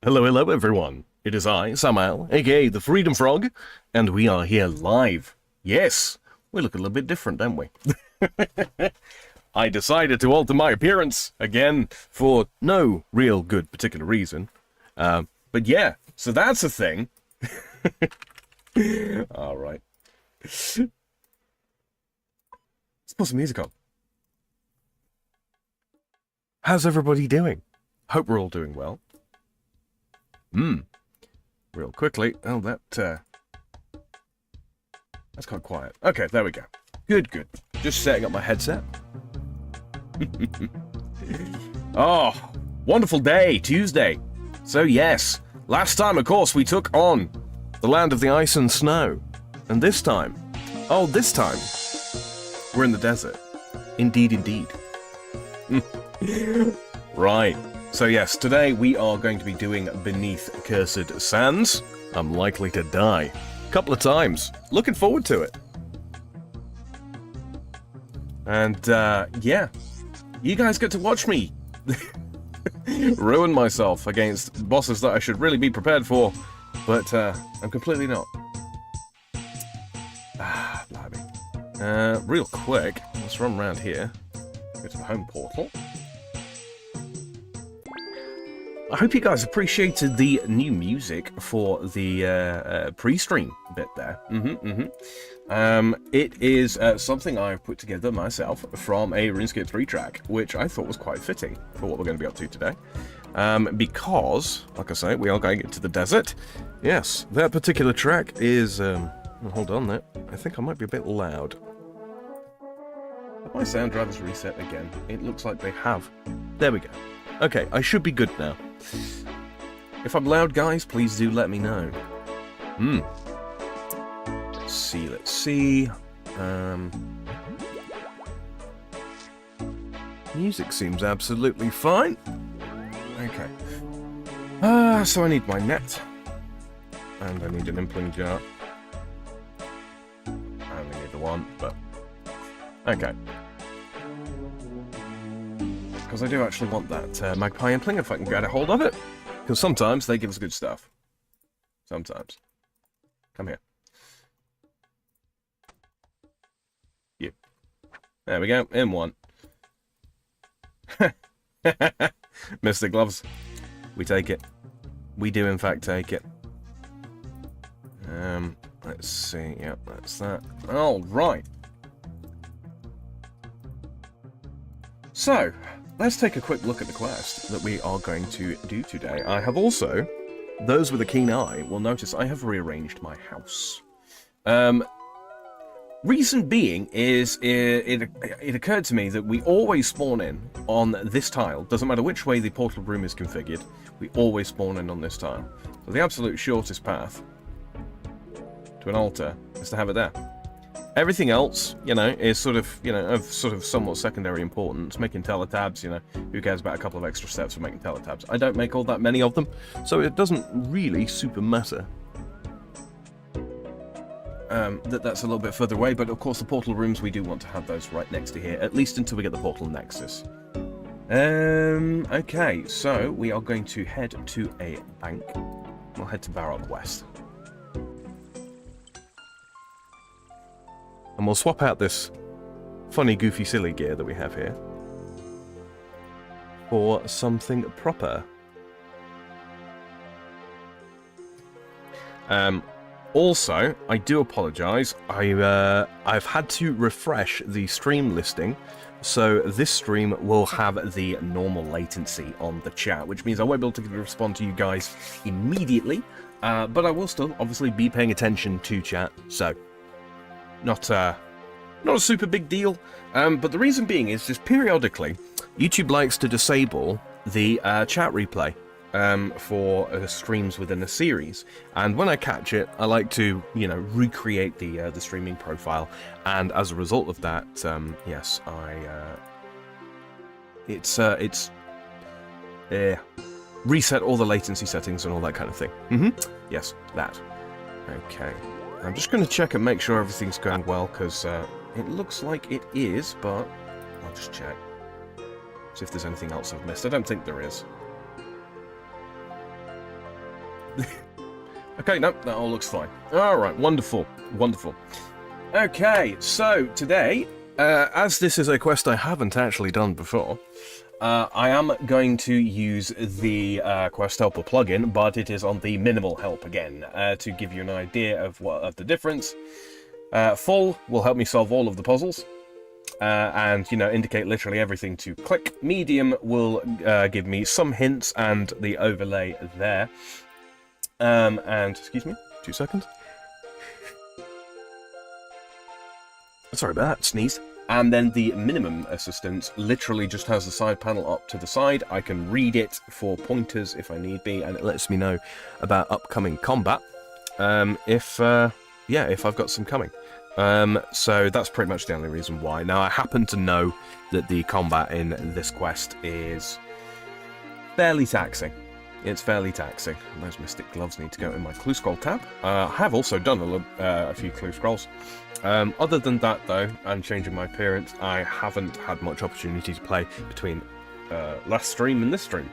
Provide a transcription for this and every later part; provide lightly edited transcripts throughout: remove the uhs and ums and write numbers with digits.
Hello, hello everyone. It is I, Samuel, aka the Freedom Frog, and we are here live. Yes, we look a little bit different, don't we? I decided to alter my appearance again for no real good particular reason. But yeah, so that's a thing. Alright. Let's put some music on. How's everybody doing? Hope we're all doing well. Real quickly. Oh, that's quite quiet. Okay, there we go. Good, good. Just setting up my headset. Oh, wonderful day, Tuesday. So yes, last time, of course, we took on the land of the ice and snow. And this time, we're in the desert. Indeed, indeed. Right. So yes, today we are going to be doing Beneath Cursed Sands. I'm likely to die a couple of times. Looking forward to it. And yeah, you guys get to watch me ruin myself against bosses that I should really be prepared for, but I'm completely not. Blimey. Real quick, let's run around here. Go to the home portal. I hope you guys appreciated the new music for the pre-stream bit there. It is something I've put together myself from a RuneScape 3 track, which I thought was quite fitting for what we're going to be up to today. Because, like I say, we are going into the desert. Yes, that particular track is... hold on there. I think I might be a bit loud. Have my sound drivers reset again? It looks like they have. There we go. Okay, I should be good now. If I'm loud, guys, please do let me know. Let's see. Music seems absolutely fine. Okay. So I need my net. And I need an impling jar. I only need the one, but... Okay. Because I do actually want that magpie impling if I can get a hold of it. Because sometimes they give us good stuff. Sometimes. Come here. You. There we go. In one. Mystic gloves. We take it. We do in fact take it. Let's see. Yep, that's that. All right. So, let's take a quick look at the quest that we are going to do today. I have also, those with a keen eye will notice I have rearranged my house. Reason being is it occurred to me that we always spawn in on this tile. Doesn't matter which way the portal room is configured, we always spawn in on this tile. So the absolute shortest path to an altar is to have it there. Everything else, you know, is sort of, you know, of somewhat secondary importance. Making teletabs, you know, who cares about a couple of extra steps for making teletabs? I don't make all that many of them, so it doesn't really super matter. That's a little bit further away, but of course the portal rooms, we do want to have those right next to here, at least until we get the portal nexus. Okay, so we are going to head to a bank. We'll head to Barrow West. And we'll swap out this funny, goofy, silly gear that we have here for something proper. Also, I do apologise. I've had to refresh the stream listing, so this stream will have the normal latency on the chat, which means I won't be able to respond to you guys immediately, but I will still obviously be paying attention to chat. So. Not a super big deal, but the reason being is just periodically YouTube likes to disable the chat replay for streams within a series, and when I catch it, I like to, you know, recreate the streaming profile, and as a result of that, yes, it's reset all the latency settings and all that kind of thing. Yes, that. Okay. I'm just going to check and make sure everything's going well, because it looks like it is, but I'll just check. See if there's anything else I've missed. I don't think there is. Okay, no, that all looks fine. Alright, wonderful, wonderful. Okay, so today, as this is a quest I haven't actually done before, I am going to use the Quest Helper plugin, but it is on the minimal help again, to give you an idea of the difference. Full will help me solve all of the puzzles, and, you know, indicate literally everything to click. Medium will give me some hints and the overlay there. And, excuse me, 2 seconds. Sorry about that, sneeze. And then the minimum assistance literally just has the side panel up to the side. I can read it for pointers if I need be, and it lets me know about upcoming combat. If I've got some coming. So that's pretty much the only reason why. Now, I happen to know that the combat in this quest is fairly taxing. It's fairly taxing. Those Mystic Gloves need to go in my Clue Scroll tab. I have also done a few Clue Scrolls. Other than that, though, and changing my appearance, I haven't had much opportunity to play between last stream and this stream.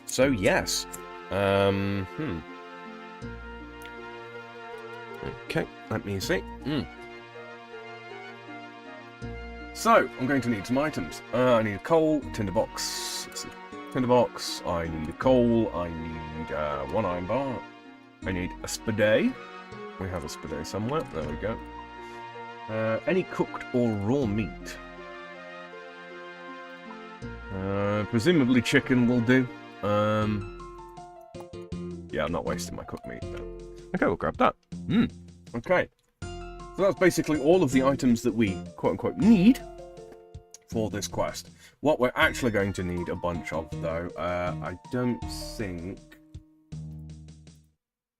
So, yes. Okay, let me see. So, I'm going to need some items. I need a coal, tinderbox. Let's see. Tinderbox, I need a coal, I need 1 iron bar, I need a spade. We have a spade somewhere, there we go. Any cooked or raw meat? Presumably chicken will do. Yeah, I'm not wasting my cooked meat though. Okay, we'll grab that. Okay. So that's basically all of the items that we quote-unquote need for this quest. What we're actually going to need a bunch of, though, I don't think...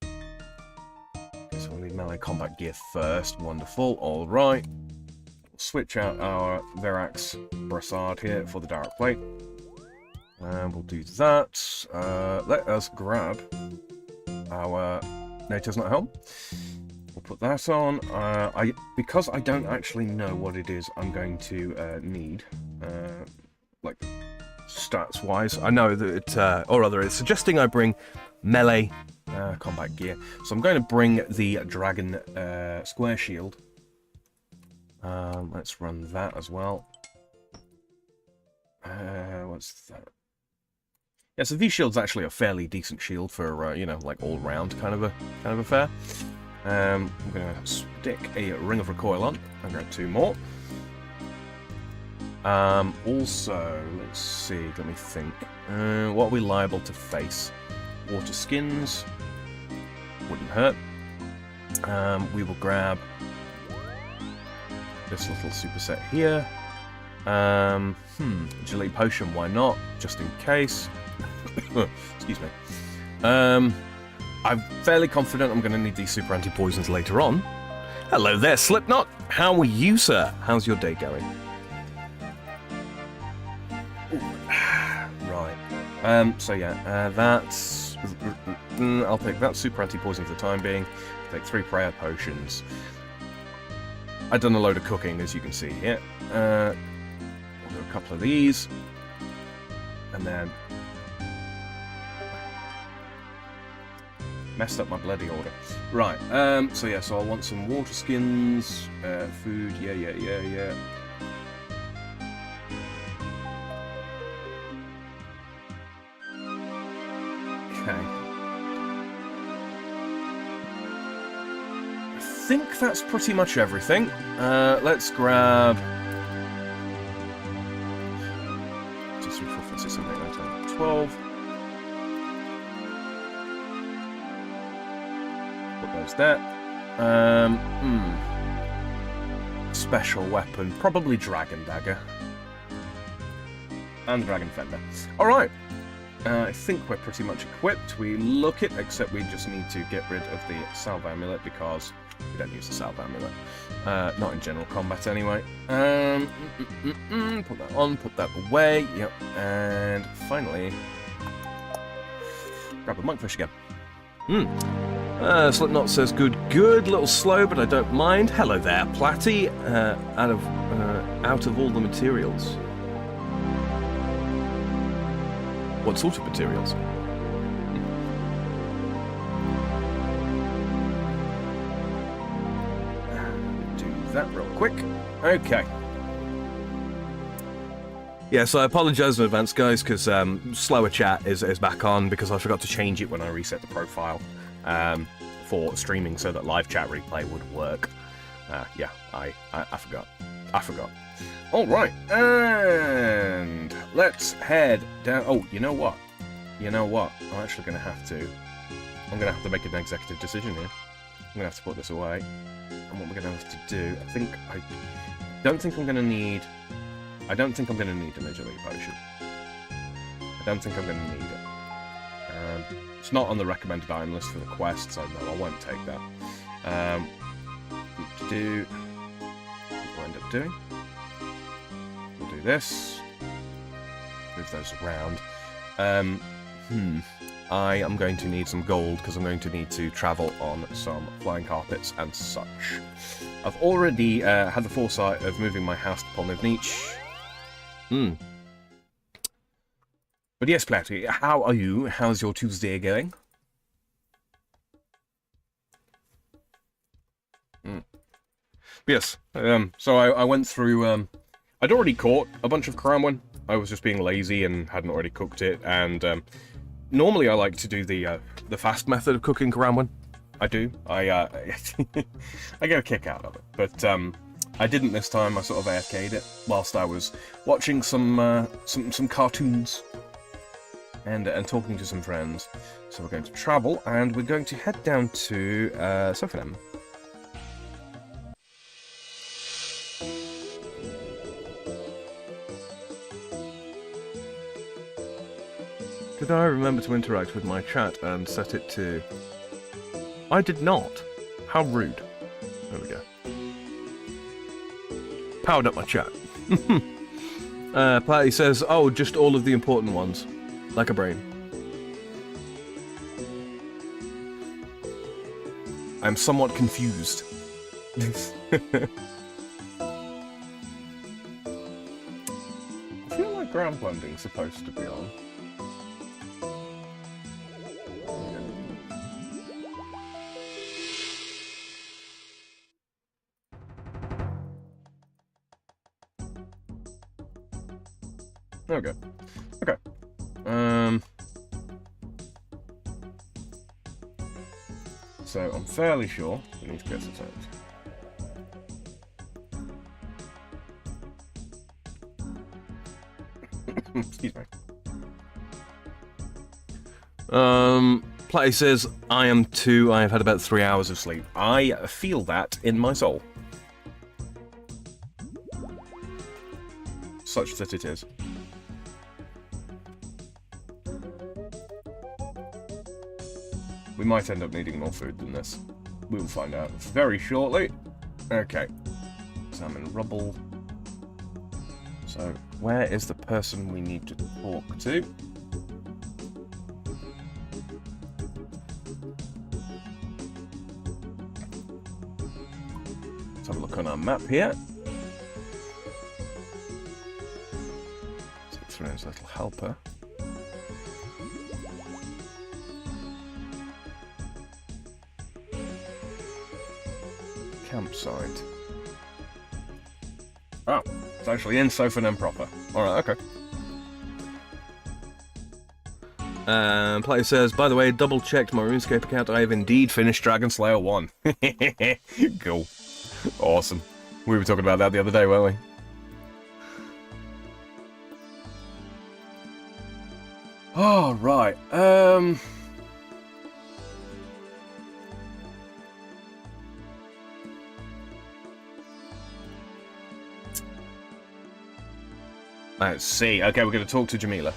So we'll need melee combat gear first. Wonderful. Alright. We'll switch out our Verax brassard here for the direct plate. And we'll do that. Let us grab our Nature's Not Helm. We'll put that on. Because I don't actually know what it is I'm going to need, like stats-wise. I know that it's suggesting I bring melee combat gear. So I'm going to bring the dragon square shield. Let's run that as well. What's that? Yeah, so V-shield's actually a fairly decent shield for you know, like all-round kind of affair. I'm going to stick a Ring of Recoil on. I'm going to grab 2 more. Also, let's see, let me think. What are we liable to face? Water skins. Wouldn't hurt. We will grab this little superset here. Agility potion, why not? Just in case. Excuse me. I'm fairly confident I'm going to need these super anti-poisons later on. Hello there, Slipknot. How are you, sir? How's your day going? Right. So yeah, that's... I'll take that super anti-poison for the time being. Take 3 prayer potions. I've done a load of cooking, as you can see here. We'll do a couple of these. And then... messed up my bloody order. Right, so yeah, so I want some water skins, food, yeah. Okay. I think that's pretty much everything. Let's grab... 2, 3, 4, 5, 6, 7, 8, 9, 10, 12. There's that. Special weapon, probably Dragon Dagger. And Dragon Fender. Alright. I think we're pretty much equipped. We look it, except we just need to get rid of the Salve Amulet because we don't use the Salve Amulet. Not in general combat anyway. Put that on, put that away. Yep. And finally, grab a monkfish again. Slipknot says, good, little slow, but I don't mind. Hello there, Platty. Out of all the materials. What sort of materials? remove that real quick. Okay. Yeah, so I apologise in advance, guys, because slower chat is back on because I forgot to change it when I reset the profile for streaming so that live chat replay would work. Yeah, I forgot. I forgot. All right, and let's head down. Oh, you know what? You know what? I'm actually going to have to... I'm going to have to make an executive decision here. I'm going to have to put this away. And what we're going to have to do... I don't think I'm going to need a Major League Potion. I don't think I'm going to need it. It's not on the recommended item list for the quest, so no, I won't take that. What we'll end up doing... We'll do this. Move those around. I am going to need some gold because I'm going to need to travel on some flying carpets and such. I've already had the foresight of moving my house to Polnivnich. But yes, Platty, how are you? How's your Tuesday going? Yes, so I went through... I'd already caught a bunch of Karamwan. I was just being lazy and hadn't already cooked it, and normally I like to do the fast method of cooking Karamwan. I do. I get a kick out of it, but I didn't this time. I sort of AFK'd it whilst I was watching some cartoons and talking to some friends. So we're going to travel, and we're going to head down to Sophanem. Did I remember to interact with my chat and set it to... I did not. How rude. There we go. Powered up my chat. Patty says, oh, just all of the important ones. Like a brain. I'm somewhat confused. I feel like ground blending's supposed to be on. Okay. Okay. So I'm fairly sure we need to get this out. Excuse me. Platty says, I am too. I have had about 3 hours of sleep. I feel that in my soul. Such that it is. We might end up needing more food than this. We'll find out very shortly. Okay. Salmon rubble. So, where is the person we need to talk to? Let's have a look on our map here. So, Throne's little helper. Campsite. Oh, it's actually in Sophanem proper. Alright, okay. Player says, by the way, double-checked my RuneScape account. I have indeed finished Dragon Slayer 1. Cool. Awesome. We were talking about that the other day, weren't we? Oh, right. Let's see. Okay, we're going to talk to Jamila.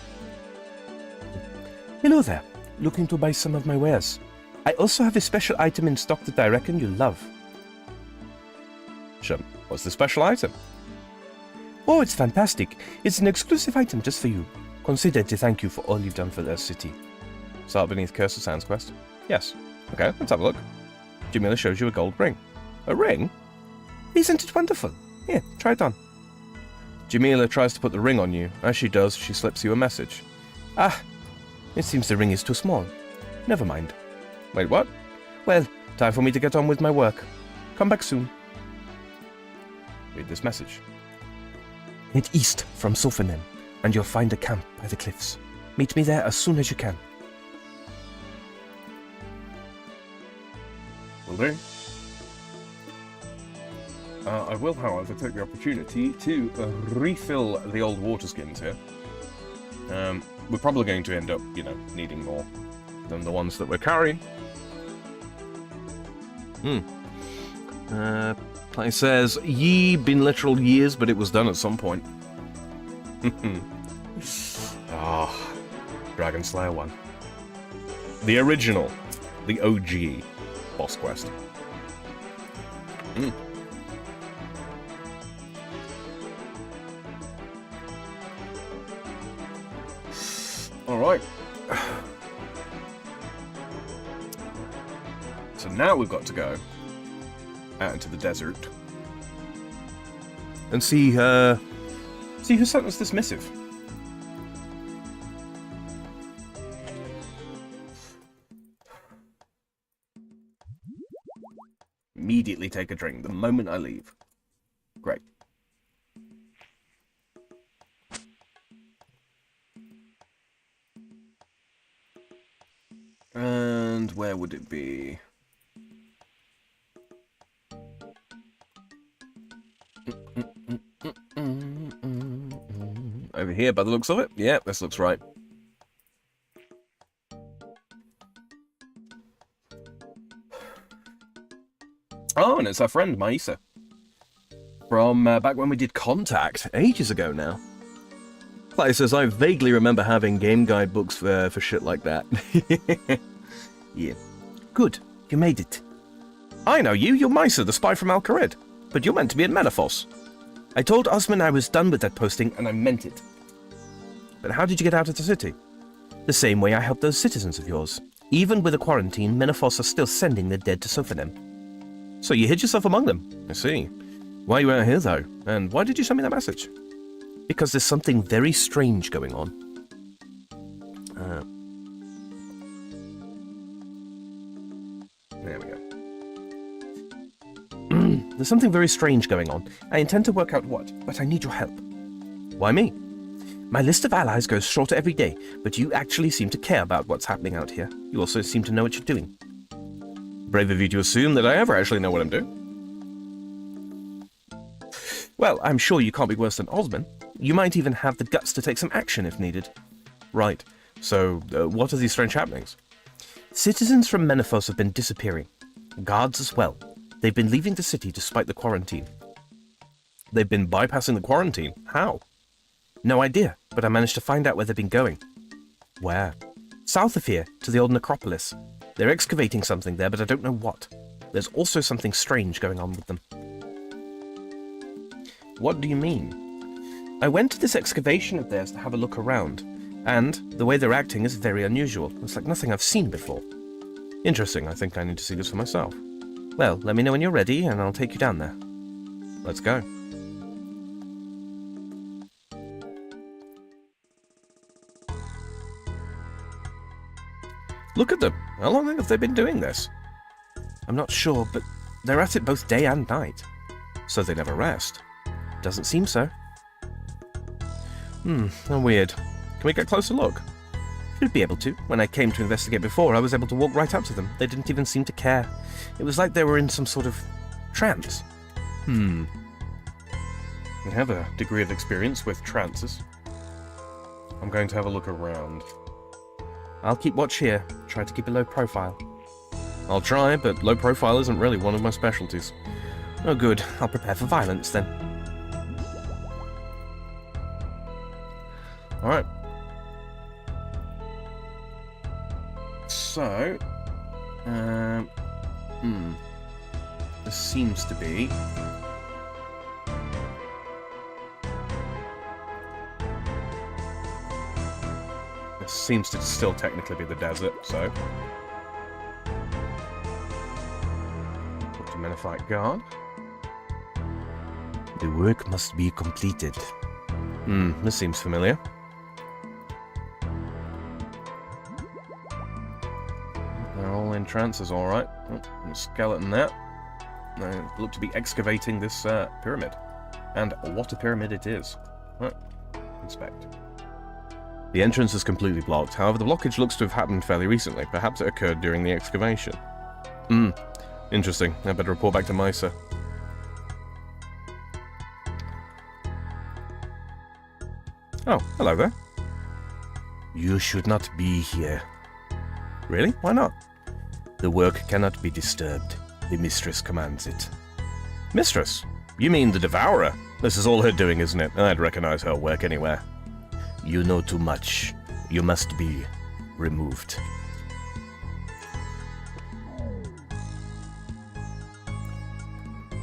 Hello there. Looking to buy some of my wares. I also have a special item in stock that I reckon you'll love. Sure. What's the special item? Oh, it's fantastic. It's an exclusive item just for you. Consider it to thank you for all you've done for the city. Start beneath Curse of Sands quest? Yes. Okay, let's have a look. Jamila shows you a gold ring. A ring? Isn't it wonderful? Here, try it on. Jamila tries to put the ring on you. As she does, she slips you a message. Ah, it seems the ring is too small. Never mind. Wait, what? Well, time for me to get on with my work. Come back soon. Read this message. Head east from Sophanem, and you'll find a camp by the cliffs. Meet me there as soon as you can. Will do. I will, however, take the opportunity to refill the old water skins here. We're probably going to end up, you know, needing more than the ones that we're carrying. It says, ye been literal years, but it was done at some point. Ah, Dragon Slayer 1. The original. The OG boss quest. Alright. So now we've got to go out into the desert and see who sent us this missive. Immediately take a drink the moment I leave. Great. And where would it be? Over here, by the looks of it. Yeah, this looks right. Oh, and it's our friend, Maisa. From back when we did Contact, ages ago now. Clay says, I vaguely remember having game guide books for shit like that. Yeah. Good, you made it. I know you, you're Maisa, the spy from Al-Kharid. But you're meant to be at Menaphos. I told Osman I was done with that posting, And I meant it. but how did you get out of the city? The same way I helped those citizens of yours. Even with a quarantine, Menaphos are still sending their dead to Sophanem. So you hid yourself among them. I see. Why are you out here, though? And why did you send me that message? Because there's something very strange going on. There we go. There's something very strange going on. I intend to work out what, but I need your help. Why me? My list of allies grows shorter every day, but you actually seem to care about what's happening out here. You also seem to know what you're doing. Brave of you to assume that I ever actually know what I'm doing. Well, I'm sure you can't be worse than Osman. You might even have the guts to take some action if needed. Right. So, what are these strange happenings? Citizens from Menaphos have been disappearing. Guards as well. They've been leaving the city despite the quarantine. They've been bypassing the quarantine. How? No idea, but I managed to find out where they've been going. Where? South of here, to the old necropolis. They're excavating something there, but I don't know what. There's also something strange going on with them. What do you mean? I went to this excavation of theirs to have a look around, and the way they're acting is very unusual. It's like nothing I've seen before. Interesting. I think I need to see this for myself. Well, let me know when you're ready, and I'll take you down there. Let's go. Look at them. How long have they been doing this? I'm not sure, but they're at it both day and night. So they never rest. Doesn't seem so. How weird. Can we get a closer look? Should be able to. When I came to investigate before, I was able to walk right up to them. They didn't even seem to care. It was like they were in some sort of trance. I have a degree of experience with trances. I'm going to have a look around. I'll keep watch here. Try to keep a low profile. I'll try, but low profile isn't really one of my specialties. Oh good, I'll prepare for violence then. Alright. So, this seems to be... This seems to still technically be the desert, so... Talk to Menifite Guard. The work must be completed. This seems familiar. They're all in trances, alright. Oh, and a skeleton there. They look to be excavating this pyramid. And what a pyramid it is. Right. Inspect. The entrance is completely blocked. However, the blockage looks to have happened fairly recently. Perhaps it occurred during the excavation. Interesting. I better report back to Misa. Oh, hello there. You should not be here. Really? Why not? The work cannot be disturbed. The mistress commands it. Mistress? You mean the Devourer? This is all her doing, isn't it? I'd recognize her work anywhere. You know too much. You must be removed.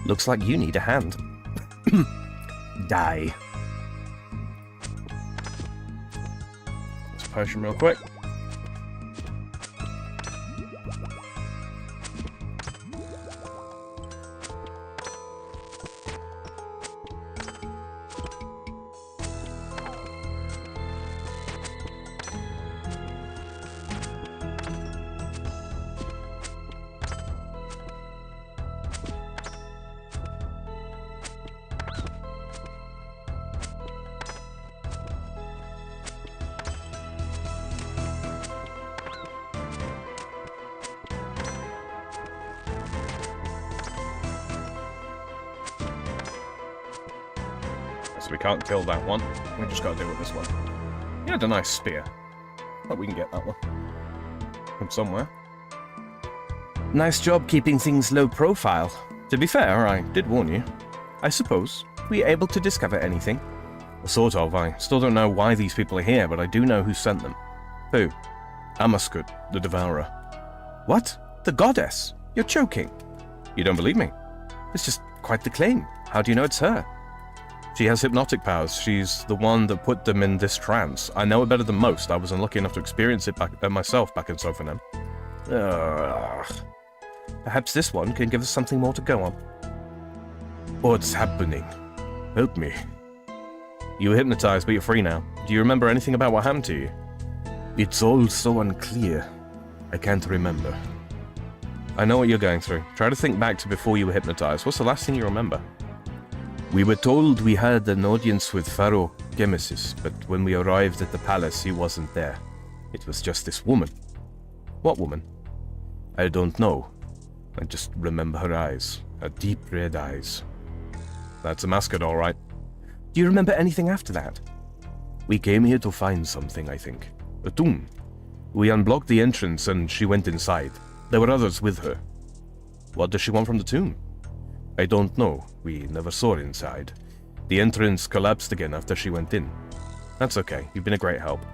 Looks like you need a hand. Die. Let's potion real quick. So we can't kill that one. We just gotta deal with this one. He had a nice spear. But we can get that one. From somewhere. Nice job keeping things low profile. To be fair, I did warn you. I suppose. Were you able to discover anything? Sort of. I still don't know why these people are here, but I do know who sent them. Who? Amascut, the Devourer. What? The goddess? You're joking. You don't believe me? It's just quite the claim. How do you know it's her? She has hypnotic powers. She's the one that put them in this trance. I know it better than most. I was unlucky enough to experience it myself back in Sophanem. Perhaps this one can give us something more to go on. What's happening? Help me. You were hypnotized, but you're free now. Do you remember anything about what happened to you? It's all so unclear. I can't remember. I know what you're going through. Try to think back to before you were hypnotized. What's the last thing you remember? We were told we had an audience with Pharaoh Gemesis, but when we arrived at the palace, he wasn't there. It was just this woman. What woman? I don't know. I just remember her eyes. Her deep red eyes. That's Amascut, all right. Do you remember anything after that? We came here to find something, I think. A tomb. We unblocked the entrance and she went inside. There were others with her. What does she want from the tomb? I don't know. We never saw her inside. The entrance collapsed again after she went in. That's okay. You've been a great help.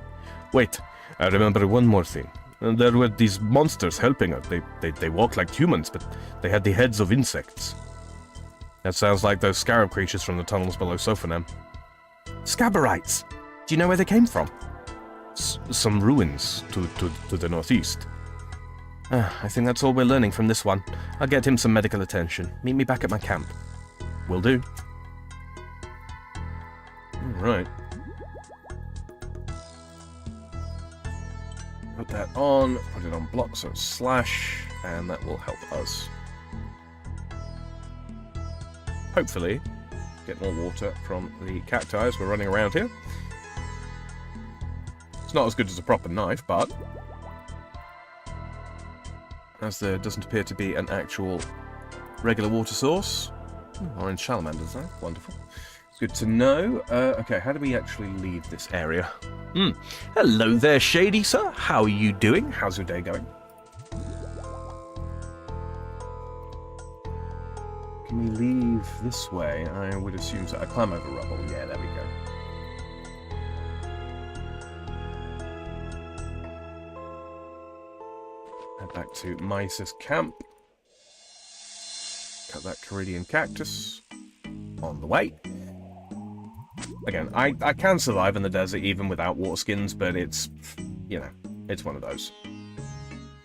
Wait, I remember one more thing. There were these monsters helping her. They walked like humans, but they had the heads of insects. That sounds like those scarab creatures from the tunnels below Sophanem. Scabberites! Do you know where they came from? Some ruins to the northeast. I think that's all we're learning from this one. I'll get him some medical attention. Meet me back at my camp. Will do. Alright. Put that on, put it on block, so slash, and that will help us. Hopefully, get more water from the cacti as we're running around here. It's not as good as a proper knife, but as there doesn't appear to be an actual regular water source. Orange salamanders, though. Wonderful. Good to know. Okay, how do we actually leave this area? Hello there, Shady Sir. How are you doing? How's your day going? Can we leave this way? I would assume so. I climb over rubble. Yeah, there we go. Head back to Mises camp. Cut that Caridian cactus. On the way. Again, I can survive in the desert even without water skins, but it's, you know, it's one of those.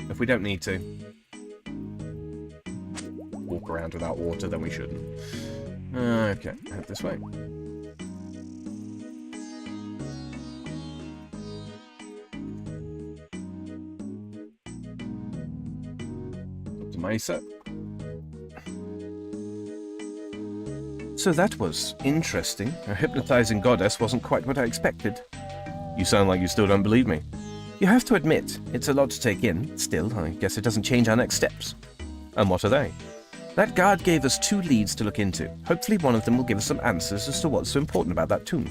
If we don't need to walk around without water, then we shouldn't. Okay, head this way. Up to Mesa. So that was interesting. A hypnotizing goddess wasn't quite what I expected. You sound like you still don't believe me. You have to admit, it's a lot to take in. Still, I guess it doesn't change our next steps. And what are they? That guard gave us 2 leads to look into. Hopefully one of them will give us some answers as to what's so important about that tomb.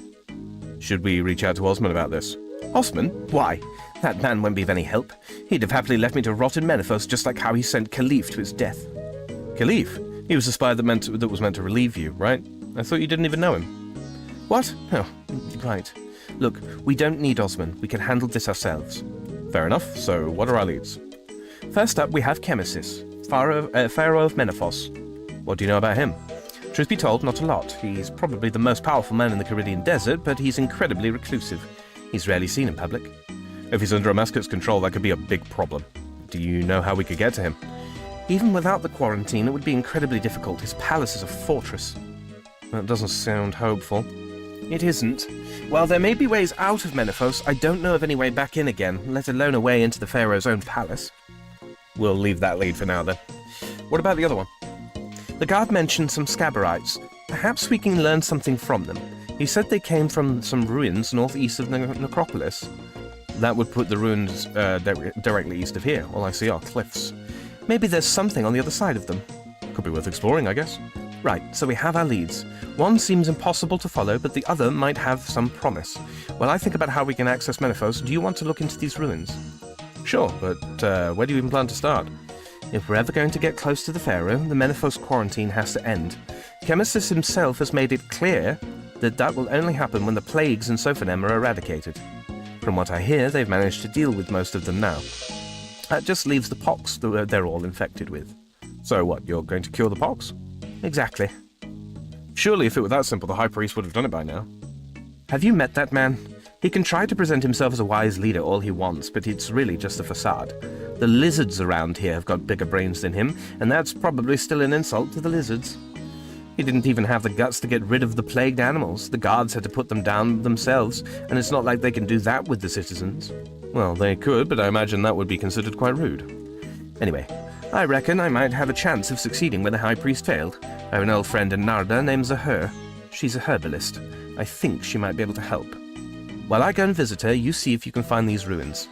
Should we reach out to Osman about this? Osman? Why? That man won't be of any help. He'd have happily left me to rot in Menethos just like how he sent Khalif to his death. Khalif? He was the spy that was meant to relieve you, right? I thought you didn't even know him. What? Oh, right. Look, we don't need Osman. We can handle this ourselves. Fair enough. So what are our leads? First up, we have Chemesis, Pharaoh of Menethos. What do you know about him? Truth be told, not a lot. He's probably the most powerful man in the Carillion Desert, but he's incredibly reclusive. He's rarely seen in public. If he's under Amascut's control, that could be a big problem. Do you know how we could get to him? Even without the quarantine, it would be incredibly difficult. His palace is a fortress. That doesn't sound hopeful. It isn't. While there may be ways out of Menethos, I don't know of any way back in again, let alone a way into the Pharaoh's own palace. We'll leave that lead for now, then. What about the other one? The guard mentioned some Scabberites. Perhaps we can learn something from them. He said they came from some ruins northeast of Necropolis. That would put the ruins directly east of here. All I see are cliffs. Maybe there's something on the other side of them. Could be worth exploring, I guess. Right, so we have our leads. One seems impossible to follow, but the other might have some promise. While I think about how we can access Menethos, do you want to look into these ruins? Sure, but where do you even plan to start? If we're ever going to get close to the Pharaoh, the Menethos quarantine has to end. Chemesis himself has made it clear that that will only happen when the plagues in Sophonem are eradicated. From what I hear, they've managed to deal with most of them now. That just leaves the pox that they're all infected with. So what, you're going to cure the pox? Exactly. Surely if it were that simple, the High Priest would have done it by now. Have you met that man? He can try to present himself as a wise leader all he wants, but it's really just a facade. The lizards around here have got bigger brains than him, and that's probably still an insult to the lizards. He didn't even have the guts to get rid of the plagued animals. The guards had to put them down themselves, and it's not like they can do that with the citizens. Well, they could, but I imagine that would be considered quite rude. Anyway, I reckon I might have a chance of succeeding where the High Priest failed. I have an old friend in Narda named Zahir. She's a herbalist. I think she might be able to help. While I go and visit her, you see if you can find these ruins.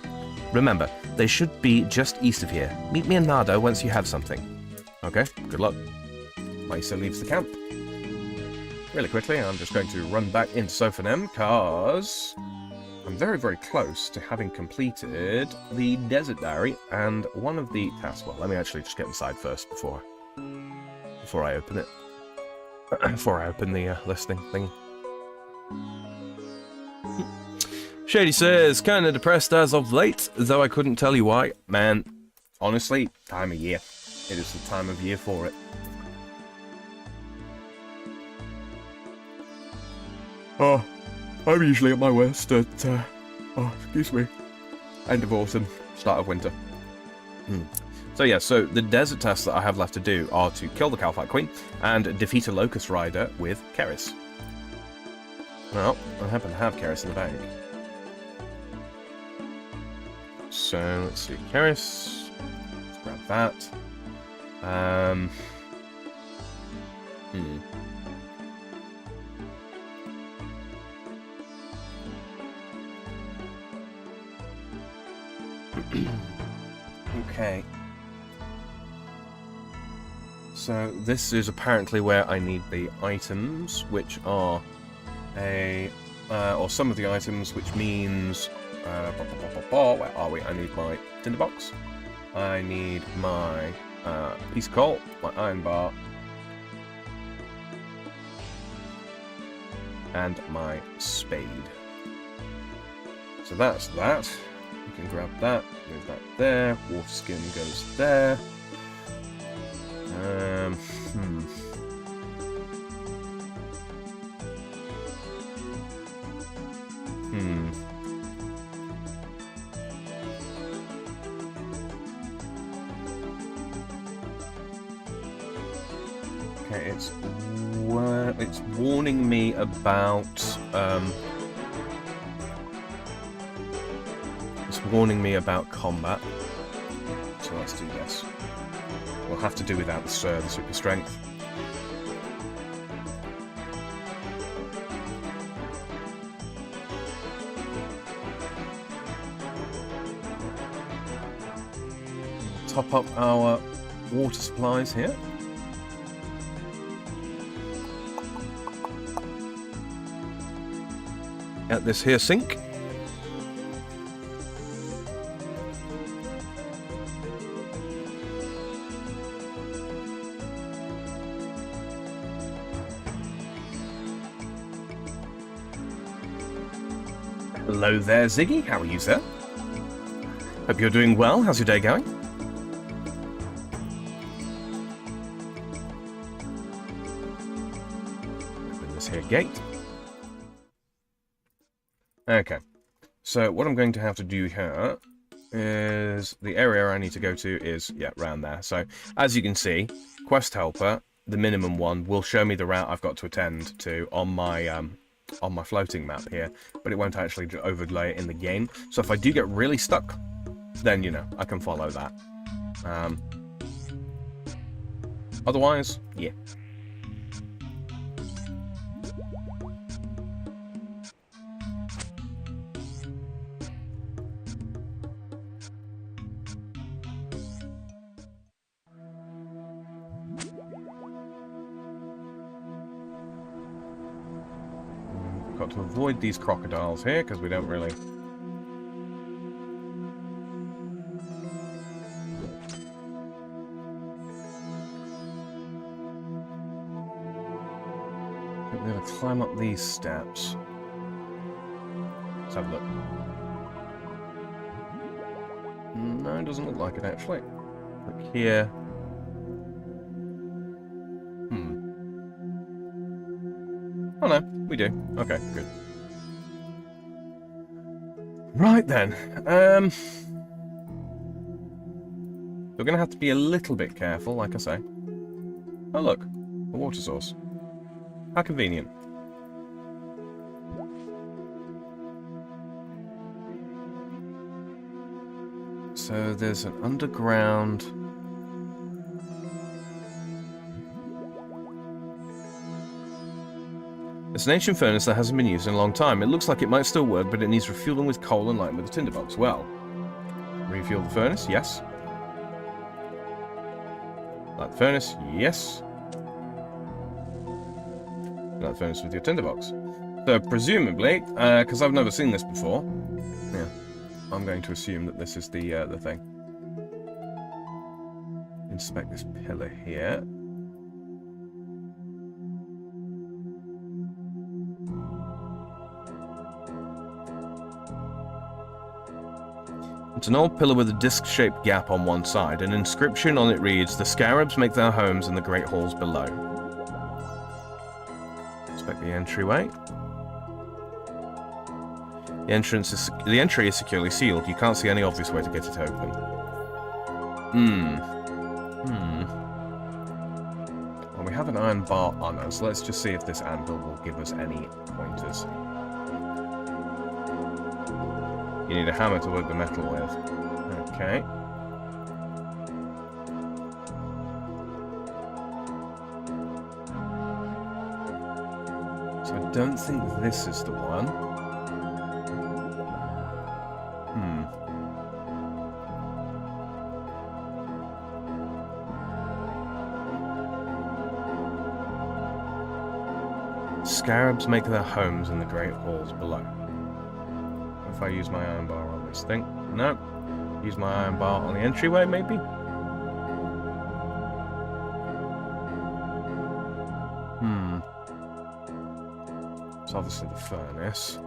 Remember, they should be just east of here. Meet me in Narda once you have something. Okay, good luck. Lysa leaves the camp. Really quickly, I'm just going to run back into Sophonem, because I'm very, very close to having completed the Desert Diary and one of the tasks. Well, let me actually just get inside first before I open it. Before I open the listing thing. Shady says, kinda depressed as of late, though I couldn't tell you why. Man, honestly, time of year. It is the time of year for it. Oh, I'm usually at my worst at, excuse me, end of autumn, start of winter. So yeah, so the desert tasks that I have left to do are to kill the Calphite Queen and defeat a Locust Rider with Keris. Well, I happen to have Keris in the bag. So, let's see, Keris, let's grab that. Okay. So this is apparently where I need the items, which are or some of the items, which means, where are we? I need my tinderbox, I need my piece of coal, my iron bar, and my spade. So that's that. You can grab that, move that there, water skin goes there. Okay, it's warning me about combat. So let's do this. We'll have to do without the super strength. top up our water supplies here. At this here sink. Hello there, Ziggy. How are you, sir? Hope you're doing well. How's your day going? Open this here gate. Okay. So what I'm going to have to do here is the area I need to go to is, yeah, around there. So as you can see, Quest Helper, the minimum one, will show me the route I've got to attend to on my floating map here, but it won't actually overlay it in the game. So if I do get really stuck, then, you know, I can follow that. Otherwise, yeah. Got to avoid these crocodiles here, because we don't really... I think we're going to climb up these steps. Let's have a look. No, it doesn't look like it, actually. Look here. Oh no, we do. Okay, good. Right then. We're going to have to be a little bit careful, like I say. Oh look, a water source. How convenient. So there's an underground... It's an ancient furnace that hasn't been used in a long time. It looks like it might still work, but it needs refueling with coal and lighting with a tinderbox. Well, refuel the furnace, yes. Light the furnace, yes. Light the furnace with your tinderbox. So, presumably, because I've never seen this before, yeah, I'm going to assume that this is the thing. Inspect this pillar here. It's an old pillar with a disc-shaped gap on one side. An inscription on it reads, "The scarabs make their homes in the great halls below." Inspect the entryway. The entry is securely sealed. You can't see any obvious way to get it open. Well, we have an iron bar on us. Let's just see if this anvil will give us any pointers. You need a hammer to work the metal with. Okay. So I don't think this is the one. Scarabs make their homes in the great halls below. If I use my iron bar on this thing. No. Use my iron bar on the entryway, maybe? It's obviously the furnace.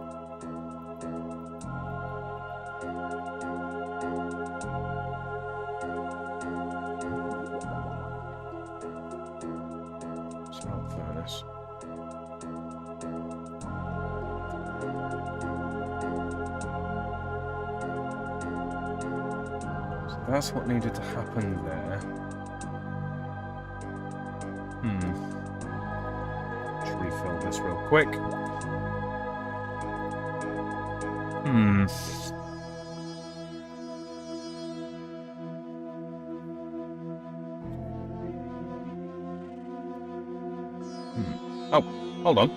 It's not the furnace. That's what needed to happen there. Let's refill this real quick. Oh, hold on.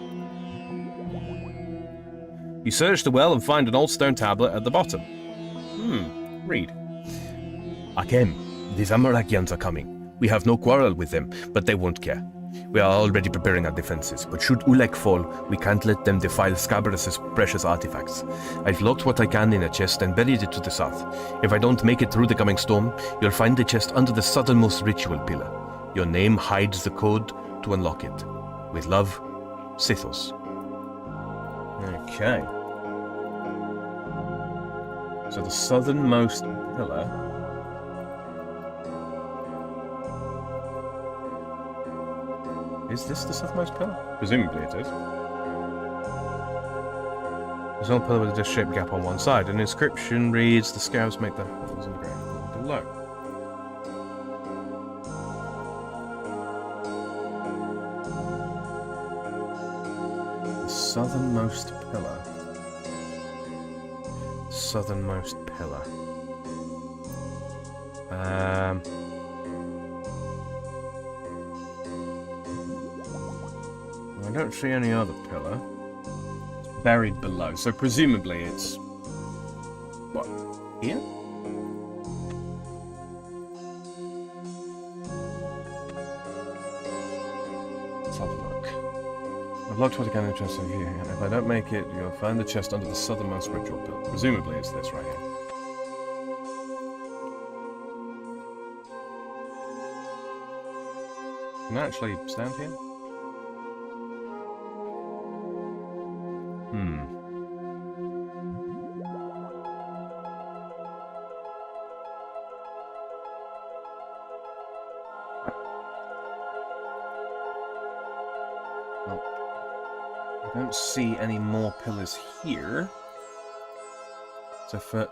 You search the well and find an old stone tablet at the bottom. Read. I came. The Zamarakians are coming. We have no quarrel with them, but they won't care. We are already preparing our defenses, but should Ulek fall, we can't let them defile Scabrous' precious artifacts. I've locked what I can in a chest and buried it to the south. If I don't make it through the coming storm, you'll find the chest under the southernmost ritual pillar. Your name hides the code to unlock it. With love, Sithos. Okay. So the southernmost pillar. Is this the southernmost pillar? Presumably it is. There's no pillar with a disc-shaped gap on one side. An inscription reads, "The scouts make their holes in the ground below." The southernmost pillar. Southernmost pillar. I don't see any other pillar. It's buried below, so presumably it's... what? Here? Let's have a look. I've locked what I can in the chest over here. If I don't make it, you'll find the chest under the southernmost ritual pillar. Presumably it's this right here. Can I actually stand here? Well, I don't see any more pillars here. So for...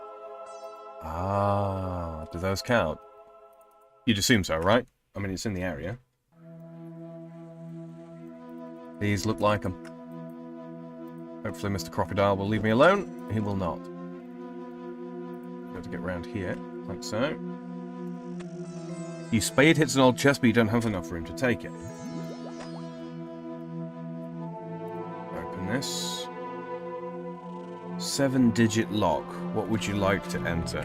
ah, do those count? You'd assume so, right? I mean, it's in the area. These look like them. Hopefully Mr. Crocodile will leave me alone. He will not. Got to get round here, like so. You spade hits an old chest, but you don't have enough room to take it. Open this. 7-digit lock. What would you like to enter?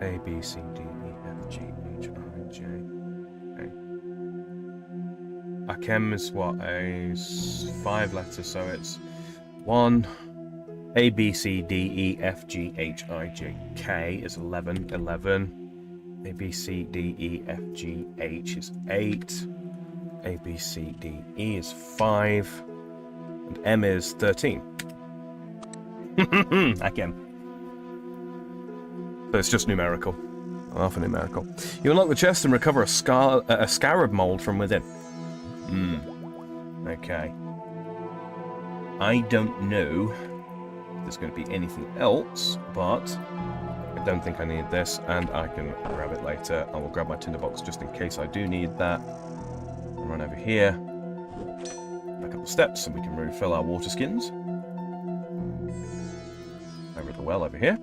A, B, C, D, E, F, G, H, I, J. Akem is what, a 5 letters, so it's 1, A, B, C, D, E, F, G, H, I, J, K is 11, 11, A, B, C, D, E, F, G, H is 8, A, B, C, D, E is 5, and M is 13. Akem. So it's just numerical. Alphanumerical. You unlock the chest and recover a scarab mold from within. Okay. I don't know if there's going to be anything else, but I don't think I need this, and I can grab it later. I will grab my tinderbox just in case I do need that. I'll run over here, back up the steps, and we can refill our water skins. Over at the well over here.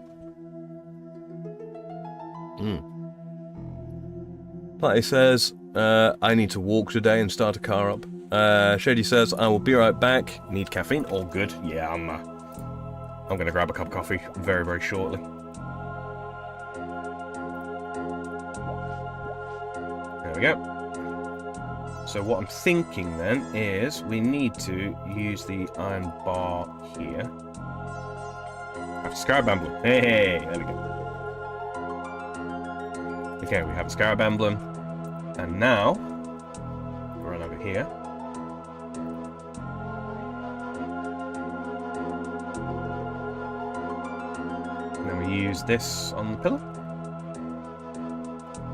Platty says, I need to walk today and start a car up. Shady says, I will be right back. Need caffeine? All good. Yeah, I'm going to grab a cup of coffee very, very shortly. There we go. So what I'm thinking then is we need to use the iron bar here. Have a scarab emblem. Hey, there we go. Okay, we have a scarab emblem. And now, we'll run over here. And then we use this on the pillar.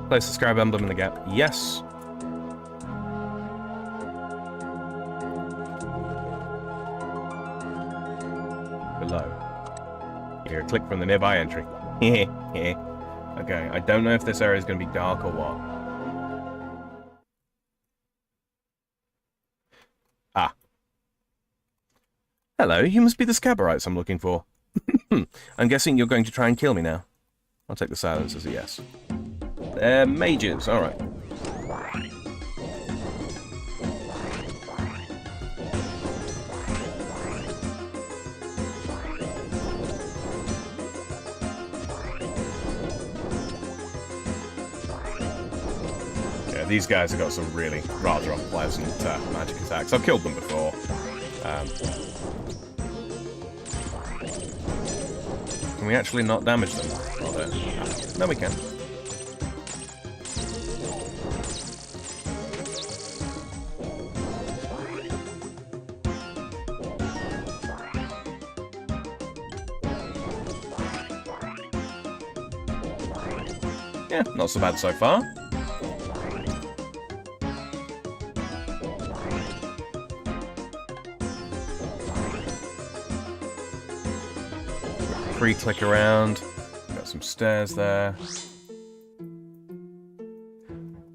Place the scarab emblem in the gap. Yes. Below. Here, click from the nearby entry. Okay, I don't know if this area is going to be dark or what. Ah. Hello, you must be the Scabberites I'm looking for. I'm guessing you're going to try and kill me now. I'll take the silence as a yes. They're mages, alright. Yeah, these guys have got some really rather unpleasant magic attacks. I've killed them before. Can we actually not damage them? No, we can. Yeah, not so bad so far. Free click around. Got some stairs there.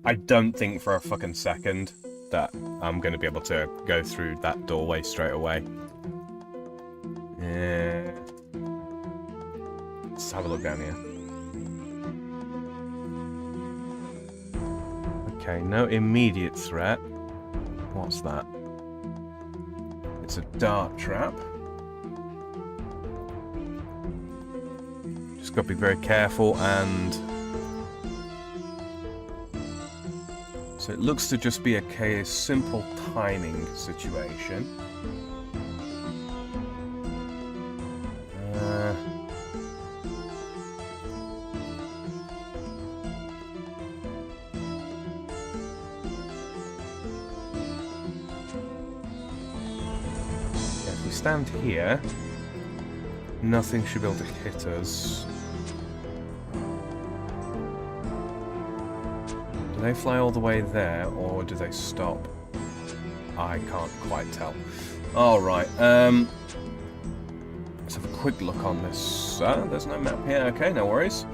I don't think for a fucking second that I'm going to be able to go through that doorway straight away. Yeah. Let's have a look down here. Okay, no immediate threat. What's that? It's a dart trap. Just got to be very careful, and so it looks to just be a simple timing situation. If we stand here, nothing should be able to hit us. Do they fly all the way there, or do they stop? I can't quite tell. Alright, let's have a quick look on this. There's no map here. Okay, no worries.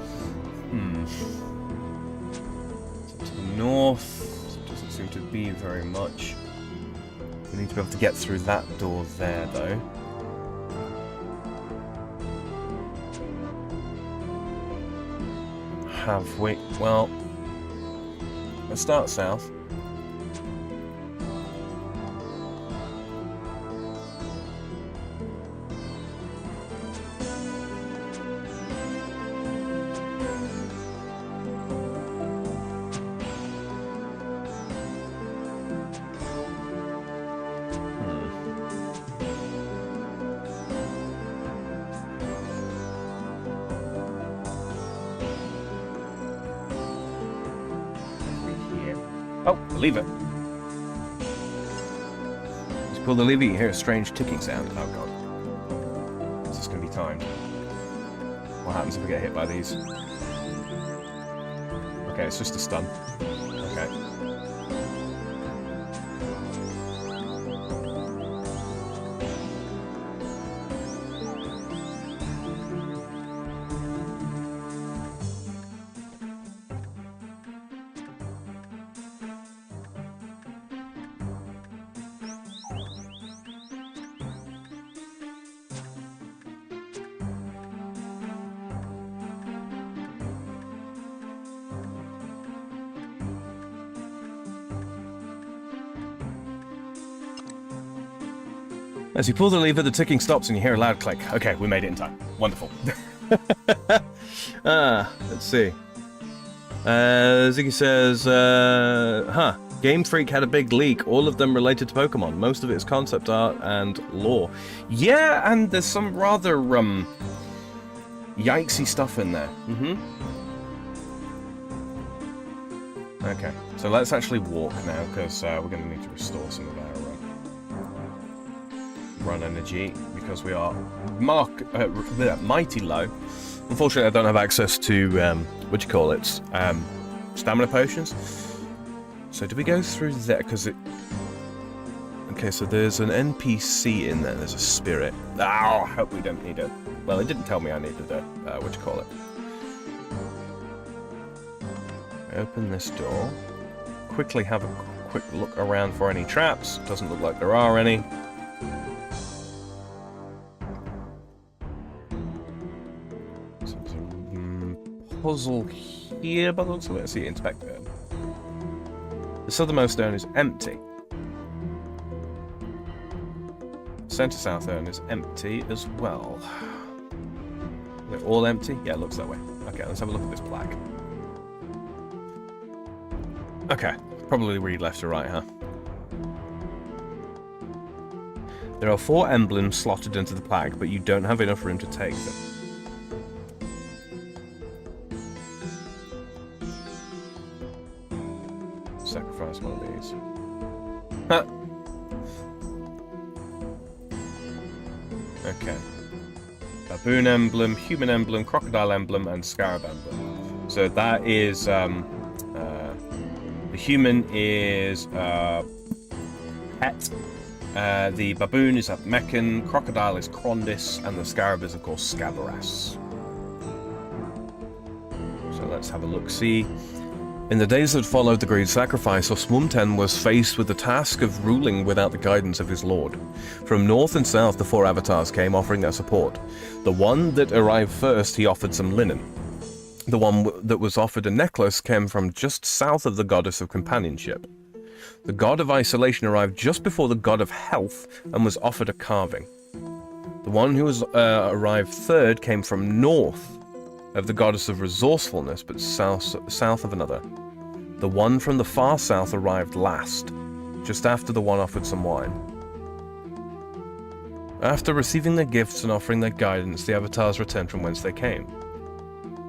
So to the north, doesn't seem to be very much. We need to be able to get through that door there, though. Have we? Well, let's start south. Oh, the lever. Just pull the lever, you hear a strange ticking sound. Oh god. Is this going to be timed? What happens if we get hit by these? Okay, it's just a stun. Okay. As you pull the lever, the ticking stops and you hear a loud click. Okay, we made it in time. Wonderful. Let's see. Ziggy says, Game Freak had a big leak, all of them related to Pokemon. Most of it is concept art and lore. Yeah, and there's some rather, yikesy stuff in there. Okay, so let's actually walk now, because we're going to need to restore some of our run energy, because we are mighty low. Unfortunately, I don't have access to, stamina potions. So do we go through there? Because it... Okay, so there's an NPC in there. There's a spirit. Oh, I hope we don't need it. Well, it didn't tell me I needed a, Open this door. Quickly have a quick look around for any traps. Doesn't look like there are any. So there's a puzzle here, but looks like, let's see, inspect it. The southernmost urn is empty. Center south urn is empty as well. They're all empty? Yeah, it looks that way. Okay, let's have a look at this plaque. Okay, probably read left to right, huh? There are 4 emblems slotted into the plaque, but you don't have enough room to take them. Sacrifice one of these. Huh. Okay. Baboon emblem, human emblem, crocodile emblem, and scarab emblem. So that is, the human is, Het. The baboon is Meccan, crocodile is Krondis, and the scarab is, of course, Scabaras. So let's have a look-see. In the days that followed the great sacrifice, Osmumten was faced with the task of ruling without the guidance of his lord. From north and south, the 4 avatars came offering their support. The one that arrived first, he offered some linen. The one that was offered a necklace came from just south of the goddess of companionship. The god of isolation arrived just before the god of health and was offered a carving. The one who was arrived third came from north of the goddess of resourcefulness, but south of another. The one from the far south arrived last, just after the one offered some wine. After receiving their gifts and offering their guidance, the avatars returned from whence they came.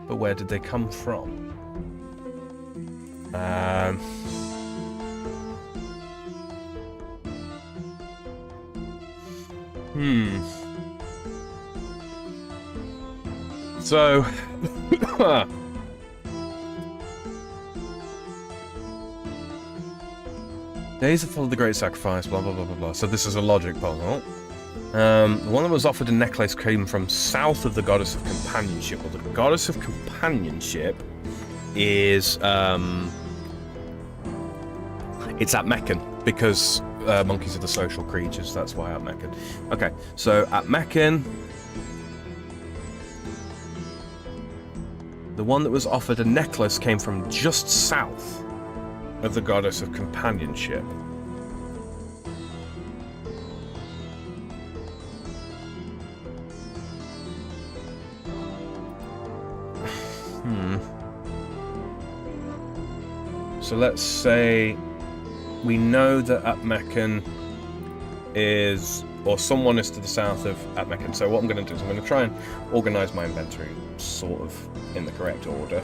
But where did they come from? So, days that followed the great sacrifice, blah blah blah blah blah. So this is a logic puzzle. The one that was offered a necklace came from south of the goddess of companionship. Well, the goddess of companionship is it's at Meccan, because monkeys are the social creatures. That's why at Meccan. Okay, so at Meccan. The one that was offered a necklace came from just south of the goddess of companionship. So let's say we know that Atmechan is, or someone is to the south of Atmechan. So what I'm going to do is I'm going to try and organize my inventory sort of in the correct order,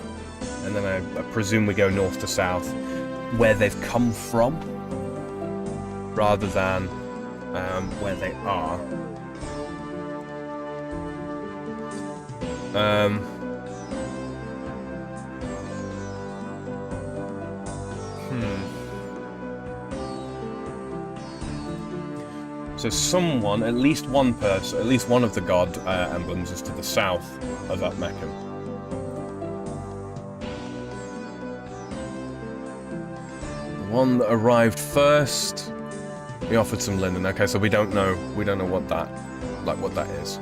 and then I presume we go north to south where they've come from rather than where they are. So someone, at least one person, at least one of the god emblems is to the south of Atmechan. The one that arrived first, we offered some linen. Okay, so we don't know what that, what that is.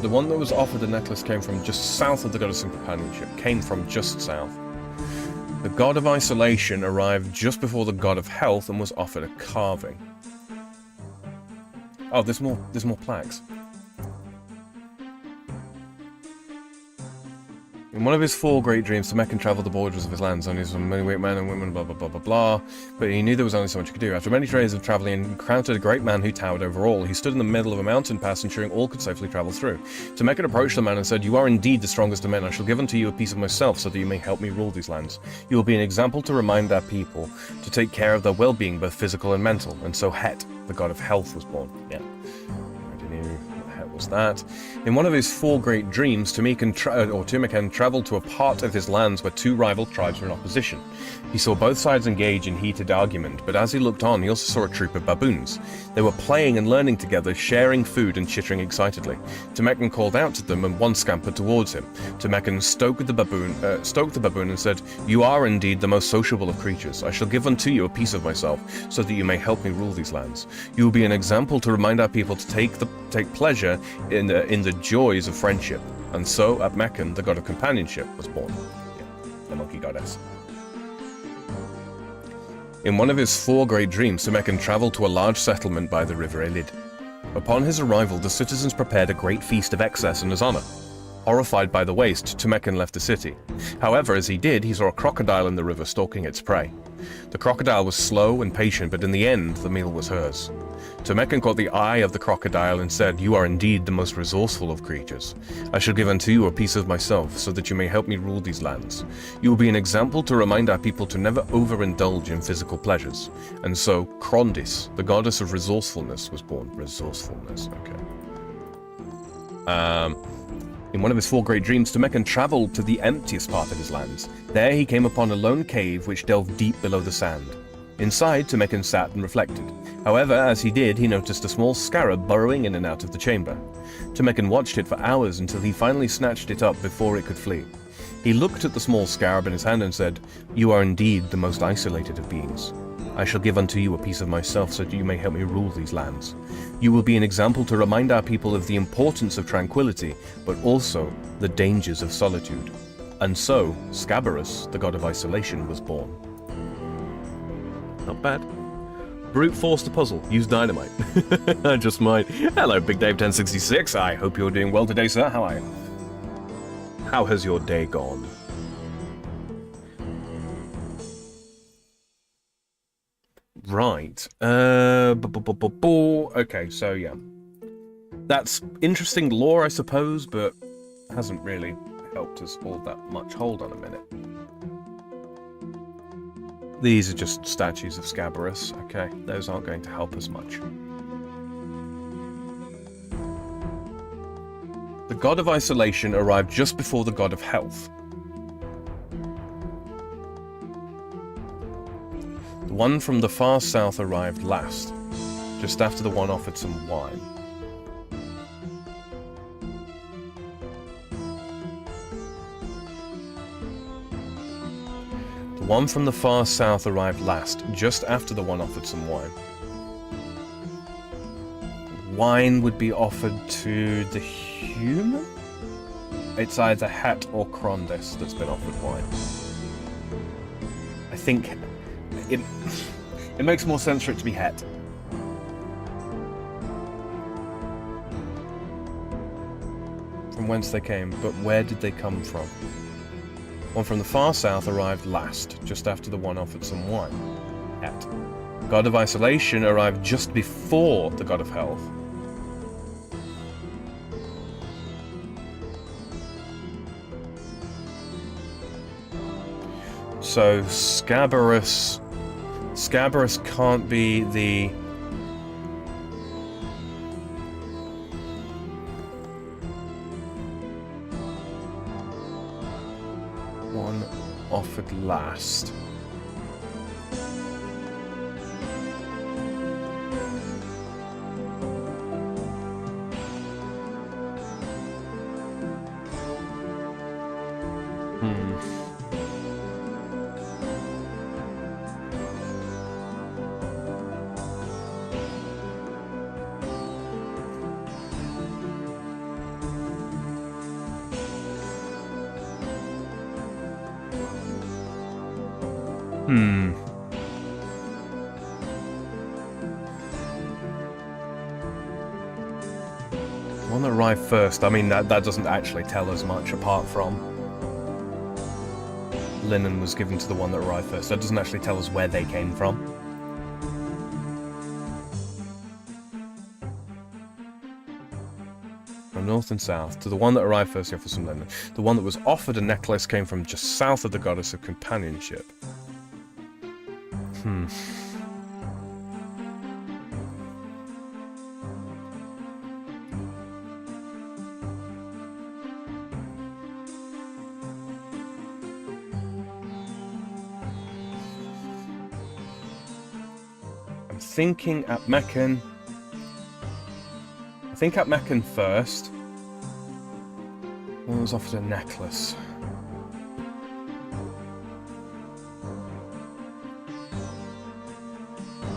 The one that was offered the necklace came from just south of the goddess of companionship. Came from just south. The god of isolation arrived just before the god of health and was offered a carving. Oh, there's more plaques. In one of his 4 great dreams, Meccan traveled the borders of his lands, only some many great men and women, blah blah blah blah blah. But he knew there was only so much he could do. After many days of traveling, he encountered a great man who towered over all. He stood in the middle of a mountain pass, ensuring all could safely travel through. Meccan approached the man and said, "You are indeed the strongest of men. I shall give unto you a piece of myself, so that you may help me rule these lands. You will be an example to remind our people to take care of their well-being, both physical and mental." And so Het, the god of health, was born. Yeah. That. In one of his 4 great dreams, Tumecan traveled to a part of his lands where 2 rival tribes were in opposition. He saw both sides engage in heated argument, but as he looked on, he also saw a troop of baboons. They were playing and learning together, sharing food and chittering excitedly. Tumecan called out to them, and one scampered towards him. Tumecan stoked the baboon and said, "You are indeed the most sociable of creatures. I shall give unto you a piece of myself, so that you may help me rule these lands. You will be an example to remind our people to take pleasure in the joys of friendship." And so Atmechan, the god of companionship, was born. Yeah, the monkey goddess. In one of his 4 great dreams, Tumecan traveled to a large settlement by the river Elid. Upon his arrival, the citizens prepared a great feast of excess in his honor. Horrified by the waste, Temekin left the city. However, as he did, he saw a crocodile in the river stalking its prey. The crocodile was slow and patient, but in the end, the meal was hers. Temekin caught the eye of the crocodile and said, "You are indeed the most resourceful of creatures. I shall give unto you a piece of myself, so that you may help me rule these lands. You will be an example to remind our people to never overindulge in physical pleasures." And so, Krondis, the goddess of resourcefulness, was born. Resourcefulness, okay. In one of his 4 great dreams, Temekin traveled to the emptiest part of his lands. There he came upon a lone cave which delved deep below the sand. Inside, Temekin sat and reflected. However, as he did, he noticed a small scarab burrowing in and out of the chamber. Temekin watched it for hours until he finally snatched it up before it could flee. He looked at the small scarab in his hand and said, "You are indeed the most isolated of beings. I shall give unto you a piece of myself so that you may help me rule these lands. You will be an example to remind our people of the importance of tranquility, but also the dangers of solitude." And so, Scabarus, the god of isolation, was born. Not bad. Brute force the puzzle. Use dynamite. I just might. Hello, Big Dave 1066. I hope you're doing well today, sir. How are you? How has your day gone? Right. Okay, so yeah. That's interesting lore, I suppose, but hasn't really helped us all that much. Hold on a minute. These are just statues of Scabarus. Okay, those aren't going to help us much. The god of isolation arrived just before the god of health. The one from the far south arrived last, just after the one offered some wine. The one from the far south arrived last, just after the one offered some wine. Wine would be offered to the human? It's either Het or Krondis that's been offered wine. I think it makes more sense for it to be Het. From whence they came, but where did they come from? One from the far south arrived last, just after the one offered some wine. Het. God of isolation arrived just before the god of health. So Scabarus can't be the one offered last. One that arrived first, I mean, that doesn't actually tell us much apart from linen was given to the one that arrived first. That doesn't actually tell us where they came from. From north and south, to the one that arrived first, he offered some linen. The one that was offered a necklace came from just south of the goddess of companionship. Thinking at Meccan. I think at Meccan first. One was offered a necklace.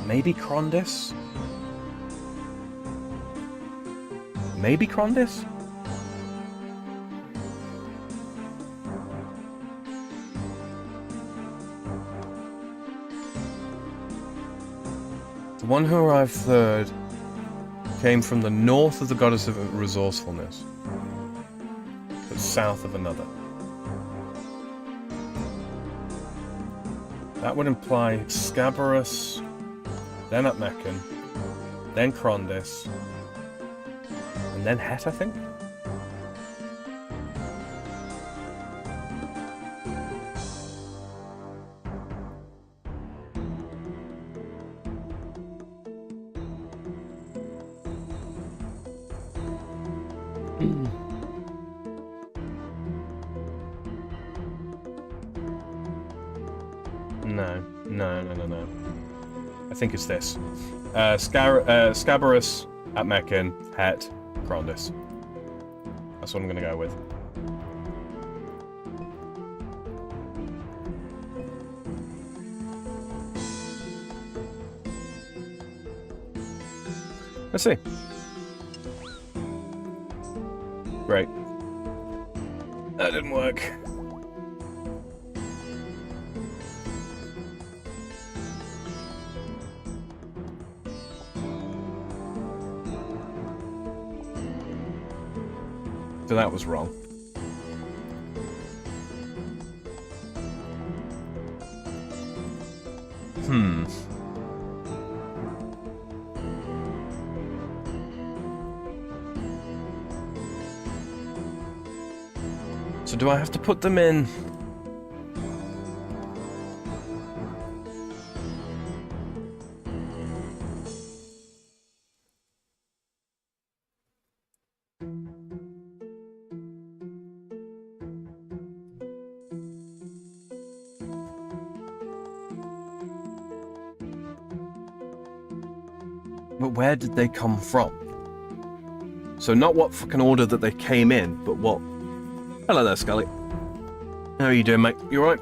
Maybe Krondis? Maybe Krondis? The one who arrived third came from the north of the goddess of resourcefulness. but south of another. That would imply Scabarus, then Atmecan, then Crondis, and then Het, I think? No. I think it's this. Scabarus, Atmecan, Het, Crondis. That's what I'm going to go with. Let's see. Great. That didn't work. So that was wrong. So do I have to put them in? But where did they come from? So not what fucking order that they came in, but what... Hello there, Scully. How are you doing, mate? You alright?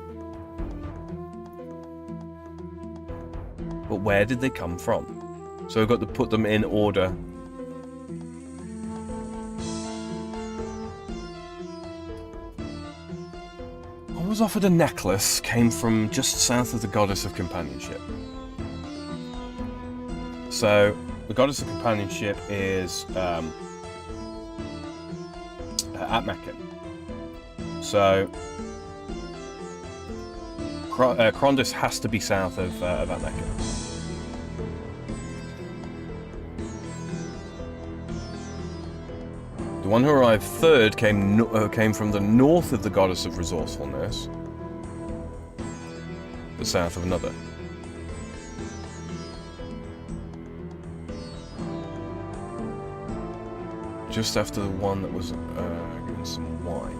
But where did they come from? So I've got to put them in order. I was offered a necklace, came from just south of the Goddess of Companionship. So, the Goddess of Companionship is Atmecan. So, Crondis has to be south of Atmecan. The one who arrived third came from the north of the Goddess of Resourcefulness, the south of another. Just after the one that was given some wine.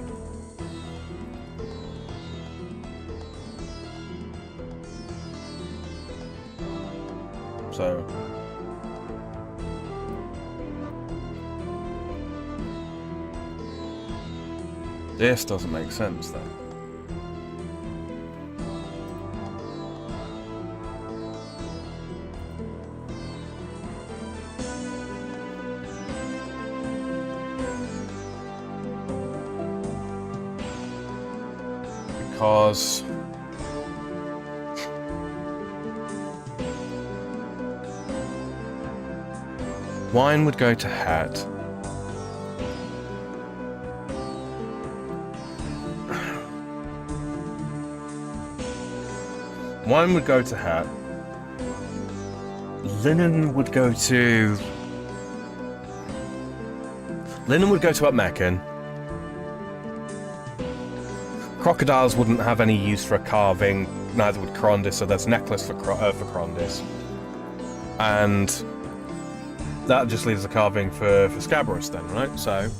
So... this doesn't make sense then. Because wine would go to Het. Wine would go to Het. Linen would go to Atmecan. Crocodiles wouldn't have any use for a carving, neither would Crondis, so that's necklace for Crondis. And that just leaves a carving for Scabarus then, right? So,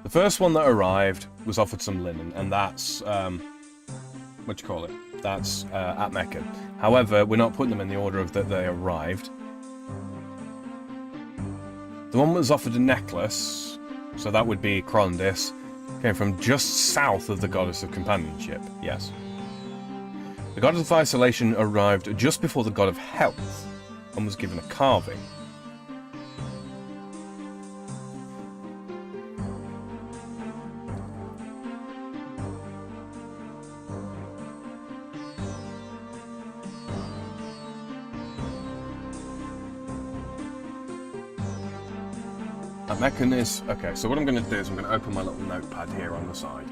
the first one that arrived was offered some linen, and that's, that's Atmecan. However, we're not putting them in the order of that they arrived. The one that was offered a necklace, so that would be Crondis, came from just south of the Goddess of Companionship, yes. The Goddess of Isolation arrived just before the God of Health, and was given a carving. Mechanism. Okay, so what I'm going to do is I'm going to open my little notepad here on the side.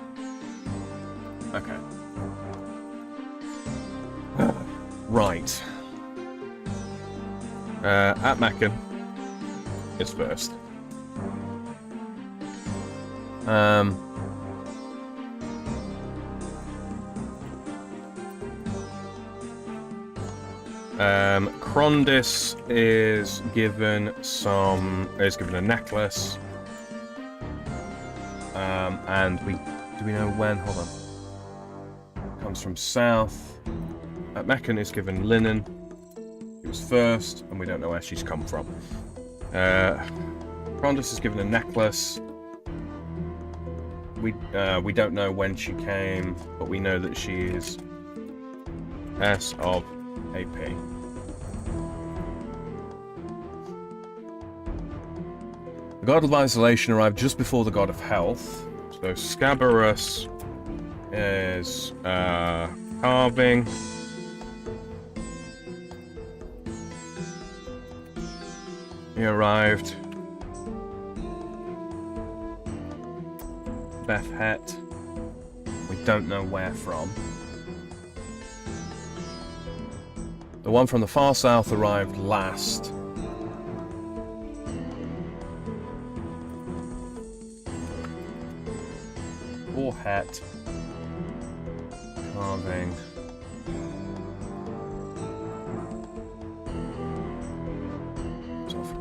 Okay. Right. At Meccan is first. Krondis is given a necklace. And do we know when? Hold on. Comes from south. Meccan is given linen. He was first, and we don't know where she's come from. Krondis is given a necklace. We don't know when she came, but we know that she is S of AP. The God of Isolation arrived just before the God of Health. So Scabarus is carving. He arrived. Beth Het. We don't know where from. The one from the far south arrived last. Or Het. Carving.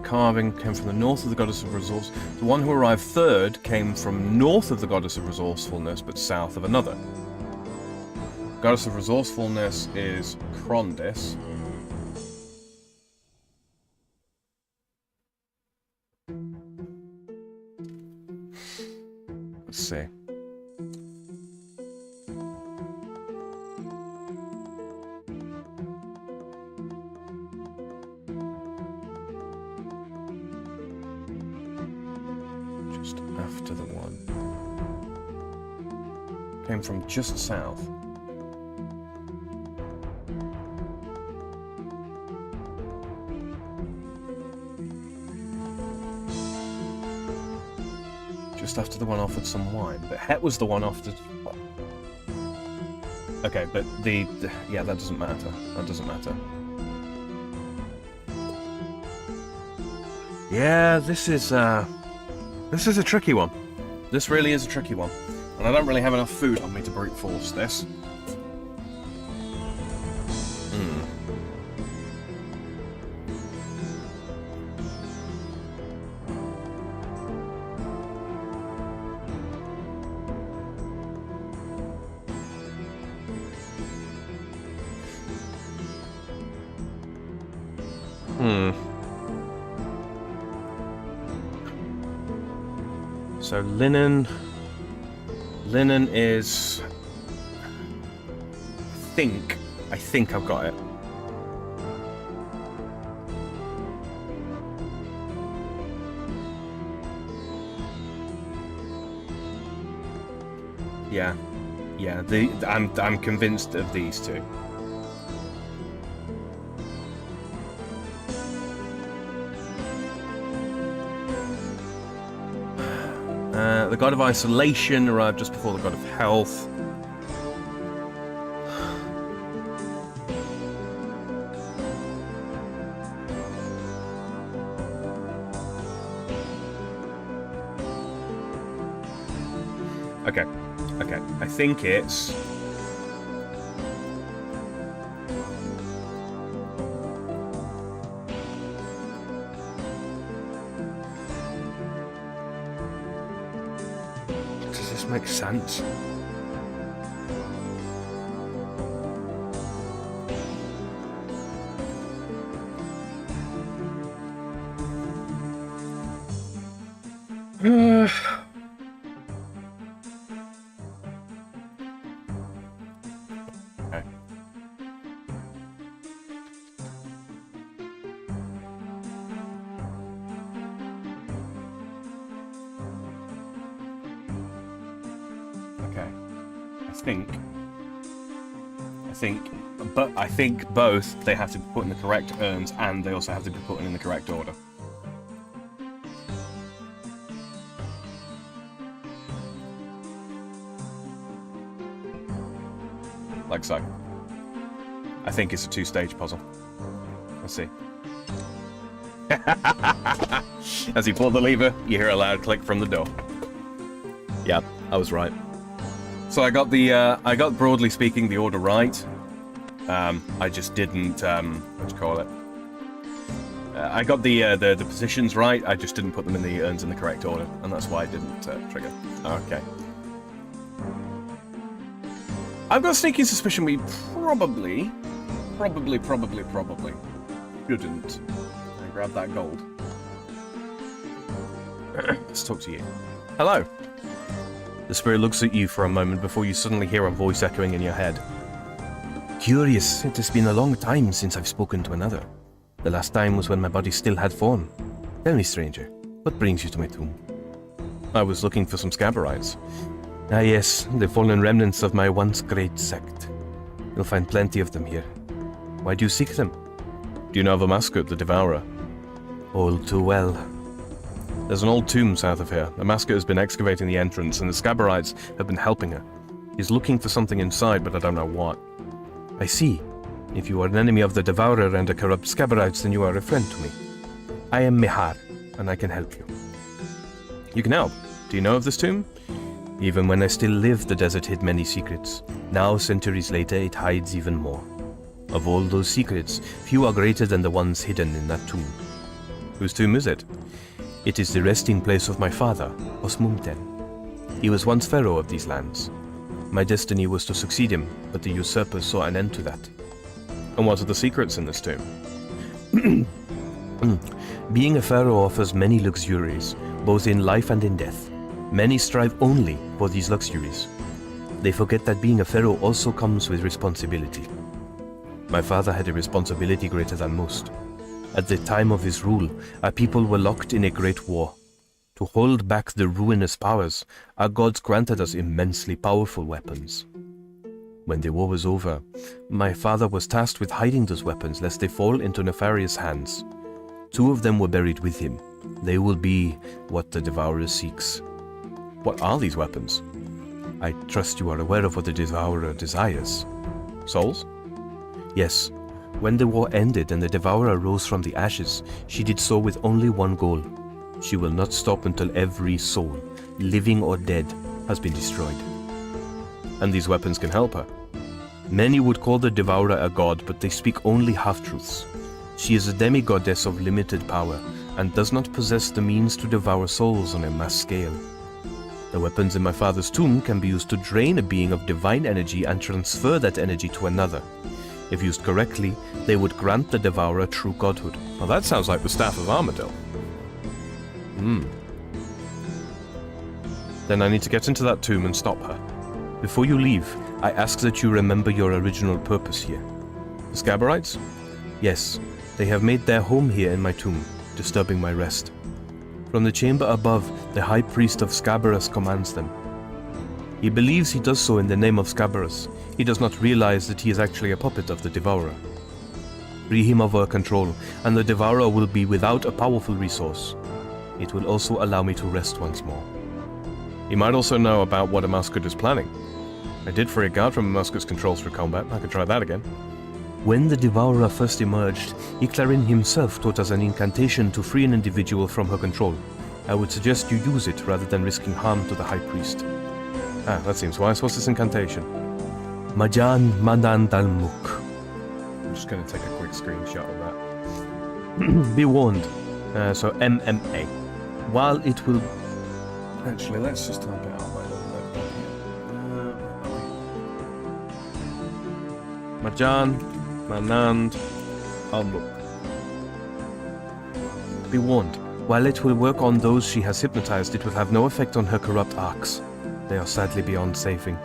Carving came from the north of the Goddess of Resource. The one who arrived third came from north of the Goddess of Resourcefulness, but south of another. Goddess of Resourcefulness is Krondis. Let's see. After the one. Came from just south. Just after the one offered some wine. But Het was the one offered... Okay, but yeah, that doesn't matter. That doesn't matter. Yeah, this is a tricky one. This really is a tricky one. And I don't really have enough food on me to brute force this. So linen is, I think I've got it. Yeah, I'm convinced of these two. The God of Isolation arrived just before the God of Health. Okay, I think it's... Makes sense. I think both they have to be put in the correct urns and they also have to be put in the correct order. like so. I think it's a 2-stage puzzle. Let's see. As he pulled the lever, you hear a loud click from the door. Yep, I was right. So I got broadly speaking the order right. I just didn't what do you call it? I got the positions right. I just didn't put them in the urns in the correct order, and that's why I didn't trigger. Okay. I've got a sneaking suspicion we probably shouldn't. I grab that gold. Let's talk to you. Hello. The spirit looks at you for a moment before you suddenly hear a voice echoing in your head. Curious, it has been a long time since I've spoken to another. The last time was when my body still had form. Tell me, stranger, what brings you to my tomb? I was looking for some Scabberites. Ah yes, the fallen remnants of my once great sect. You'll find plenty of them here. Why do you seek them? Do you know of Amascut, the Devourer? All too well. There's an old tomb south of here. Amascut has been excavating the entrance, and the Scabberites have been helping her. He's looking for something inside, but I don't know what. I see. If you are an enemy of the Devourer and the corrupt Scabberites, then you are a friend to me. I am Mihar, and I can help you. You can help. Do you know of this tomb? Even when I still lived, the desert hid many secrets. Now, centuries later, it hides even more. Of all those secrets, few are greater than the ones hidden in that tomb. Whose tomb is it? It is the resting place of my father, Osmumten. He was once pharaoh of these lands. My destiny was to succeed him, but the usurpers saw an end to that. And what are the secrets in this tomb? Being a pharaoh offers many luxuries, both in life and in death. Many strive only for these luxuries. They forget that being a pharaoh also comes with responsibility. My father had a responsibility greater than most. At the time of his rule, our people were locked in a great war. To hold back the ruinous powers, our gods granted us immensely powerful weapons. When the war was over, my father was tasked with hiding those weapons lest they fall into nefarious hands. 2 of them were buried with him. They will be what the Devourer seeks. What are these weapons? I trust you are aware of what the Devourer desires. Souls? Yes. When the war ended and the Devourer rose from the ashes, she did so with only one goal. She will not stop until every soul, living or dead, has been destroyed. And these weapons can help her. Many would call the Devourer a god, but they speak only half-truths. She is a demigoddess of limited power, and does not possess the means to devour souls on a mass scale. The weapons in my father's tomb can be used to drain a being of divine energy and transfer that energy to another. If used correctly, they would grant the Devourer true godhood. Well, that sounds like the Staff of Armadillo. Then I need to get into that tomb and stop her. Before you leave, I ask that you remember your original purpose here. The Scabberites? Yes, they have made their home here in my tomb, disturbing my rest. From the chamber above, the High Priest of Scabarus commands them. He believes he does so in the name of Scabarus. He does not realize that he is actually a puppet of the Devourer. Free him of our control, and the Devourer will be without a powerful resource. It will also allow me to rest once more. He might also know about what Amascut is planning. I did free a guard from Amascut's controls through combat. I could try that again. When the Devourer first emerged, Iclarin himself taught us an incantation to free an individual from her control. I would suggest you use it rather than risking harm to the High Priest. Ah, that seems wise. What's this incantation? Majan Manan Dalmuk. I'm just going to take a quick screenshot of that. Be warned. So MMA. While it will... Actually, let's just type it out my little notebook. Majan Manand Dalmuk. Be warned. While it will work on those she has hypnotized, it will have no effect on her corrupt arcs. They are sadly beyond saving.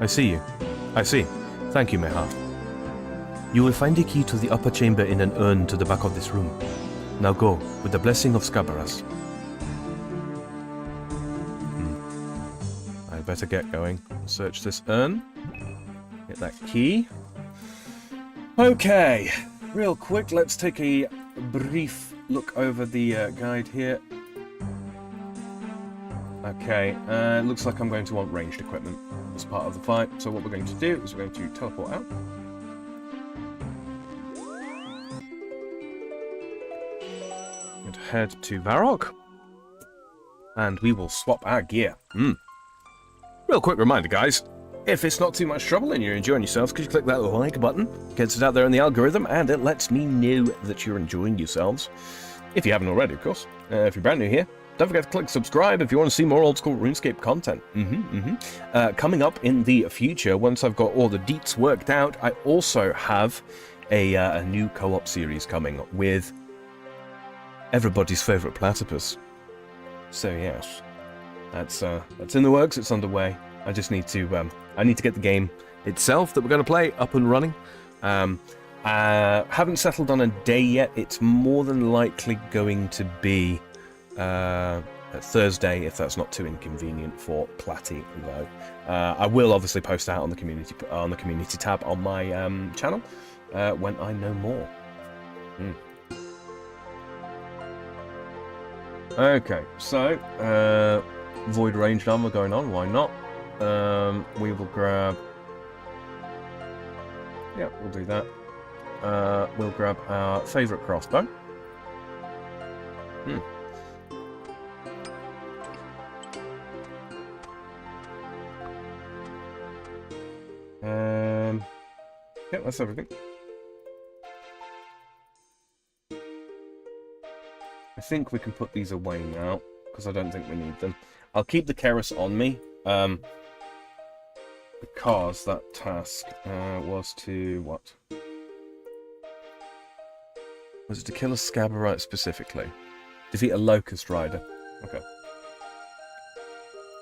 I see you. I see. Thank you, Meha. You will find a key to the upper chamber in an urn to the back of this room. Now go, with the blessing of Scabarus. I better get going. Search this urn. Get that key. Okay. Real quick, let's take a brief look over the guide here. Okay, looks like I'm going to want ranged equipment. as part of the fight. So what we're going to do is we're going to teleport out. And head to Varrock. And we will swap our gear. Real quick reminder, guys. If it's not too much trouble and you're enjoying yourselves, could you click that like button? Gets it out there in the algorithm, and it lets me know that you're enjoying yourselves. If you haven't already, of course. If you're brand new here, don't forget to click subscribe if you want to see more old school RuneScape content. Coming up in the future, once I've got all the deets worked out, I also have a new co-op series coming with everybody's favourite platypus. So yes, that's in the works. It's underway. I just need to get the game itself that we're going to play up and running. Haven't settled on a day yet. It's more than likely going to be Thursday, if that's not too inconvenient for Platty, though. I will obviously post out on the community tab on my channel when I know more. Okay, so void ranged armor going on. Why not? We will grab. Yeah, we'll do that. We'll grab our favourite crossbow. Yeah, that's everything. I think we can put these away now, because I don't think we need them. I'll keep the Keras on me, because that task was to what? Was it to kill a Scabarite specifically? Defeat a Locust Rider. Okay.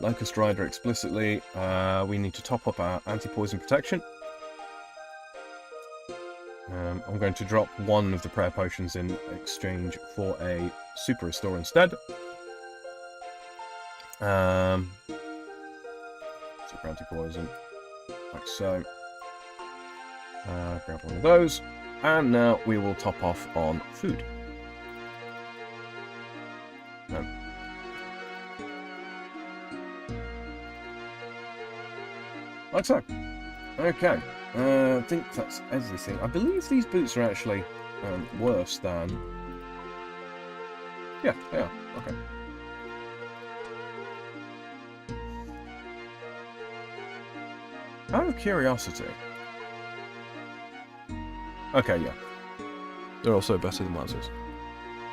Locust Rider explicitly. We need to top up our anti-poison protection. I'm going to drop one of the prayer potions in exchange for a super restore instead. Super anti-poison. Like so. Grab one of those. And now we will top off on food. No. Like so. Okay. I think that's everything. I believe these boots are actually worse than... Yeah, they are. Okay. Out of curiosity... Okay, yeah. They're also better than Maz's.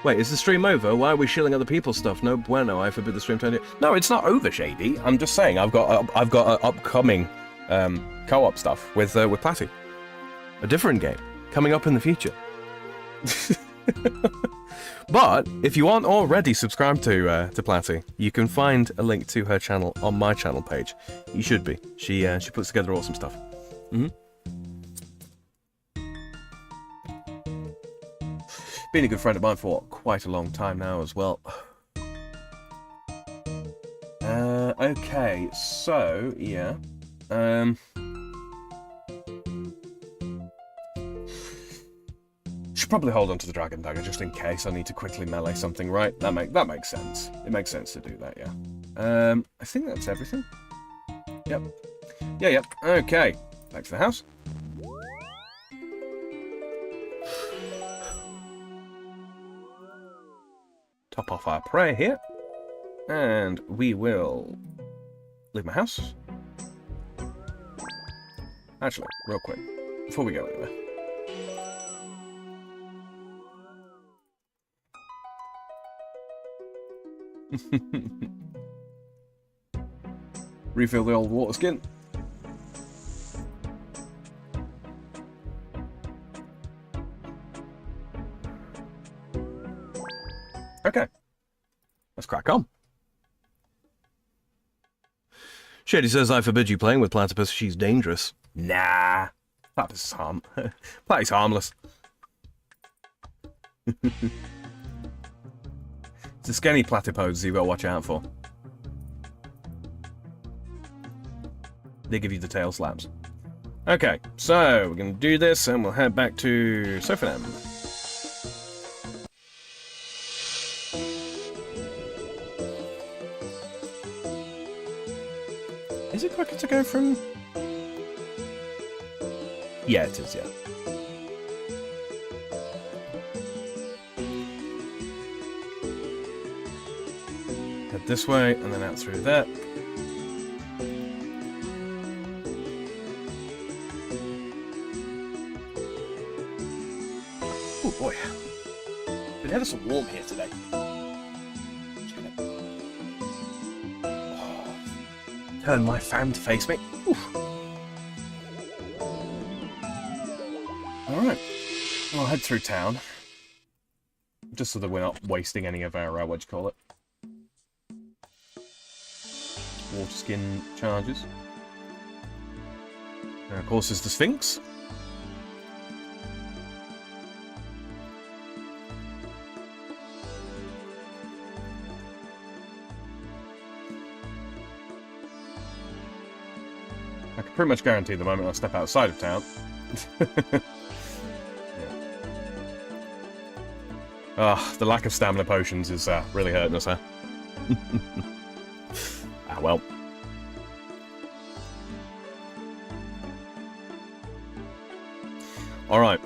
Wait, is the stream over? Why are we shilling other people's stuff? No bueno, I forbid the stream to end. No, it's not over, Shady. I'm just saying I've got upcoming co-op stuff with Platty. A different game coming up in the future. But if you aren't already subscribed to Platty, you can find a link to her channel on my channel page. You should be. She puts together awesome stuff. Been a good friend of mine for quite a long time now as well. Okay, so yeah. Should probably hold on to the Dragon Dagger just in case I need to quickly melee something, right? That makes sense. It makes sense to do that, yeah. I think that's everything. Yep. Yeah. Okay. Back to the house. Top off our prayer here. And we will leave my house. Actually, real quick, before we go anywhere. Refill the old water skin. Okay. Let's crack on. Shady says, I forbid you playing with Platypus. She's dangerous. Nah. Platypus is Platy's harmless. It's the skinny platypus you've got to watch out for. They give you the tail slaps. Okay, so we're going to do this and we'll head back to Sophanem. Is it quicker to go from... Yeah, it is, yeah. Head this way, and then out through that. Oh boy. Been ever so warm here today. Turn my fan to face me. Alright. I'll head through town. Just so that we're not wasting any of our, what do you call it? Water skin charges. And of course there's the Sphinx. I can pretty much guarantee the moment I step outside of town. The lack of stamina potions is really hurting us, huh? Ah, well. Alright,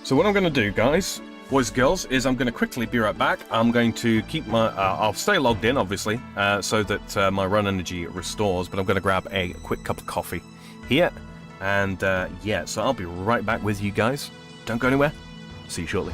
so what I'm going to do, guys, boys and girls, is I'm going to quickly be right back. I'm going to keep my... I'll stay logged in, obviously, so that my run energy restores, but I'm going to grab a quick cup of coffee here. And, yeah, so I'll be right back with you guys. Don't go anywhere. See you shortly.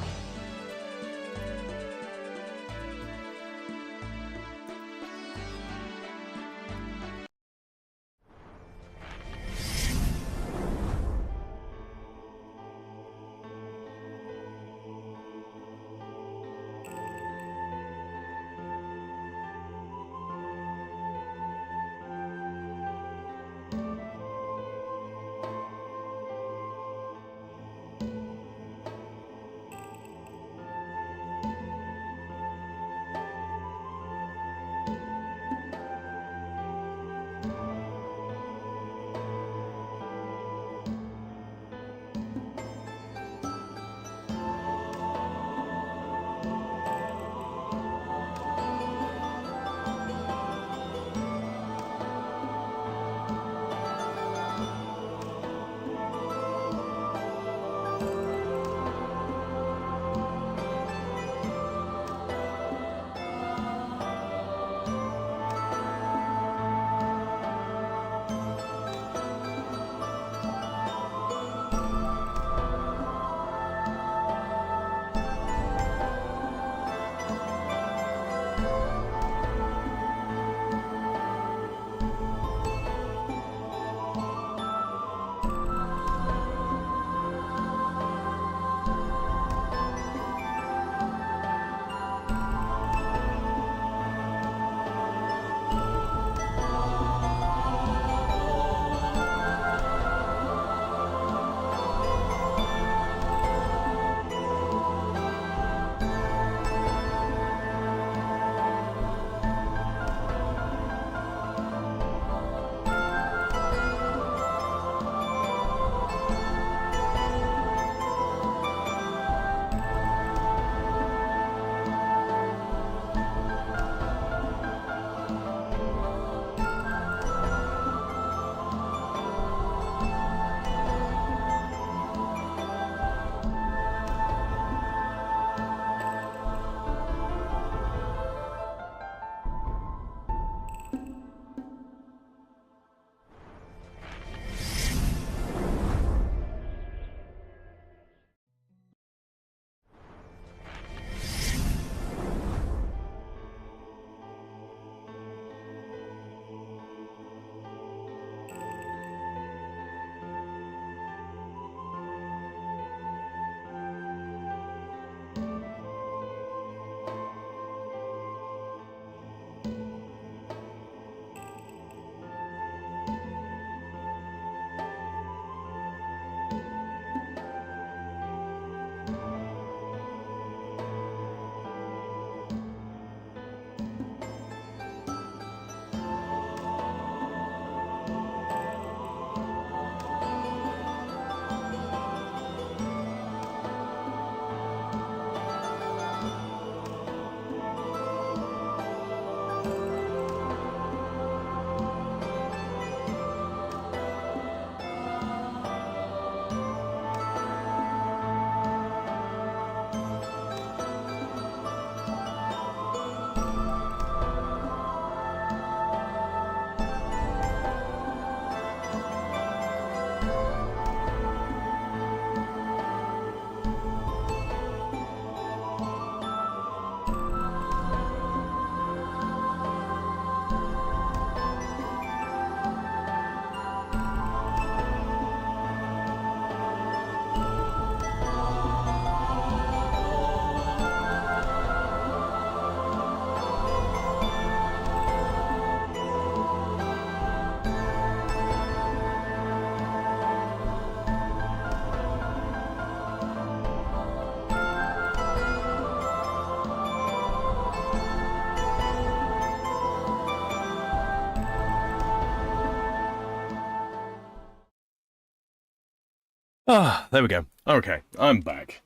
Ah, there we go. Okay, I'm back.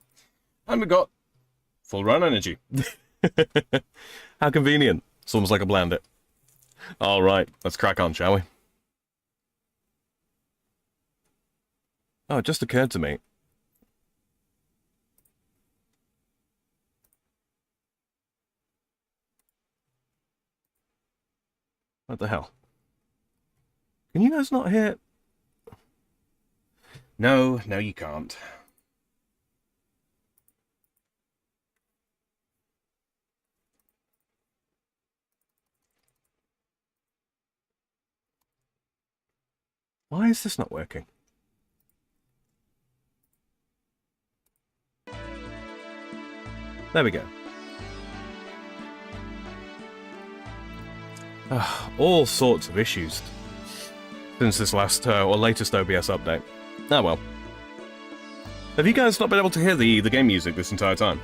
And we got full run energy. How convenient. It's almost like I planned it. Alright, let's crack on, shall we? Oh, it just occurred to me. What the hell? Can you guys not hear? No, you can't. Why is this not working? There we go. All sorts of issues since this last or latest OBS update. Ah well. Have you guys not been able to hear the game music this entire time?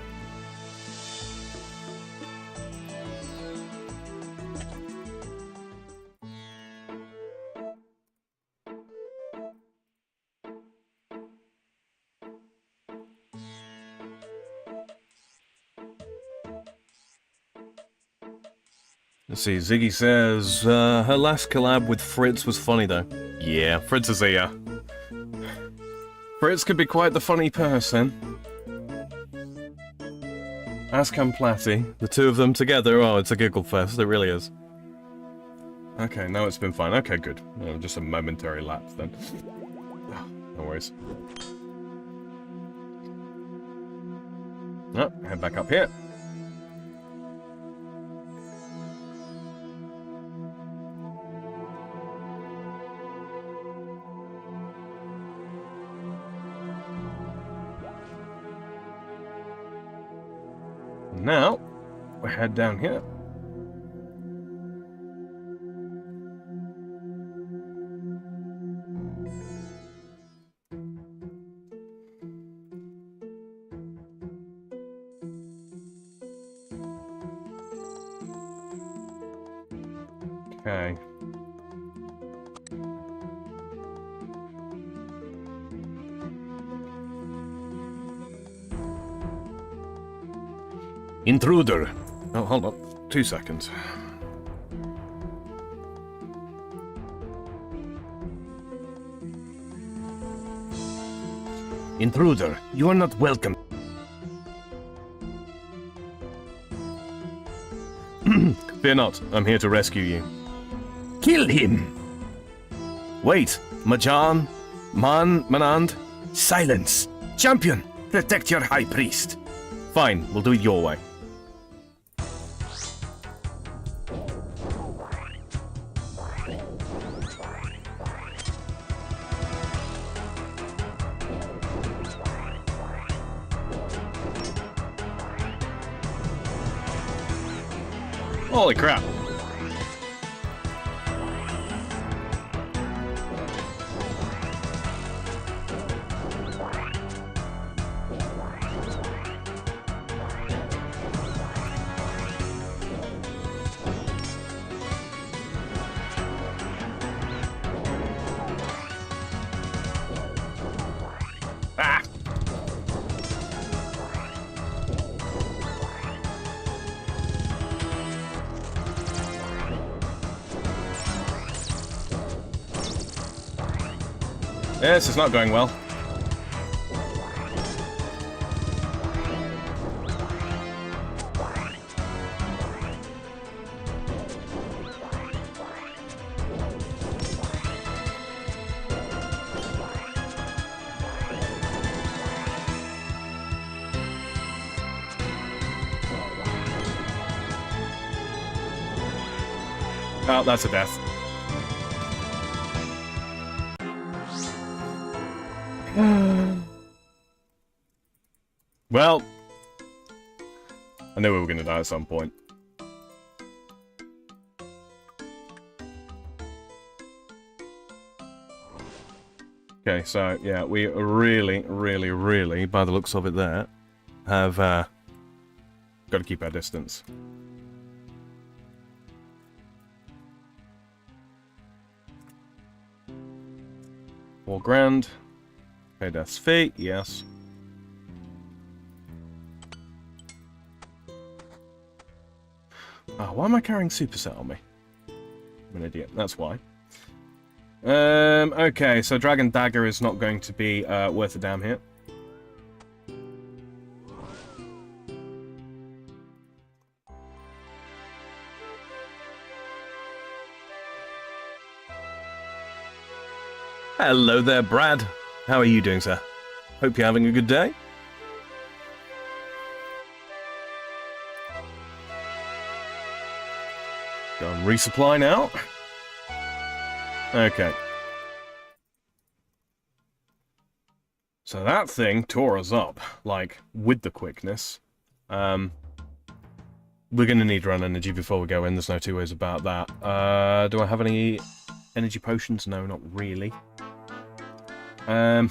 Let's see, Ziggy says, her last collab with Fritz was funny though. Yeah, Fritz is a, Fritz could be quite the funny person. As can Platty. The two of them together, oh, it's a giggle fest, it really is. Okay, now it's been fine. Okay, good. Just a momentary lapse then. No worries. Oh, head back up here. Now, we'll head down here. Okay. Intruder. Oh, hold on. 2 seconds. Intruder, you are not welcome. Fear not, I'm here to rescue you. Kill him! Wait, Majan, Manand, silence! Champion, protect your high priest. Fine, we'll do it your way. Holy crap. Ah! This is not going well. Oh, that's a death. Well, I knew we were going to die at some point. Okay, so, yeah, we really, by the looks of it there, have got to keep our distance. $4 grand. Pay Death's fee, yes. Oh, why am I carrying Superset on me? I'm an idiot, that's why. Okay, so Dragon Dagger is not going to be worth a damn here. Hello there, Brad. How are you doing, sir? Hope you're having a good day. Go and resupply now. Okay. So that thing tore us up, like, with the quickness. We're going to need run energy before we go in, there's no two ways about that. Do I have any energy potions? No, not really. Can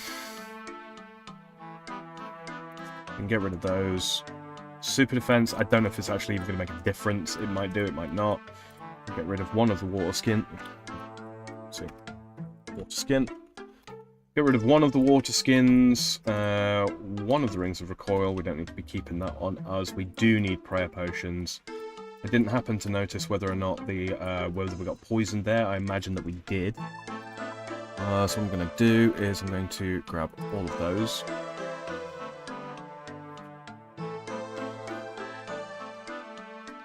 get rid of those. Super defense, I don't know if it's actually even going to make a difference. It might do, it might not. Get rid of one of the water skin. Let's see. Water skin. Get rid of one of the water skins. One of the rings of recoil. We don't need to be keeping that on us. We do need prayer potions. I didn't happen to notice whether or not whether we got poisoned there. I imagine that we did. So what I'm going to do is I'm going to grab all of those.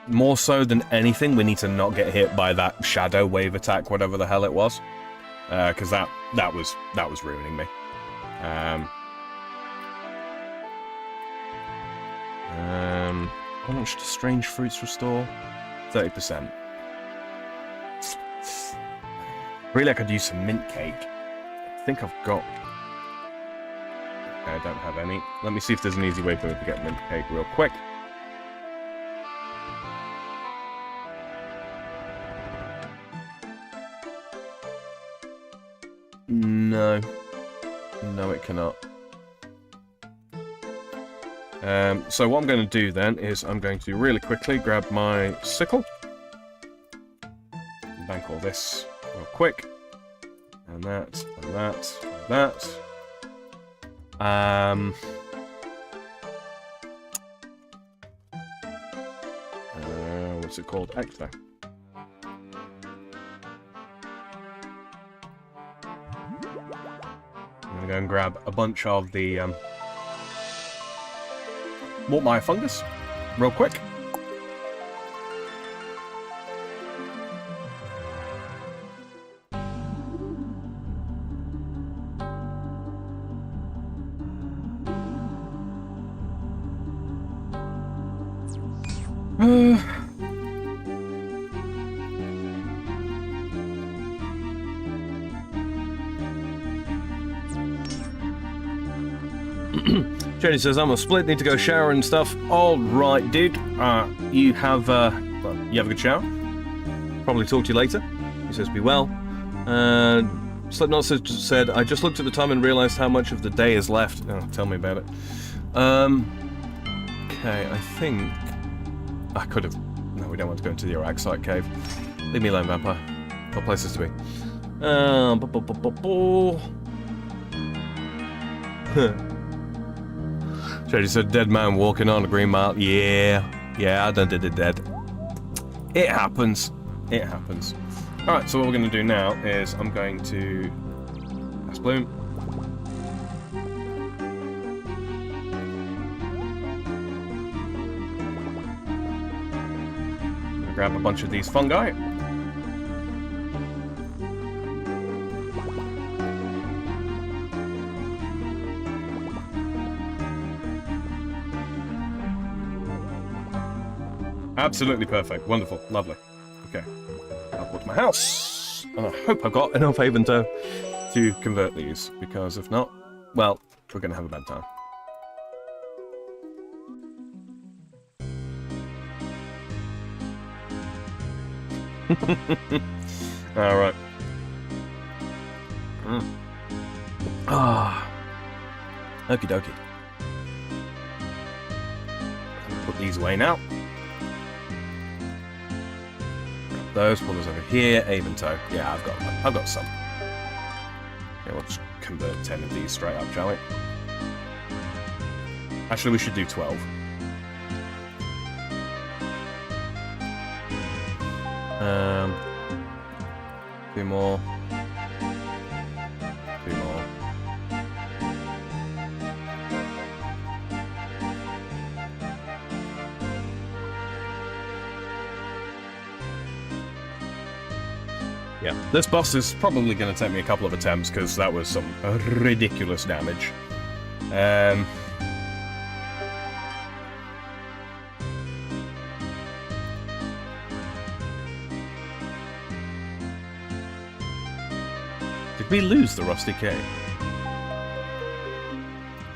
More so than anything, we need to not get hit by that shadow wave attack, whatever the hell it was, because that was ruining me. How much do strange fruits restore? 30%. Really, I could use some mint cake. I think I've got. I don't have any. Let me see if there's an easy way for me to get mint cake real quick. No. No, it cannot. So what I'm going to do then is I'm going to really quickly grab my sickle. Bank all this real quick. And that, and that, and that. What's it called? Extra. I'm going to go and grab a bunch of the Mortmire fungus real quick. Jenny says, I'm a split, need to go shower and stuff. Alright, dude. You have a good shower. Probably talk to you later. He says, be well. Slipknot said, I just looked at the time and realised how much of the day is left. Oh, tell me about it. Okay, I think I could have... No, we don't want to go into the Araxite cave. Leave me alone, vampire. Got places to be. Shady said, dead man walking on a green mile. Yeah, I done did it dead. It happens. It happens. Alright, so what we're going to do now is I'm going to... That's bloom. I'm going to grab a bunch of these fungi. Absolutely perfect. Wonderful. Lovely. Okay. I'll go to my house. And I hope I've got enough Haven to convert these. Because if not, well, we're going to have a bad time. Alright. Okie dokie. Put these away now. Those, pull those over here, Avento. Yeah, I've got some. Okay, we'll just convert 10 of these straight up, shall we? Actually, we should do 12. Two more. Two more. Yeah, this boss is probably going to take me a couple of attempts because that was some ridiculous damage. Did we lose the Rusty Key?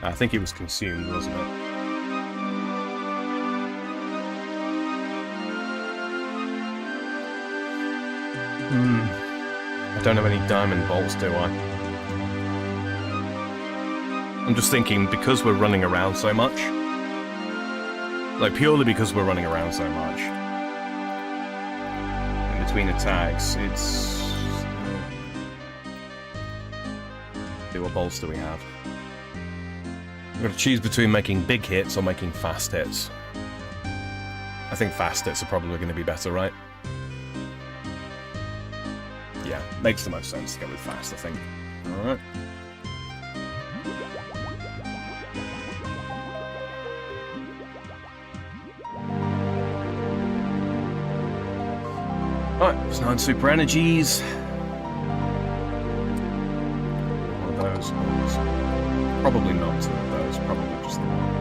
I think it was consumed, wasn't it? I don't have any diamond bolts, do I? I'm just thinking, because we're running around so much, like purely because we're running around so much, in between attacks, it's... What bolts do we have? We've got to choose between making big hits or making fast hits. I think fast hits are probably going to be better, right? Yeah, makes the most sense to go with fast, I think. Alright. Alright, there's 9 super energies. Those ones. Probably not 2 of those, probably just the one.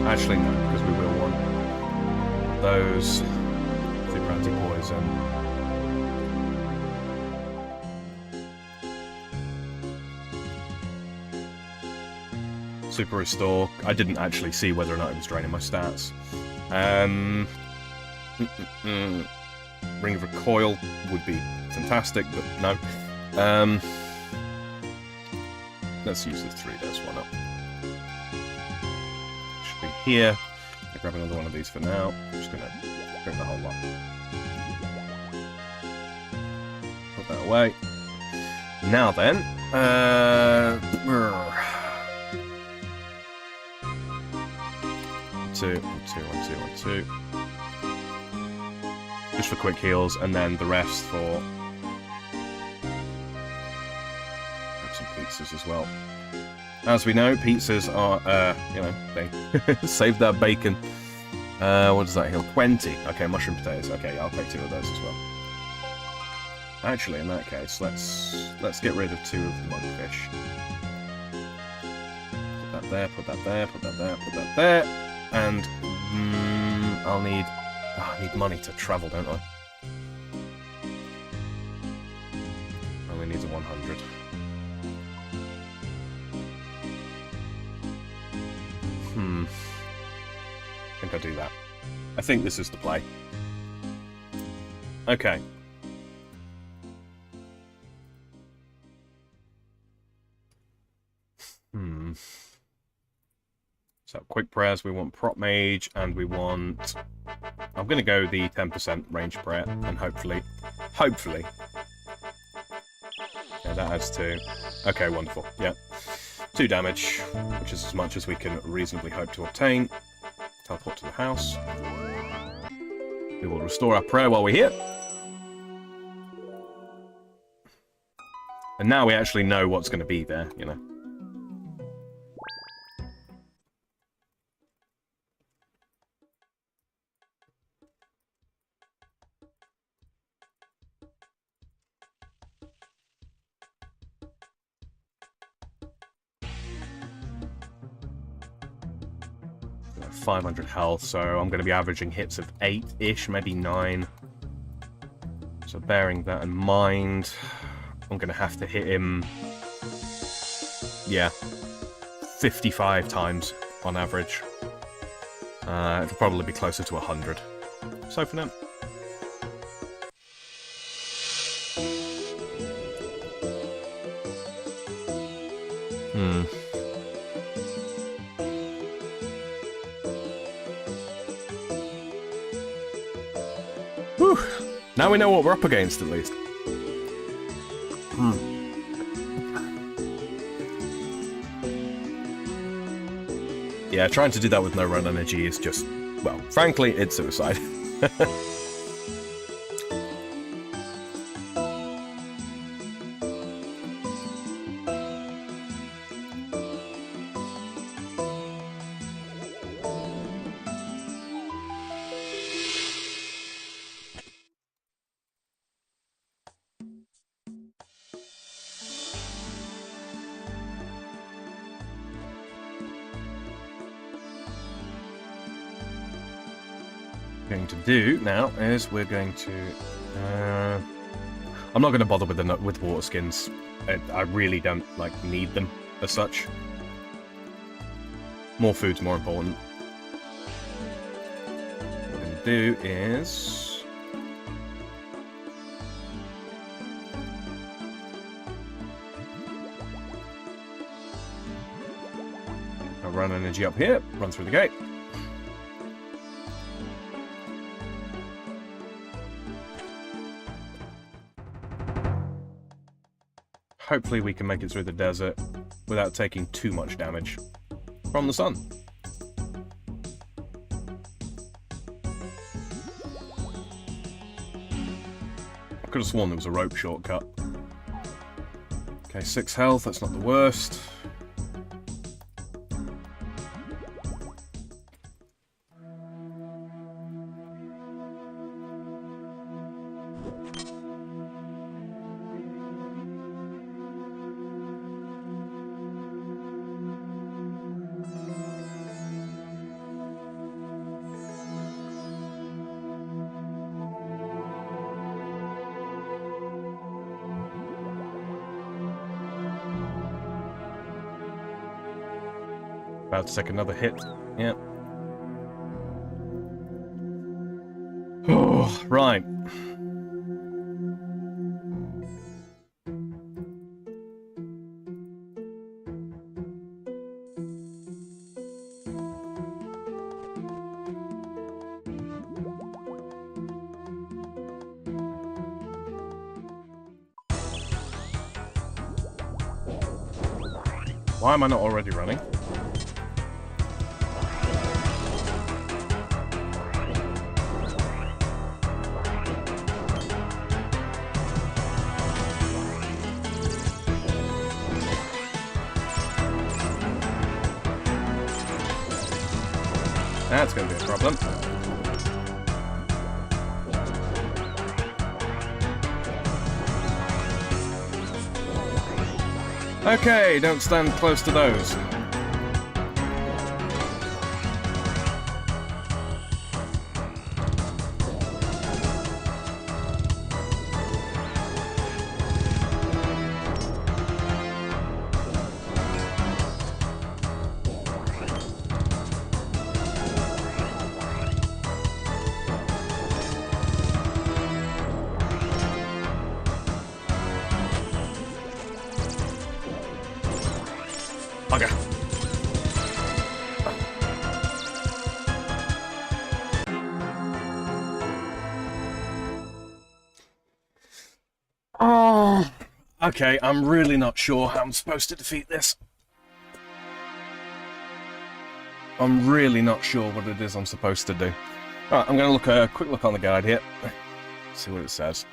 Actually, no, because we will want those super anti-poison. Super restore. I didn't actually see whether or not it was draining my stats. Ring of Recoil would be fantastic, but no. Let's use the 3-dose one up. Should be here. I'll grab another one of these for now. I'm just gonna drink the whole lot. Put that away. Now then, two. Just for quick heals, and then the rest for some pizzas as well. As we know, pizzas are, you know, they save that bacon. What does that heal? 20. Okay, mushroom potatoes. Okay, I'll take 2 of those as well. Actually, in that case, let's get rid of 2 of the monkfish. Put that there, put that there, put that there, put that there, and I'll need. Oh, I need money to travel, don't I? Only needs a 100. I think I'll do that. I think this is the play. Okay. So, quick prayers, we want prop mage, and we want... I'm going to go the 10% range prayer, and hopefully... Yeah, that adds 2. Okay, wonderful. Yeah. 2 damage, which is as much as we can reasonably hope to obtain. Teleport to the house. We will restore our prayer while we're here. And now we actually know what's going to be there, you know. Got 500 health, so I'm going to be averaging hits of 8-ish, maybe 9. So bearing that in mind, I'm going to have to hit him, yeah, 55 times on average. It'll probably be closer to 100. So for now. Whew. Now we know what we're up against, at least. Yeah, trying to do that with no run energy is just, well, frankly, it's suicide. Going to do now is we're going to I'm not going to bother with water skins. I really don't like need them as such. More food's more important. What we're going to do is I'll run energy up here, run through the gate. Hopefully we can make it through the desert without taking too much damage from the sun. I could have sworn there was a rope shortcut. Okay, 6 health, that's not the worst. About to take another hit. Yep. Oh, right. Why am I not already running? That's going to be a problem. Okay, don't stand close to those. Bugger. Oh, okay, I'm really not sure how I'm supposed to defeat this. I'm really not sure what it is I'm supposed to do. Alright, I'm going to look a quick look on the guide here. See what it says.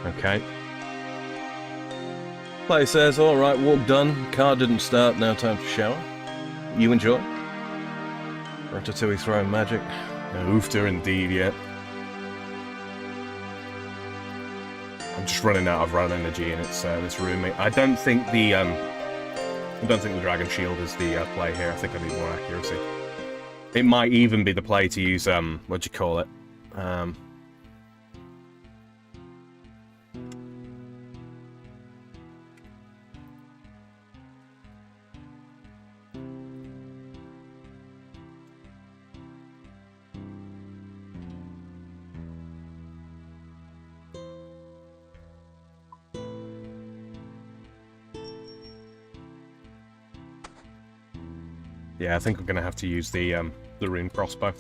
Okay. Play says, alright, walk done. Car didn't start, now time for shower. You enjoy? Ratatouille throwing magic. Oofter indeed, yeah. I'm just running out of run energy and it's this room. I don't think the Dragon Shield is the play here. I think I need more accuracy. It might even be the play to use what do you call it? Yeah, I think I'm going to have to use the rune crossbow.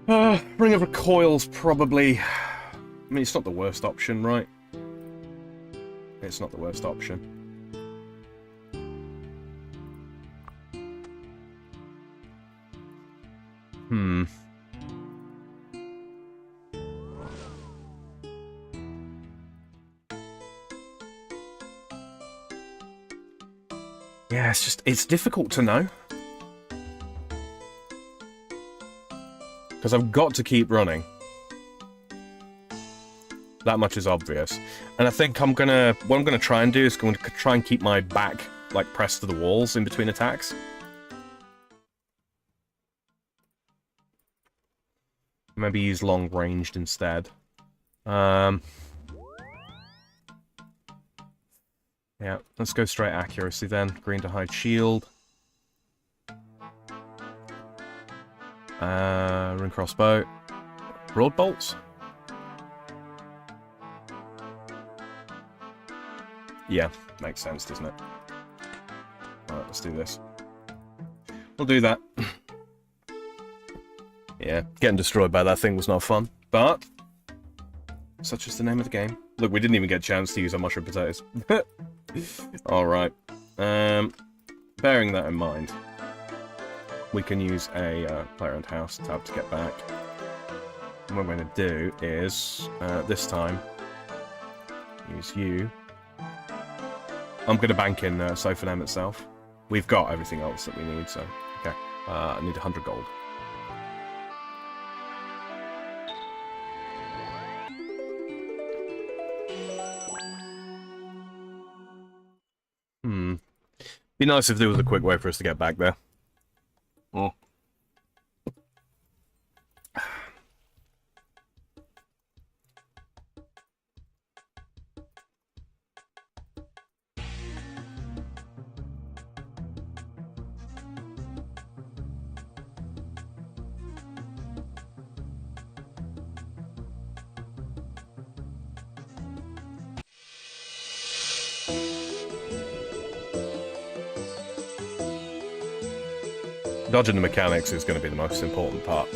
Ring of Recoil's probably... I mean, it's not the worst option, right? It's not the worst option. Yeah, it's difficult to know. Because I've got to keep running. That much is obvious. And I think what I'm gonna try and do is going to try and keep my back, like, pressed to the walls in between attacks. Maybe use long-ranged instead. Yeah, let's go straight accuracy then. Green to hide shield. Rune crossbow. Broad bolts? Yeah, makes sense, doesn't it? Alright, let's do this. We'll do that. Yeah, getting destroyed by that thing was not fun, but such is the name of the game. Look, we didn't even get a chance to use our mushroom potatoes. Alright. Bearing that in mind, we can use a player-owned house tab to get back. And what we're going to do is, this time, use you. I'm going to bank in Sophonem itself. We've got everything else that we need, so... Okay. I need 100 gold. Be nice if there was a quick way for us to get back there. Oh. Dodging the mechanics is going to be the most important part.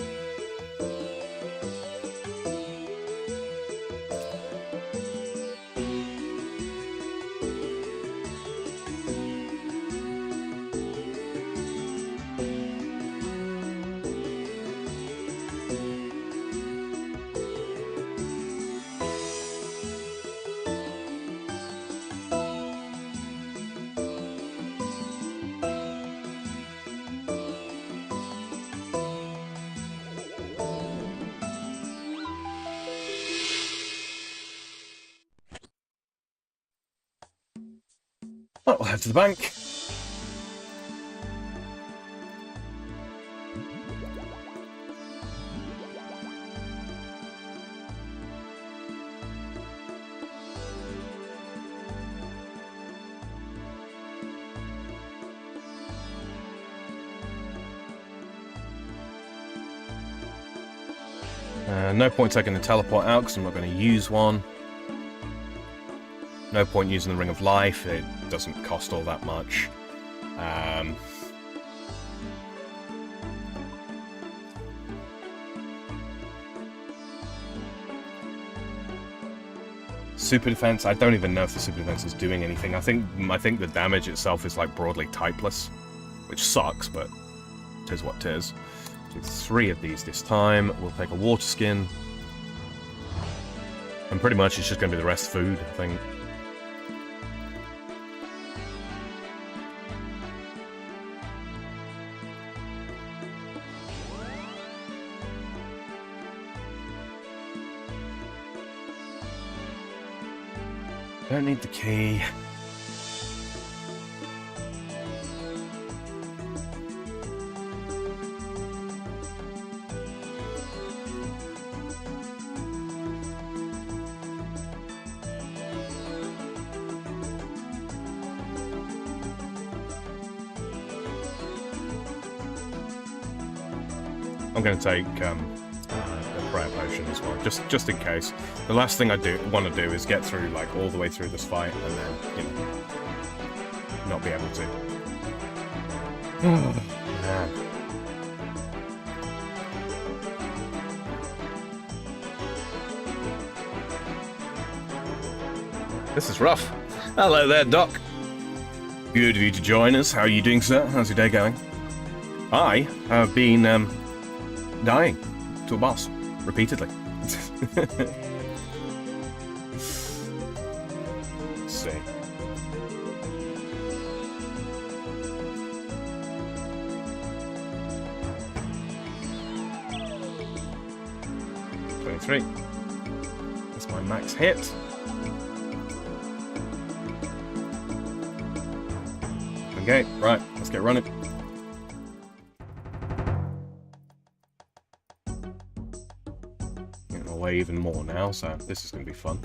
Right, we'll head to the bank. No point taking the teleport out because I'm not going to use one. No point using the Ring of Life, it doesn't cost all that much. Super defense, I don't even know if the super defense is doing anything. I think the damage itself is like broadly typeless, which sucks, but 'tis what 'tis. Do 3 of these this time. We'll take a water skin. And pretty much it's just going to be the rest food, I think. Don't need the key. I'm going to take the prayer potion as well, just in case. The last thing I want to do is get through, like, all the way through this fight and then, you know, not be able to. Man. This is rough. Hello there, Doc. Good of you to join us. How are you doing, sir? How's your day going? I have been dying to a boss repeatedly. Let's see. That's my max hit. Okay, right, let's get running. Getting away even more now, so this is going to be fun.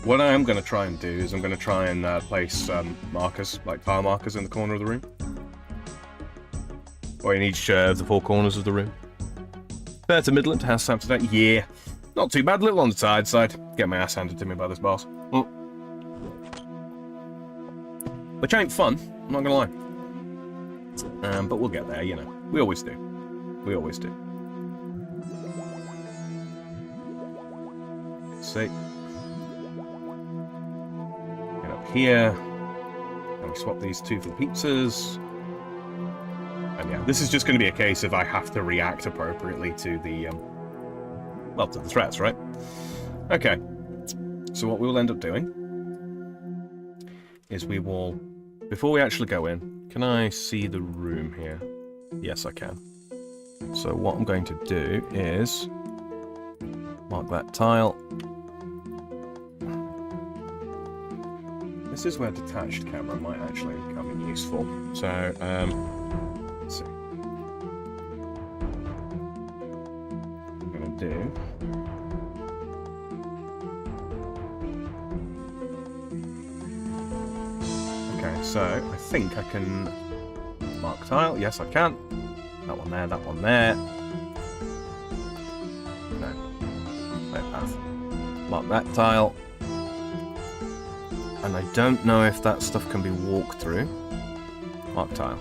What I am going to try and do is I'm going to try and place markers, like tile markers in the corner of the room. Or in each of the four corners of the room. Fair to Midland, how's Sam today? Yeah, not too bad, a little on the tired side. Get my ass handed to me by this boss. Which ain't fun, I'm not gonna lie. But we'll get there, you know. We always do. We always do. Let's see. Get up here. And we swap these two for the pizzas. And yeah, this is just going to be a case of I have to react appropriately to the, well, to the threats, right? Okay. So what we will end up doing is we will, before we actually go in, can I see the room here? Yes, I can. So what I'm going to do is mark that tile. This is where detached camera might actually come in useful. So, let's see. I'm going to do... Okay, so I think I can mark tile. Yes, I can. That one there, that one there. No path. Mark that tile. And I don't know if that stuff can be walked through. Mark tile.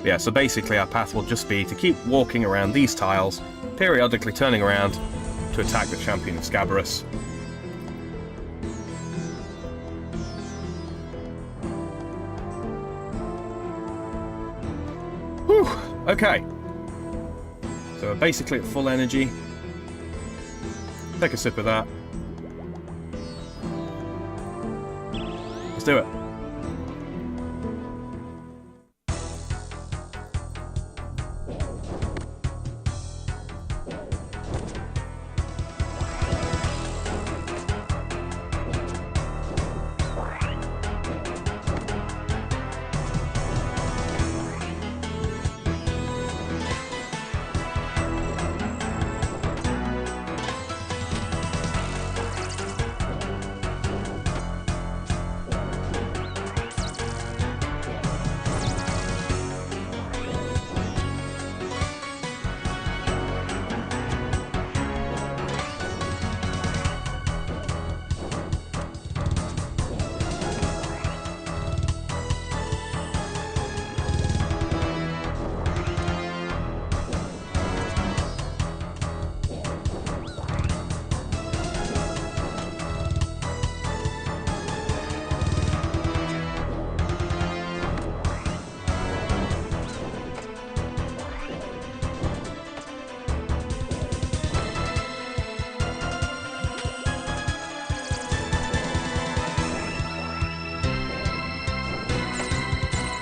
Yeah, so basically our path will just be to keep walking around these tiles, periodically turning around to attack the champion of Scabarus. Whew, okay. So we're basically at full energy. Take a sip of that. Let's do it.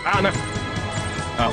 Ah, no. Oh.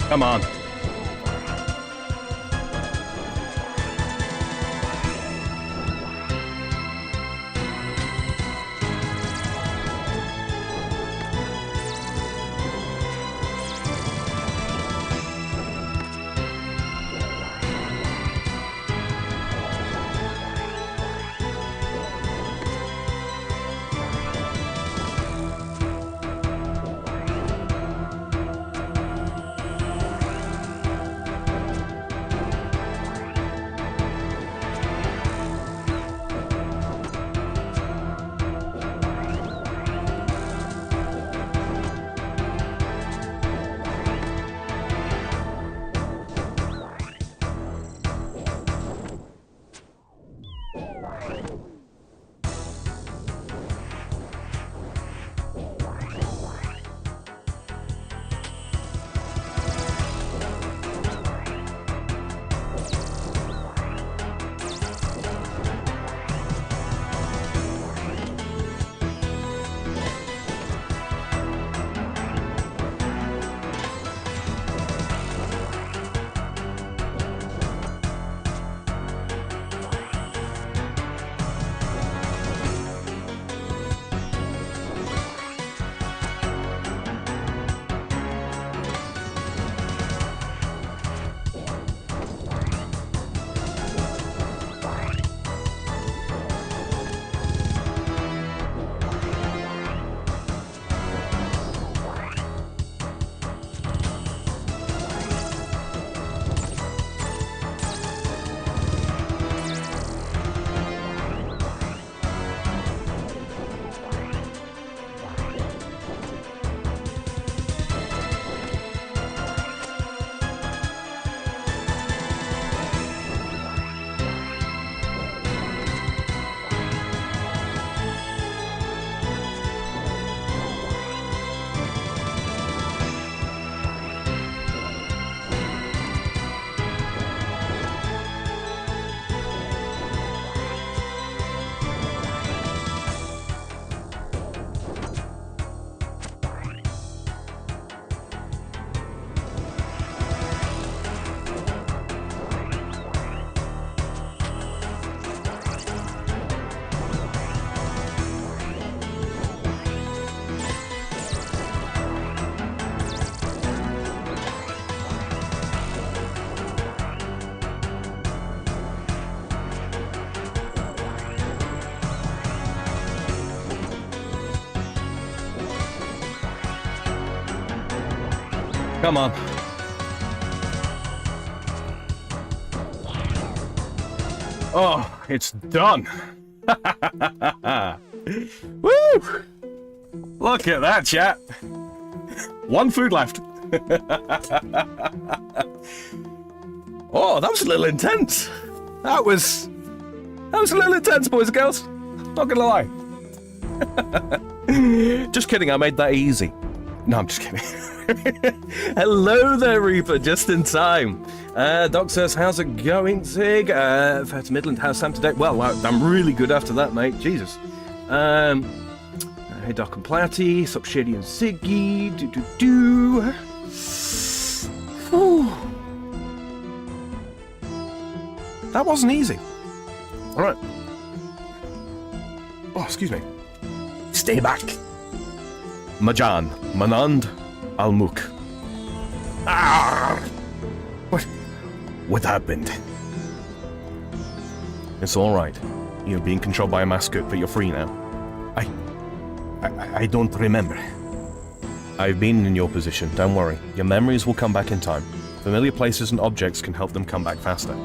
Come on. Come on. Oh, it's done. Woo! Look at that, chat. One food left. Oh, that was a little intense. That was a little intense, boys and girls. Not gonna lie. Just kidding, I made that easy. No, I'm just kidding. Hello there, Reaper, just in time. Doc says, how's it going, Zig? Fair to Midland, how's Sam today? Well, I'm really good after that, mate. Jesus. Hey, Doc and Platty, sup, Shady and Ziggy. Whew. That wasn't easy. All right. Oh, excuse me. Stay back. Majan, Manand, Almuk. Ah! What happened? It's all right. You're being controlled by Amascut, but you're free now. I don't remember. I've been in your position. Don't worry. Your memories will come back in time. Familiar places and objects can help them come back faster.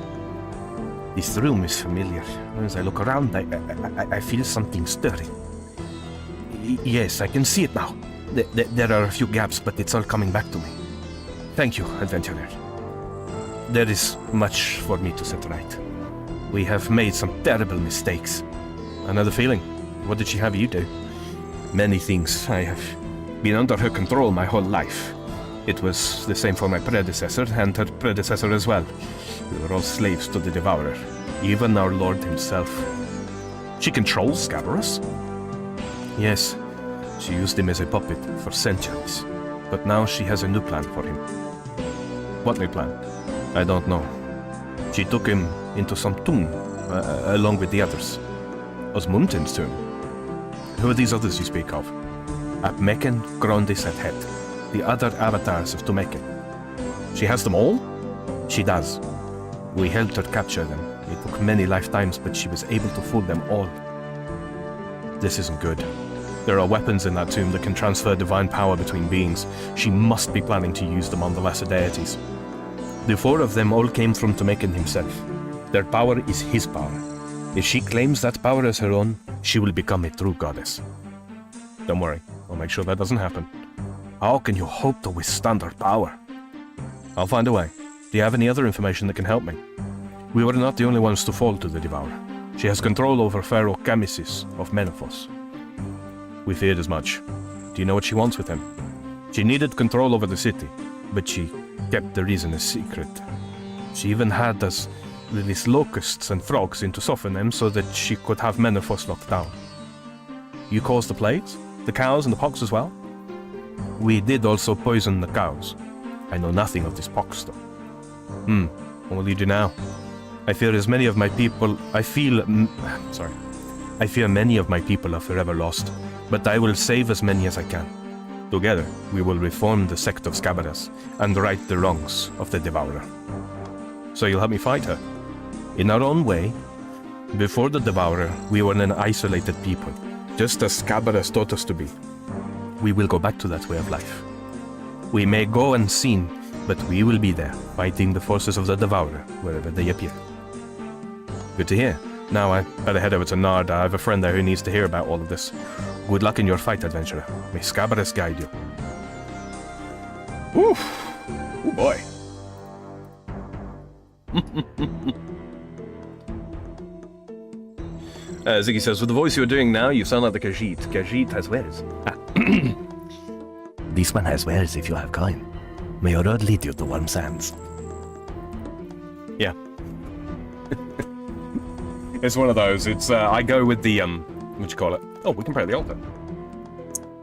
This room is familiar. As I look around, I feel something stirring. Yes, I can see it now. There are a few gaps, but it's all coming back to me. Thank you, adventurer. There is much for me to set right. We have made some terrible mistakes. Another feeling. What did she have you do? Many things. I have been under her control my whole life. It was the same for my predecessor and her predecessor as well. We were all slaves to the Devourer. Even our Lord himself. She controls Scabarus? Yes. She used him as a puppet for centuries. But now she has a new plan for him. What new plan? I don't know. She took him into some tomb, along with the others. Osmund's tomb. Who are these others you speak of? Apmeken, Grondis, and Het. The other avatars of Tumeken. She has them all? She does. We helped her capture them. It took many lifetimes, but she was able to fool them all. This isn't good. There are weapons in that tomb that can transfer divine power between beings. She must be planning to use them on the lesser deities. The four of them all came from Tumeken himself. Their power is his power. If she claims that power as her own, she will become a true goddess. Don't worry, I'll make sure that doesn't happen. How can you hope to withstand her power? I'll find a way. Do you have any other information that can help me? We were not the only ones to fall to the Devourer. She has control over Pharaoh Chamisis of Menethos. We feared as much. Do you know what she wants with him? She needed control over the city, but she kept the reason a secret. She even had us release locusts and frogs in to soften them so that she could have Menethos locked down. You caused the plagues? The cows and the pox as well? We did also poison the cows. I know nothing of this pox though. What will you do now? I fear many of my people are forever lost, but I will save as many as I can. Together, we will reform the sect of Scabarus and right the wrongs of the Devourer. So you'll help me fight her? In our own way. Before the Devourer, we were an isolated people, just as Scabarus taught us to be. We will go back to that way of life. We may go unseen, but we will be there, fighting the forces of the Devourer wherever they appear. Good to hear. Now I better head over to Nard. I have a friend there who needs to hear about all of this. Good luck in your fight, adventurer. May Scabarus guide you. Ooh! Oh boy. Ziggy says, with the voice you're doing now, you sound like the Khajiit. Khajiit has wares. This one has wares if you have coin. May your road lead you to warm sands. Yeah. It's one of those. It's, I go with the, what you call it? Oh, we can pray at the altar.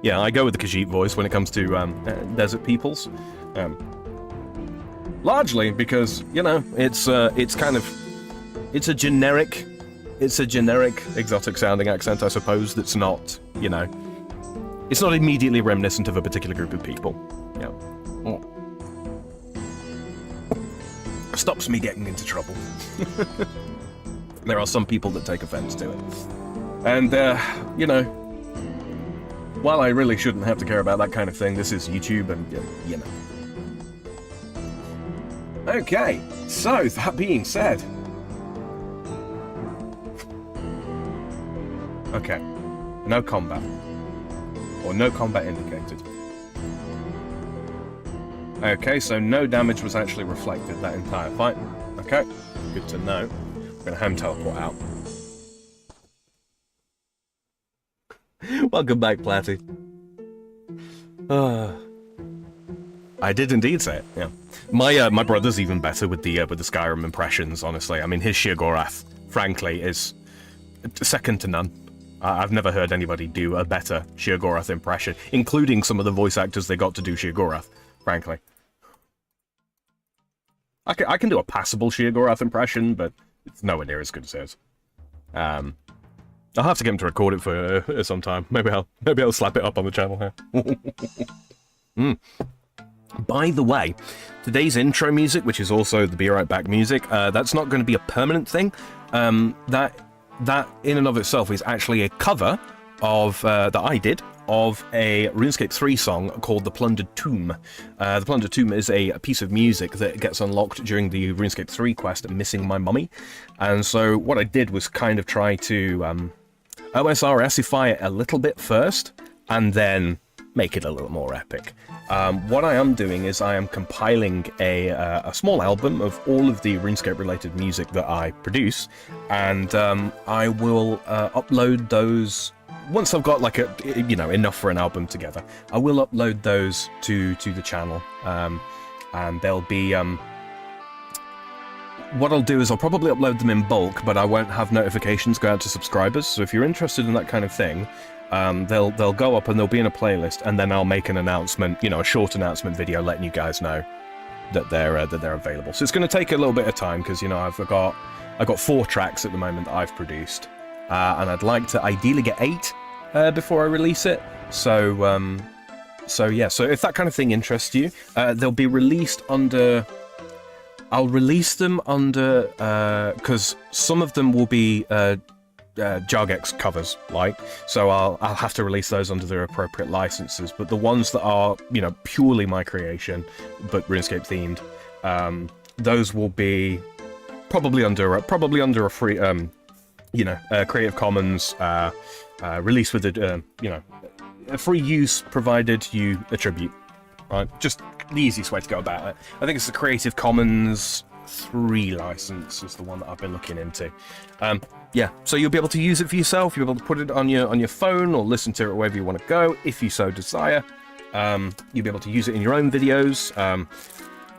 Yeah, I go with the Khajiit voice when it comes to, desert peoples. Largely because, you know, it's kind of, it's a generic exotic sounding accent, I suppose, that's not, you know, it's not immediately reminiscent of a particular group of people. Yeah. Stops me getting into trouble. There are some people that take offense to it. And, you know, while I really shouldn't have to care about that kind of thing, this is YouTube and, you know. Okay, so, that being said... Okay, no combat. Or no combat indicated. Okay, so no damage was actually reflected that entire fight. Okay, good to know. I'm gonna home teleport out. Welcome back, Platty. I did indeed say it, yeah. My brother's even better with the Skyrim impressions, honestly. I mean, his Sheogorath, frankly, is second to none. I've never heard anybody do a better Sheogorath impression, including some of the voice actors they got to do Sheogorath, frankly. I can do a passable Sheogorath impression, but it's nowhere near as good as his. I'll have to get him to record it for sometime. Maybe I'll slap it up on the channel here. By the way, today's intro music, which is also the Be Right Back music, that's not going to be a permanent thing. That in and of itself is actually a cover of that I did of a RuneScape 3 song called The Plundered Tomb. The Plundered Tomb is a piece of music that gets unlocked during the RuneScape 3 quest, Missing My Mummy. And so what I did was kind of try to OSRSify it a little bit first, and then make it a little more epic. What I am doing is I am compiling a small album of all of the RuneScape-related music that I produce, and I will upload those once I've got like enough for an album together. I will upload those to the channel, and they'll be what I'll do is I'll probably upload them in bulk, but I won't have notifications go out to subscribers. So if you're interested in that kind of thing, they'll go up and they'll be in a playlist, and then I'll make an announcement, a short announcement video letting you guys know that they're available. So it's going to take a little bit of time because, you know, I've got 4 tracks at the moment that I've produced, and I'd like to ideally get 8 before I release it. So yeah, so if that kind of thing interests you, they'll be released under. I'll release them under because some of them will be Jargex covers, like, so I'll have to release those under their appropriate licenses. But the ones that are, you know, purely my creation but RuneScape themed, those will be probably under a free, you know, Creative Commons release with a a free use provided you attribute. Right, just the easiest way to go about it. I think it's the Creative Commons 3 license is the one that I've been looking into. Yeah, so you'll be able to use it for yourself. You'll be able to put it on your phone or listen to it wherever you want to go, if you so desire. You'll be able to use it in your own videos.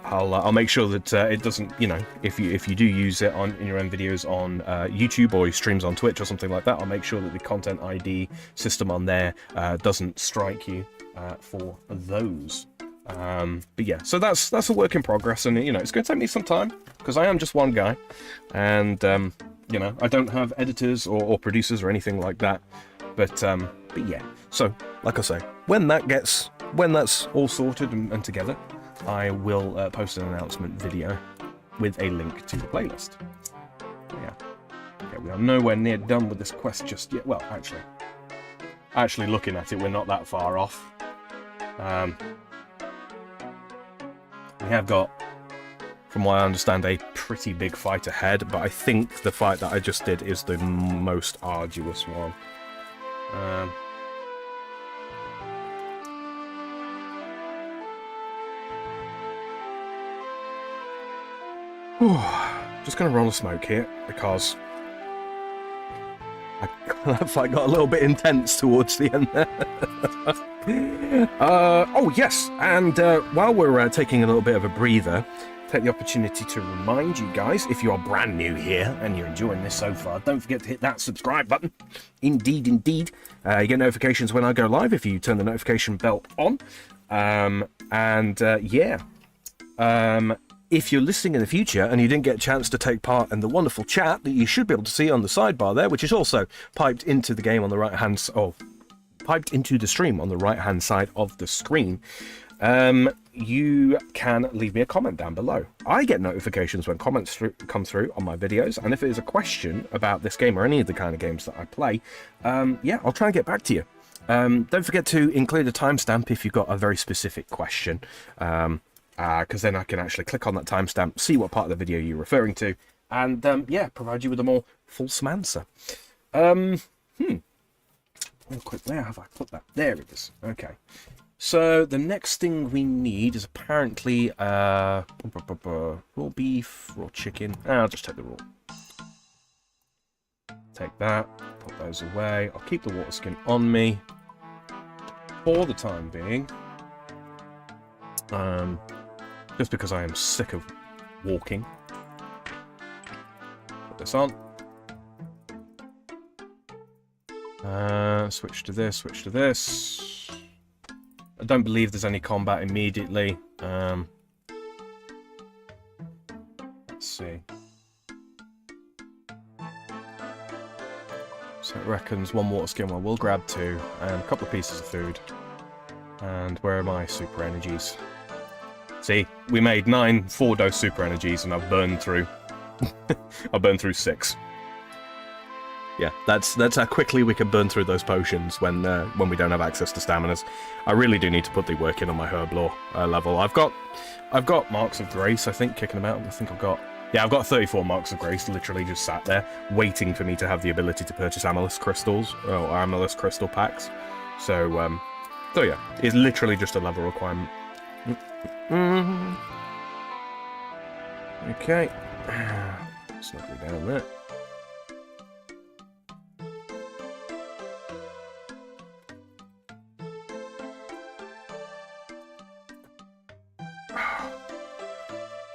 I'll make sure that it doesn't, you know, if you do use it in your own videos on YouTube or your streams on Twitch or something like that, I'll make sure that the content ID system on there doesn't strike you for those. But yeah, so that's a work in progress, and, you know, it's going to take me some time because I am just one guy, and you know, I don't have editors or producers or anything like that. But yeah, so like I say, when that's all sorted and together, I will post an announcement video with a link to the playlist. Yeah. Okay, we are nowhere near done with this quest just yet. Well, actually looking at it, we're not that far off. We have got, from what I understand, a pretty big fight ahead, but I think the fight that I just did is the most arduous one. Just gonna roll a smoke here because that fight got a little bit intense towards the end there. Oh yes, and while we're taking a little bit of a breather, take the opportunity to remind you guys, if you are brand new here and you're enjoying this so far, don't forget to hit that subscribe button. Indeed. You get notifications when I go live if you turn the notification bell on. If you're listening in the future and you didn't get a chance to take part in the wonderful chat that you should be able to see on the sidebar there, which is also piped into the game on the right-hand piped into the stream on the right-hand side of the screen, you can leave me a comment down below. I get notifications when comments come through on my videos, and if there's a question about this game or any of the kind of games that I play, yeah, I'll try and get back to you. Don't forget to include a timestamp if you've got a very specific question, because then I can actually click on that timestamp, see what part of the video you're referring to, and yeah, provide you with a more fulsome answer. Real quick, where have I put that? There it is. Okay. So the next thing we need is apparently raw beef, raw chicken. I'll just take the raw. Take that, put those away. I'll keep the water skin on me for the time being. Just because I am sick of walking. Put this on. Switch to this, switch to this. I don't believe there's any combat immediately. Let's see. So it reckons 1 water skin. Well, we'll grab 2 and a couple of pieces of food. And where are my super energies? See, we made 9 4-dose super energies, and I've burned through. I burned through 6. Yeah, that's how quickly we can burn through those potions when we don't have access to staminas. I really do need to put the work in on my herb lore level. I've got marks of grace, I think, kicking them out. I think I've got 34 marks of grace, literally just sat there waiting for me to have the ability to purchase Amethyst crystals or Amethyst crystal packs. So yeah, it's literally just a level requirement. Okay, snugly down there.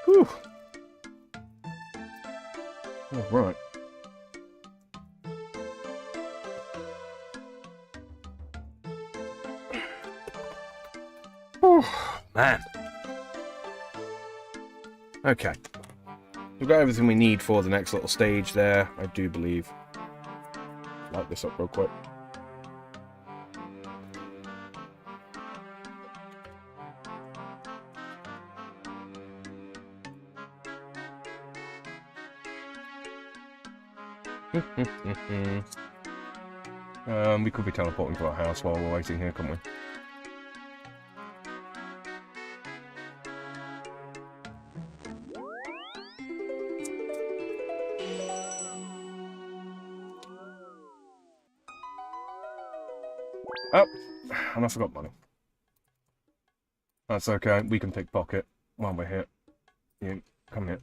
Whew. All right. Oh, man. Okay. We've got everything we need for the next little stage there, I do believe. Light this up real quick. We could be teleporting to our house while we're waiting here, couldn't we? Oh, and I forgot money. That's okay, we can pickpocket while we're here. You, come here.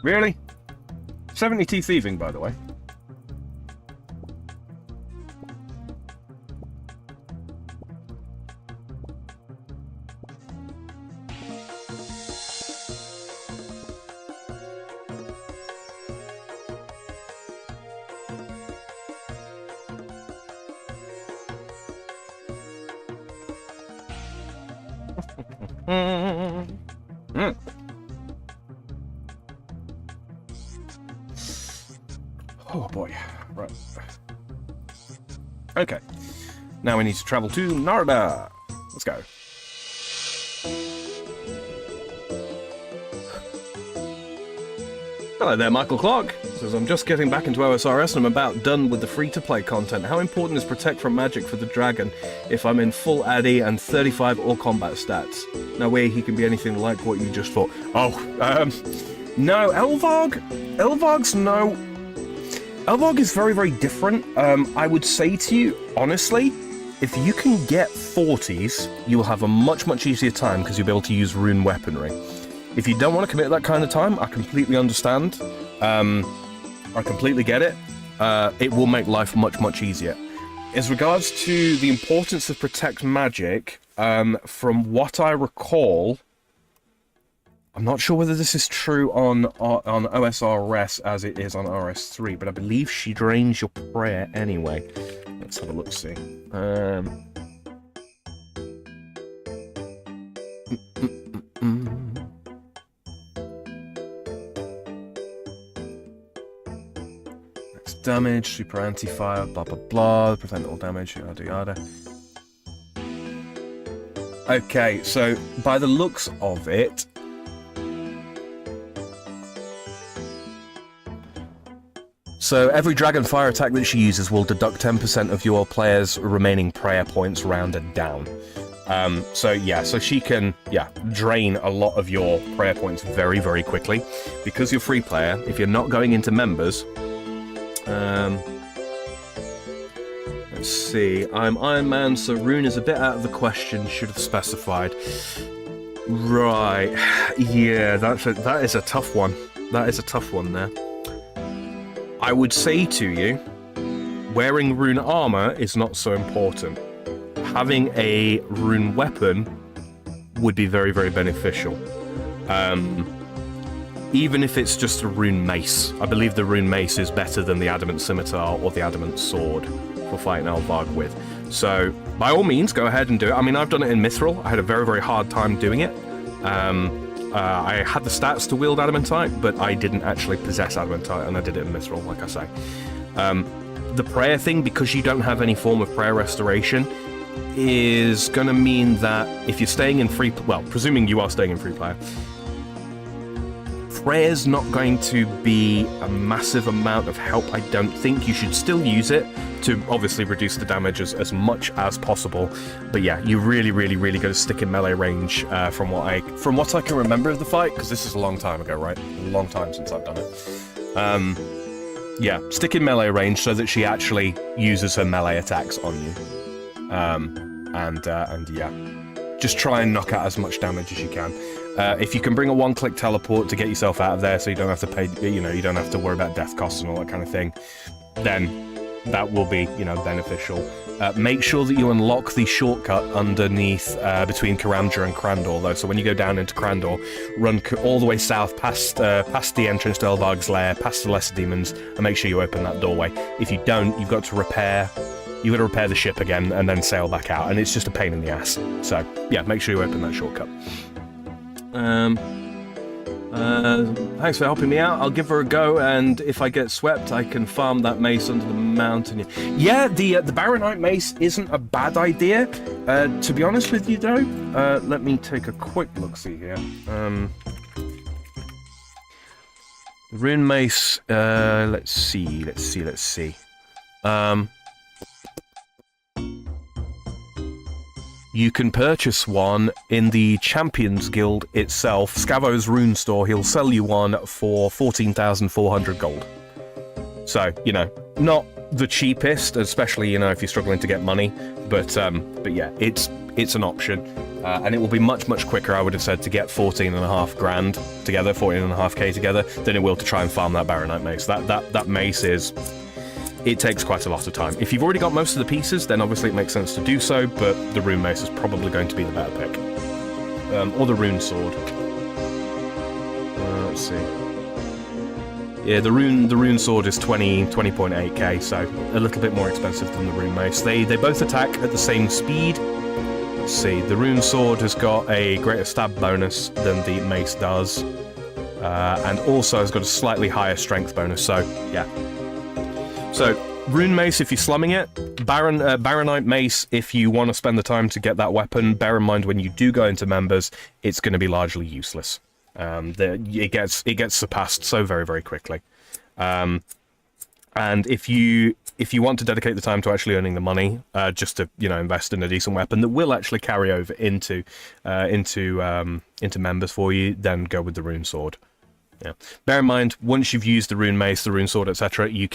Really? 70T thieving, by the way. Oh boy, right. Okay, now we need to travel to Narada. Let's go. Hello there, Michael Clark. Says, I'm just getting back into OSRS and I'm about done with the free-to-play content. How important is Protect from Magic for the Dragon if I'm in full Addy and 35 all combat stats? No way he can be anything like what you just thought. Oh, no, Elvarg's no. Elvarg is very, very different. I would say to you, honestly, if you can get 40s, you'll have a much, much easier time because you'll be able to use rune weaponry. If you don't want to commit that kind of time, I completely understand. I completely get it. It will make life much, much easier. As regards to the importance of Protect Magic, from what I recall, I'm not sure whether this is true on OSRS as it is on RS3, but I believe she drains your prayer anyway. Let's have a look-see. Next damage, super anti-fire, blah blah blah, prevent all damage, yada yada. Okay, so by the looks of it, so every dragon fire attack that she uses will deduct 10% of your player's remaining prayer points rounded down. So yeah, so she can, drain a lot of your prayer points very, very quickly. Because you're free player, if you're not going into members, let's see, I'm Iron Man, so Rune is a bit out of the question, should have specified. Right, yeah, that is a tough one. That is a tough one there. I would say to you, wearing rune armor is not so important. Having a rune weapon would be very, very beneficial. Even if it's just a rune mace. I believe the rune mace is better than the adamant scimitar or the adamant sword for fighting Elvarg with. So, by all means, go ahead and do it. I mean, I've done it in Mithril. I had a very, very hard time doing it. I had the stats to wield Adamantite, but I didn't actually possess Adamantite, and I did it in Mithril, like I say. The prayer thing, because you don't have any form of prayer restoration, is going to mean that if you're staying in free... Well, presuming you are staying in free player, prayer's not going to be a massive amount of help, I don't think. You should still use it to obviously reduce the damage as much as possible. But yeah, you really, really, really got to stick in melee range from what I can remember of the fight, because this is a long time ago, right? A long time since I've done it. Yeah, stick in melee range so that she actually uses her melee attacks on you. And yeah, just try and knock out as much damage as you can. If you can bring a one-click teleport to get yourself out of there so you don't have to pay, you don't have to worry about death costs and all that kind of thing, then that will be, beneficial. Make sure that you unlock the shortcut underneath, between Karamja and Crandor, though. So when you go down into Crandor, run all the way south past the entrance to Elvarg's lair, past the Lesser Demons, and make sure you open that doorway. If you don't, you've got to repair you've got to repair the ship again and then sail back out, and it's just a pain in the ass. So, yeah, make sure you open that shortcut. Thanks for helping me out. I'll give her a go, and if I get swept, I can farm that mace under the mountain. Yeah, the Baronite mace isn't a bad idea. To be honest with you, though, let me take a quick look-see here. The rune mace, let's see. You can purchase one in the Champions Guild itself. Scavo's rune store, he'll sell you one for 14,400 gold. So, you know, not the cheapest, especially, you know, if you're struggling to get money, but yeah, it's an option. And it will be much, much quicker, I would have said, to get 14.5 grand together, 14.5k together, than it will to try and farm that Baronite mace. That mace is... It takes quite a lot of time. If you've already got most of the pieces, then obviously it makes sense to do so, but the rune mace is probably going to be the better pick. Or the rune sword. Let's see. Yeah, the rune sword is 20.8k, so a little bit more expensive than the rune mace. They both attack at the same speed. Let's see, the rune sword has got a greater stab bonus than the mace does, and also has got a slightly higher strength bonus, so yeah. So, rune mace if you're slumming it, Baronite mace if you want to spend the time to get that weapon. Bear in mind when you do go into members, it's going to be largely useless. It gets surpassed so very, very quickly. And if you want to dedicate the time to actually earning the money, just to, you know, invest in a decent weapon that will actually carry over into members for you, then go with the rune sword. Yeah. Bear in mind, once you've used the rune mace, the rune sword, etc., you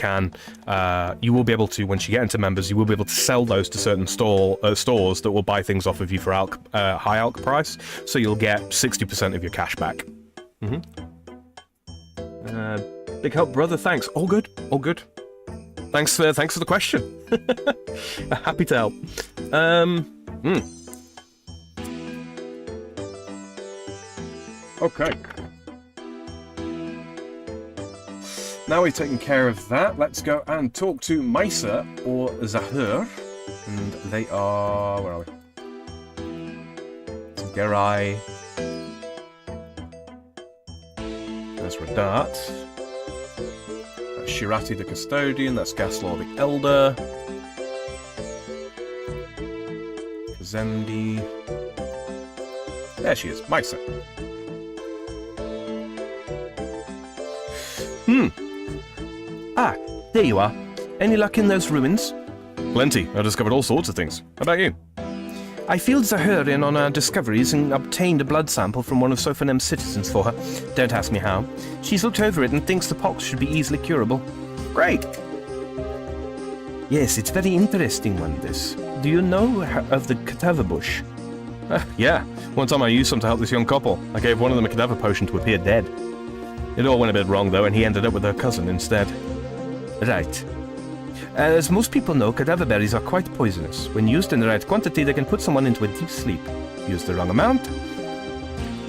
will be able to, once you get into members, you will be able to sell those to certain stores that will buy things off of you for high alch price, so you'll get 60% of your cash back. Big help, brother. Thanks. All good. All good. Thanks for the question. Happy to help. Okay. Now we've taken care of that, let's go and talk to Maisa or Zahur. And they are... where are we? Gerai. There's Radat. That's Shirati the Custodian, that's Gaslaw the Elder. Zemdi. There she is, Maisa. Ah, there you are. Any luck in those ruins? Plenty. I discovered all sorts of things. How about you? I filled Zahur in on our discoveries and obtained a blood sample from one of Sophanem's citizens for her. Don't ask me how. She's looked over it and thinks the pox should be easily curable. Great. Yes, it's very interesting one, this. Do you know of the cadaver bush? Yeah. One time I used some to help this young couple. I gave one of them a cadaver potion to appear dead. It all went a bit wrong, though, and he ended up with her cousin instead. Right. As most people know, cadaver berries are quite poisonous. When used in the right quantity, they can put someone into a deep sleep. Use the wrong amount,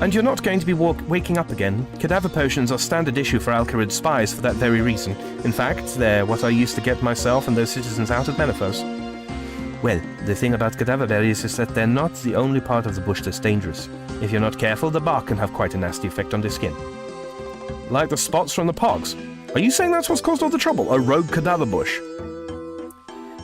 and you're not going to be waking up again. Cadaver potions are standard issue for Alcarid spies for that very reason. In fact, they're what I used to get myself and those citizens out of Menaphos. Well, the thing about cadaver berries is that they're not the only part of the bush that's dangerous. If you're not careful, the bark can have quite a nasty effect on the skin. Like the spots from the pogs. Are you saying that's what's caused all the trouble? A rogue cadaver bush?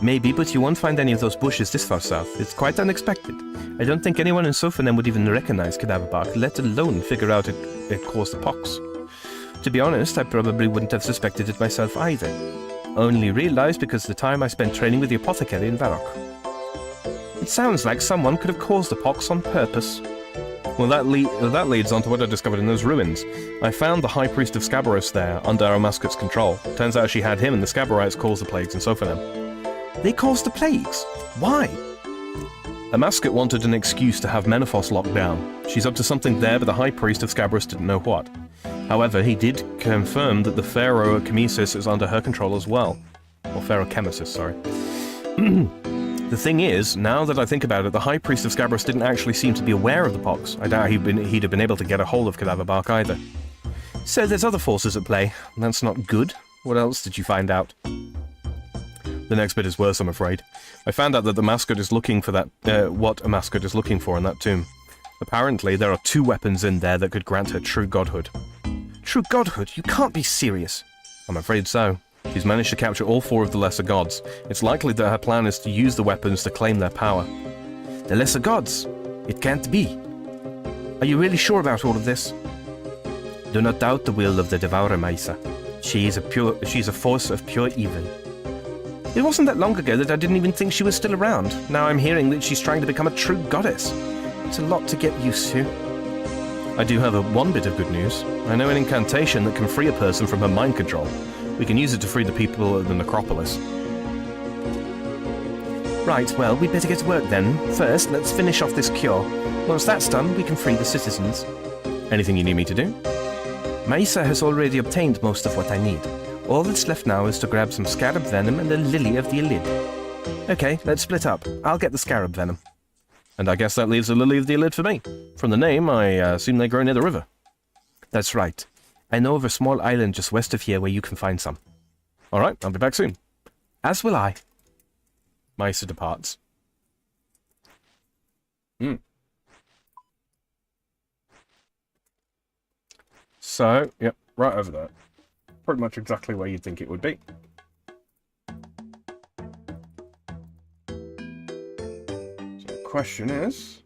Maybe, but you won't find any of those bushes this far south. It's quite unexpected. I don't think anyone in Sophanem would even recognize cadaver bark, let alone figure out it caused the pox. To be honest, I probably wouldn't have suspected it myself either. Only realized because of the time I spent training with the apothecary in Varrock. It sounds like someone could have caused the pox on purpose. Well, that leads on to what I discovered in those ruins. I found the High Priest of Scabarus there, under Amascut's control. Turns out she had him, and the Scabarites caused the plagues in Sophanem. They caused the plagues? Why? Amascut wanted an excuse to have Menaphos locked down. She's up to something there, but the High Priest of Scabarus didn't know what. However, he did confirm that the Pharaoh Chemesis is under her control as well. Or Pharaoh Chemesis, sorry. The thing is, now that I think about it, the High Priest of Scabarus didn't actually seem to be aware of the pox. I doubt he'd have been able to get a hold of cadaver bark either. So there's other forces at play. That's not good. What else did you find out? The next bit is worse, I'm afraid. I found out that the Amascut is looking for that, what Amascut is looking for in that tomb. Apparently, there are 2 weapons in there that could grant her true godhood. True godhood? You can't be serious. I'm afraid so. She's managed to capture all 4 of the lesser gods. It's likely that her plan is to use the weapons to claim their power. The lesser gods? It can't be. Are you really sure about all of this? Do not doubt the will of the Devourer, Maisa. She is a force of pure evil. It wasn't that long ago that I didn't even think she was still around. Now I'm hearing that she's trying to become a true goddess. It's a lot to get used to. I do have one bit of good news. I know an incantation that can free a person from her mind control. We can use it to free the people of the necropolis. Right, well, we'd better get to work then. First, let's finish off this cure. Once that's done, we can free the citizens. Anything you need me to do? Maisa has already obtained most of what I need. All that's left now is to grab some scarab venom and a lily of the Elid. Okay, let's split up. I'll get the scarab venom. And I guess that leaves the lily of the Elid for me. From the name, I assume they grow near the river. That's right. I know of a small island just west of here where you can find some. Alright, I'll be back soon. As will I. Maisa departs. So, yep, right over there. Pretty much exactly where you'd think it would be. So the question is...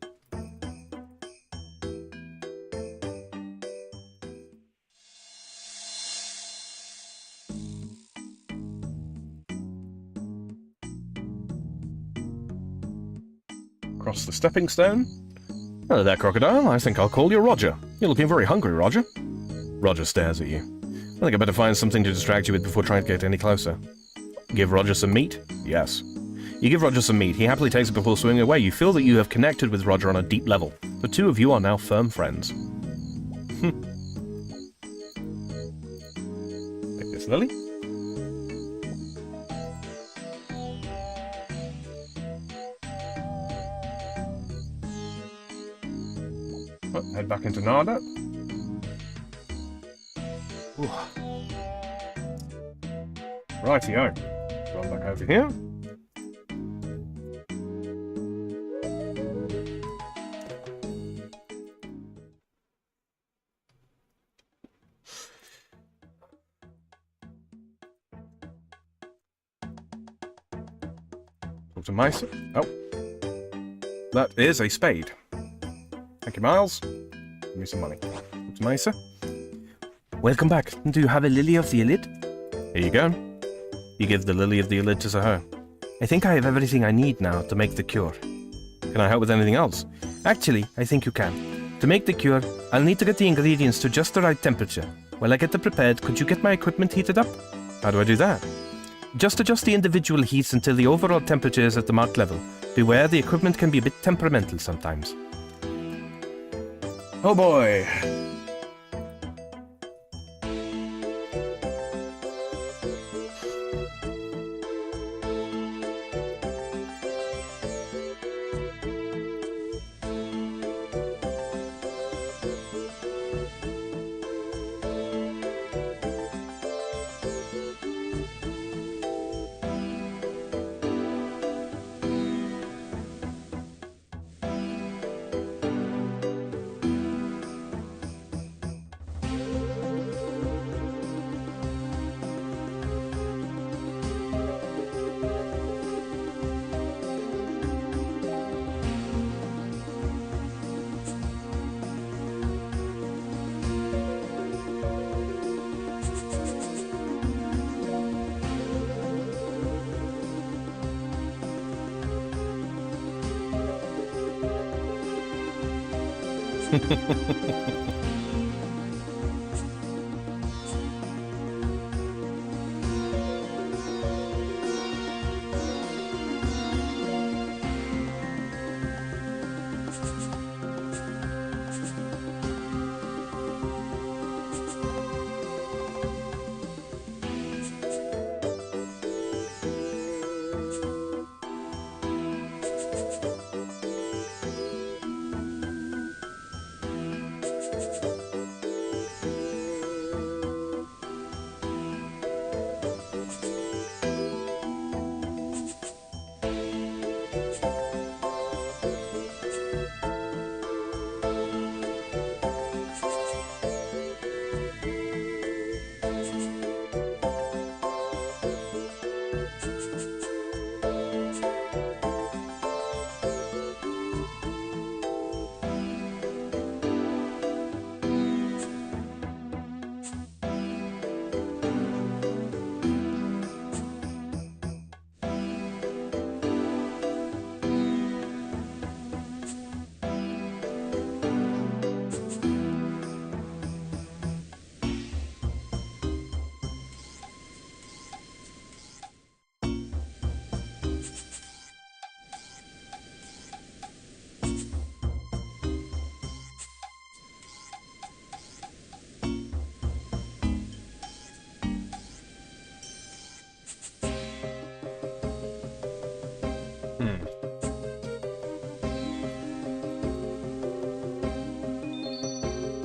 Across the stepping stone. Hello there, crocodile. I think I'll call you Roger. You're looking very hungry, Roger. Roger stares at you. I think I better find something to distract you with before trying to get any closer. Give Roger some meat? Yes. You give Roger some meat. He happily takes it before swinging away. You feel that you have connected with Roger on a deep level. The 2 of you are now firm friends. Take this, Lily. Head back into Nada. Rightio. Run back over here. Talk to Maisa. Oh. That is a spade. Thank you, Miles. Give me some money. Talk to Maisa. Welcome back. Do you have a lily of the Elid? Here you go. You give the lily of the Elid to Sahar. I think I have everything I need now to make the cure. Can I help with anything else? Actually, I think you can. To make the cure, I'll need to get the ingredients to just the right temperature. While I get them prepared, could you get my equipment heated up? How do I do that? Just adjust the individual heats until the overall temperature is at the marked level. Beware, the equipment can be a bit temperamental sometimes. Oh boy!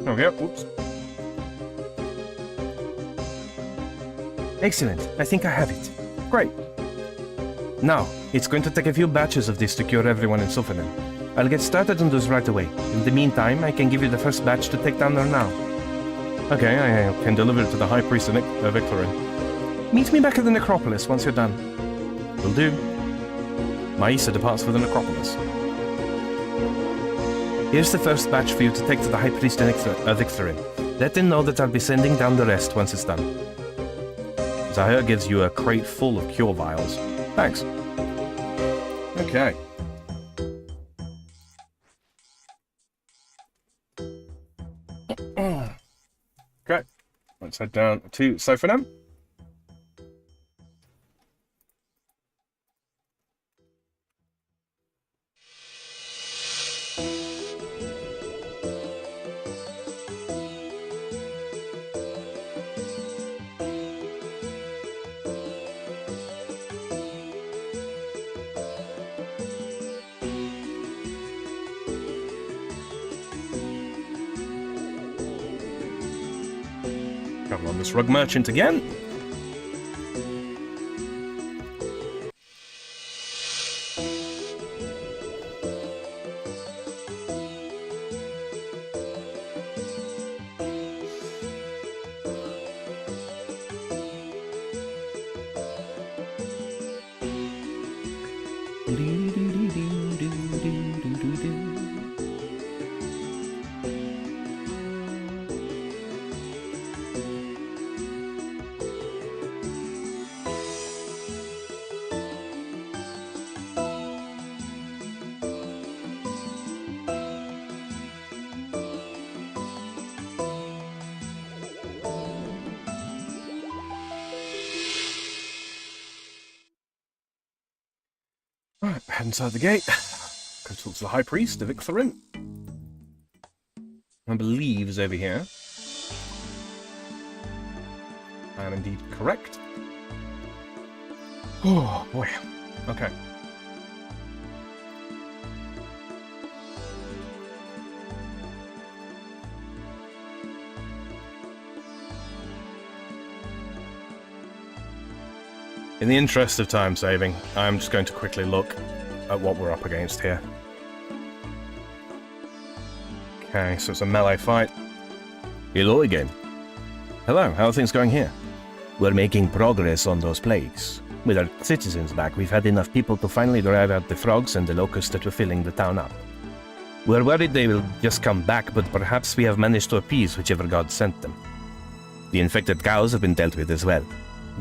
Okay, whoops. Excellent. I think I have it. Great. Now, it's going to take a few batches of this to cure everyone in Sofenen. I'll get started on those right away. In the meantime, I can give you the first batch to take down there now. Okay, I can deliver it to the High Priest of Victorin. Meet me back at the necropolis once you're done. Will do. Maisa departs for the necropolis. Here's the first batch for you to take to the High Priest of Victorin. Let him know that I'll be sending down the rest once it's done. Zahir gives you a crate full of cure vials. Thanks. Okay. Okay. Let's head down to Sophonem. Come on, this rug merchant again. Alright, head inside the gate. Go talk to the High Priest of Victorin. I believe is over here. I am indeed correct. Oh, boy. Okay. In the interest of time saving, I'm just going to quickly look at what we're up against here. Okay, so it's a melee fight. Hello again. Hello, how are things going here? We're making progress on those plagues. With our citizens back, we've had enough people to finally drive out the frogs and the locusts that were filling the town up. We're worried they will just come back, but perhaps we have managed to appease whichever god sent them. The infected cows have been dealt with as well.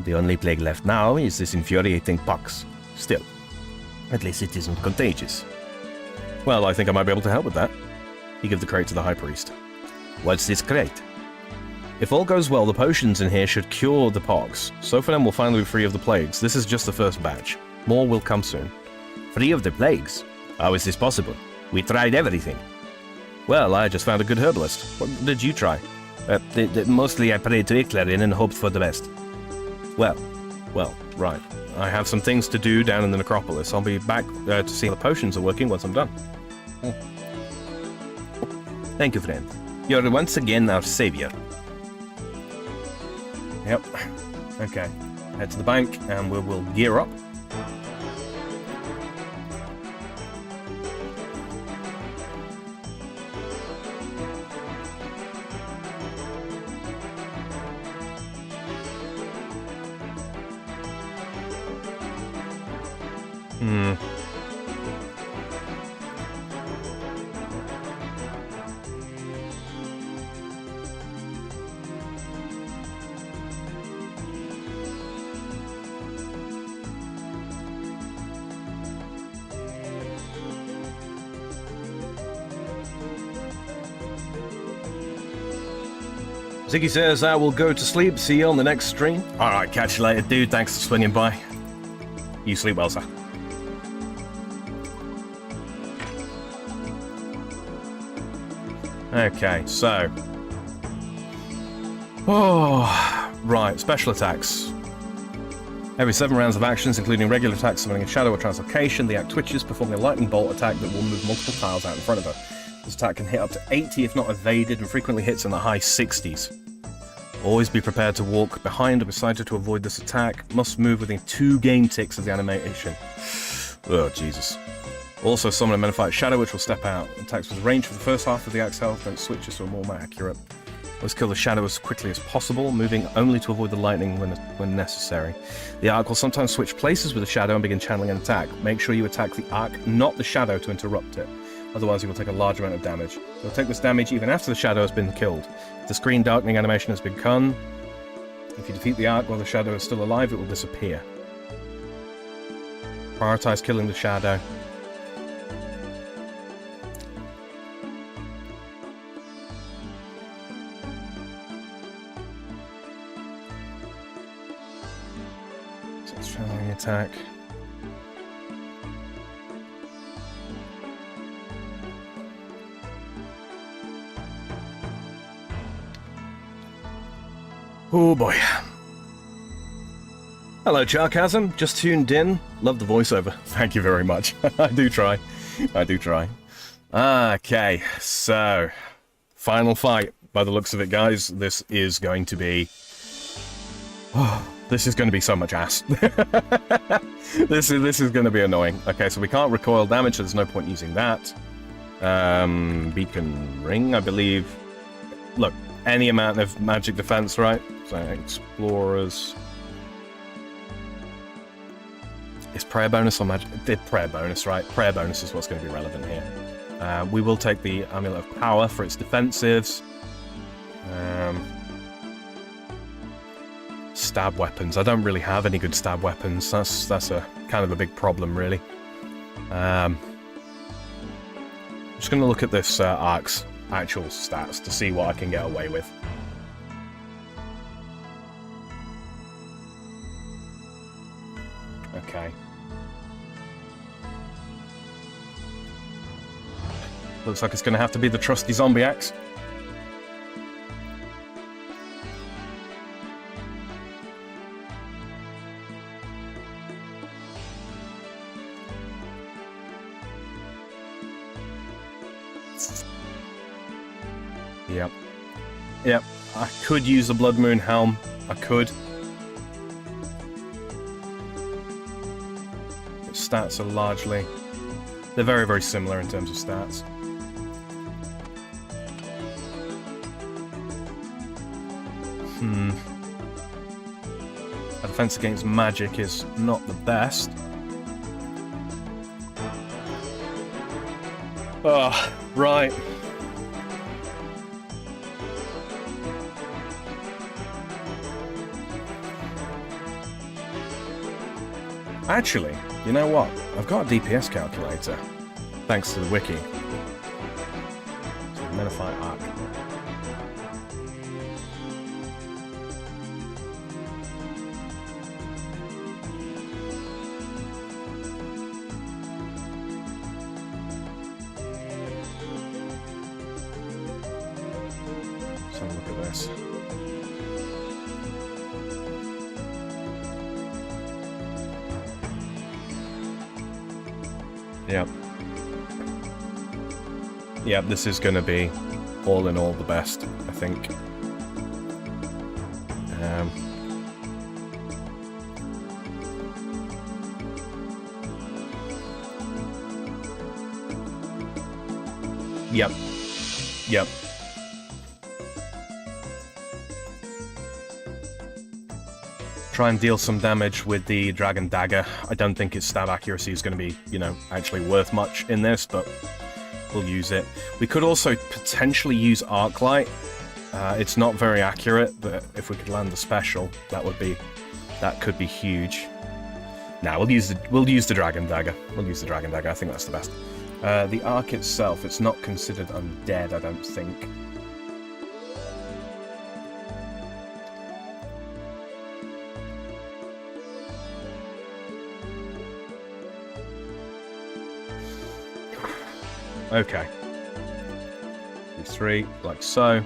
The only plague left now is this infuriating pox. Still, at least it isn't contagious. Well, I think I might be able to help with that. You give the crate to the High Priest. What's this crate? If all goes well, the potions in here should cure the pox. Sophonem will finally be free of the plagues. This is just the first batch. More will come soon. Free of the plagues? How is this possible? We tried everything. Well, I just found a good herbalist. What did you try? Mostly I prayed to Iclarin and hoped for the best. Well, right. I have some things to do down in the necropolis. I'll be back to see how the potions are working once I'm done. Thank you, friend. You're once again our savior. Yep. Okay. Head to the bank and we will gear up. Ziggy says, I will go to sleep. See you on the next stream. Alright, catch you later, dude. Thanks for swinging by. You sleep well, sir. Okay, so... Oh, right. Special attacks. Every 7 rounds of actions, including regular attacks, summoning a shadow or translocation, the act twitches, performing a lightning bolt attack that will move multiple tiles out in front of her. This attack can hit up to 80 if not evaded, and frequently hits in the high 60s. Always be prepared to walk behind or beside her to avoid this attack. Must move within 2 game ticks of the animation. Oh, Jesus. Also summon a Menifite Shadow, which will step out. Attacks with range for the first half of the axe health, then switches to a more accurate. Let's kill the shadow as quickly as possible, moving only to avoid the lightning when necessary. The arc will sometimes switch places with the shadow and begin channeling an attack. Make sure you attack the arc, not the shadow, to interrupt it. Otherwise, you will take a large amount of damage. You'll take this damage even after the shadow has been killed. If the screen darkening animation has begun, if you defeat the arc while the shadow is still alive, it will disappear. Prioritize killing the shadow. Channeling attack. Oh boy. Hello, Charcasm. Just tuned in. Love the voiceover. Thank you very much. I do try. I do try. Okay, so final fight. By the looks of it, guys, this is going to be. Oh. This is going to be so much ass. This is going to be annoying. Okay, so we can't recoil damage, so there's no point using that. Beacon Ring, I believe. Look, any amount of magic defense, right? So, Explorers. Is prayer bonus or magic? Prayer bonus, right? Prayer bonus is what's going to be relevant here. We will take the Amulet of Power for its defensives. Stab weapons. I don't really have any good stab weapons. That's a kind of a big problem, really. I'm just going to look at this arc's actual stats to see what I can get away with. Okay. Looks like it's going to have to be the trusty zombie axe. Yep. Yep. I could use the Blood Moon Helm. I could. Its stats are largely... They're very, very similar in terms of stats. A defense against magic is not the best. Oh, right. Actually, you know what? I've got a DPS calculator, thanks to the wiki. So, Menifite Arc. So look at this. Yep. Yep, this is going to be, all in all, the best, I think. Yep. Yep. Try and deal some damage with the Dragon Dagger. I don't think its stab accuracy is going to be, you know, actually worth much in this, but we'll use it. We could also potentially use Arclight. It's not very accurate, but if we could land the special, that could be huge. Nah, we'll use the Dragon Dagger. We'll use the Dragon Dagger. I think that's the best. The Arc itself, it's not considered undead, I don't think. Okay. 3, like so.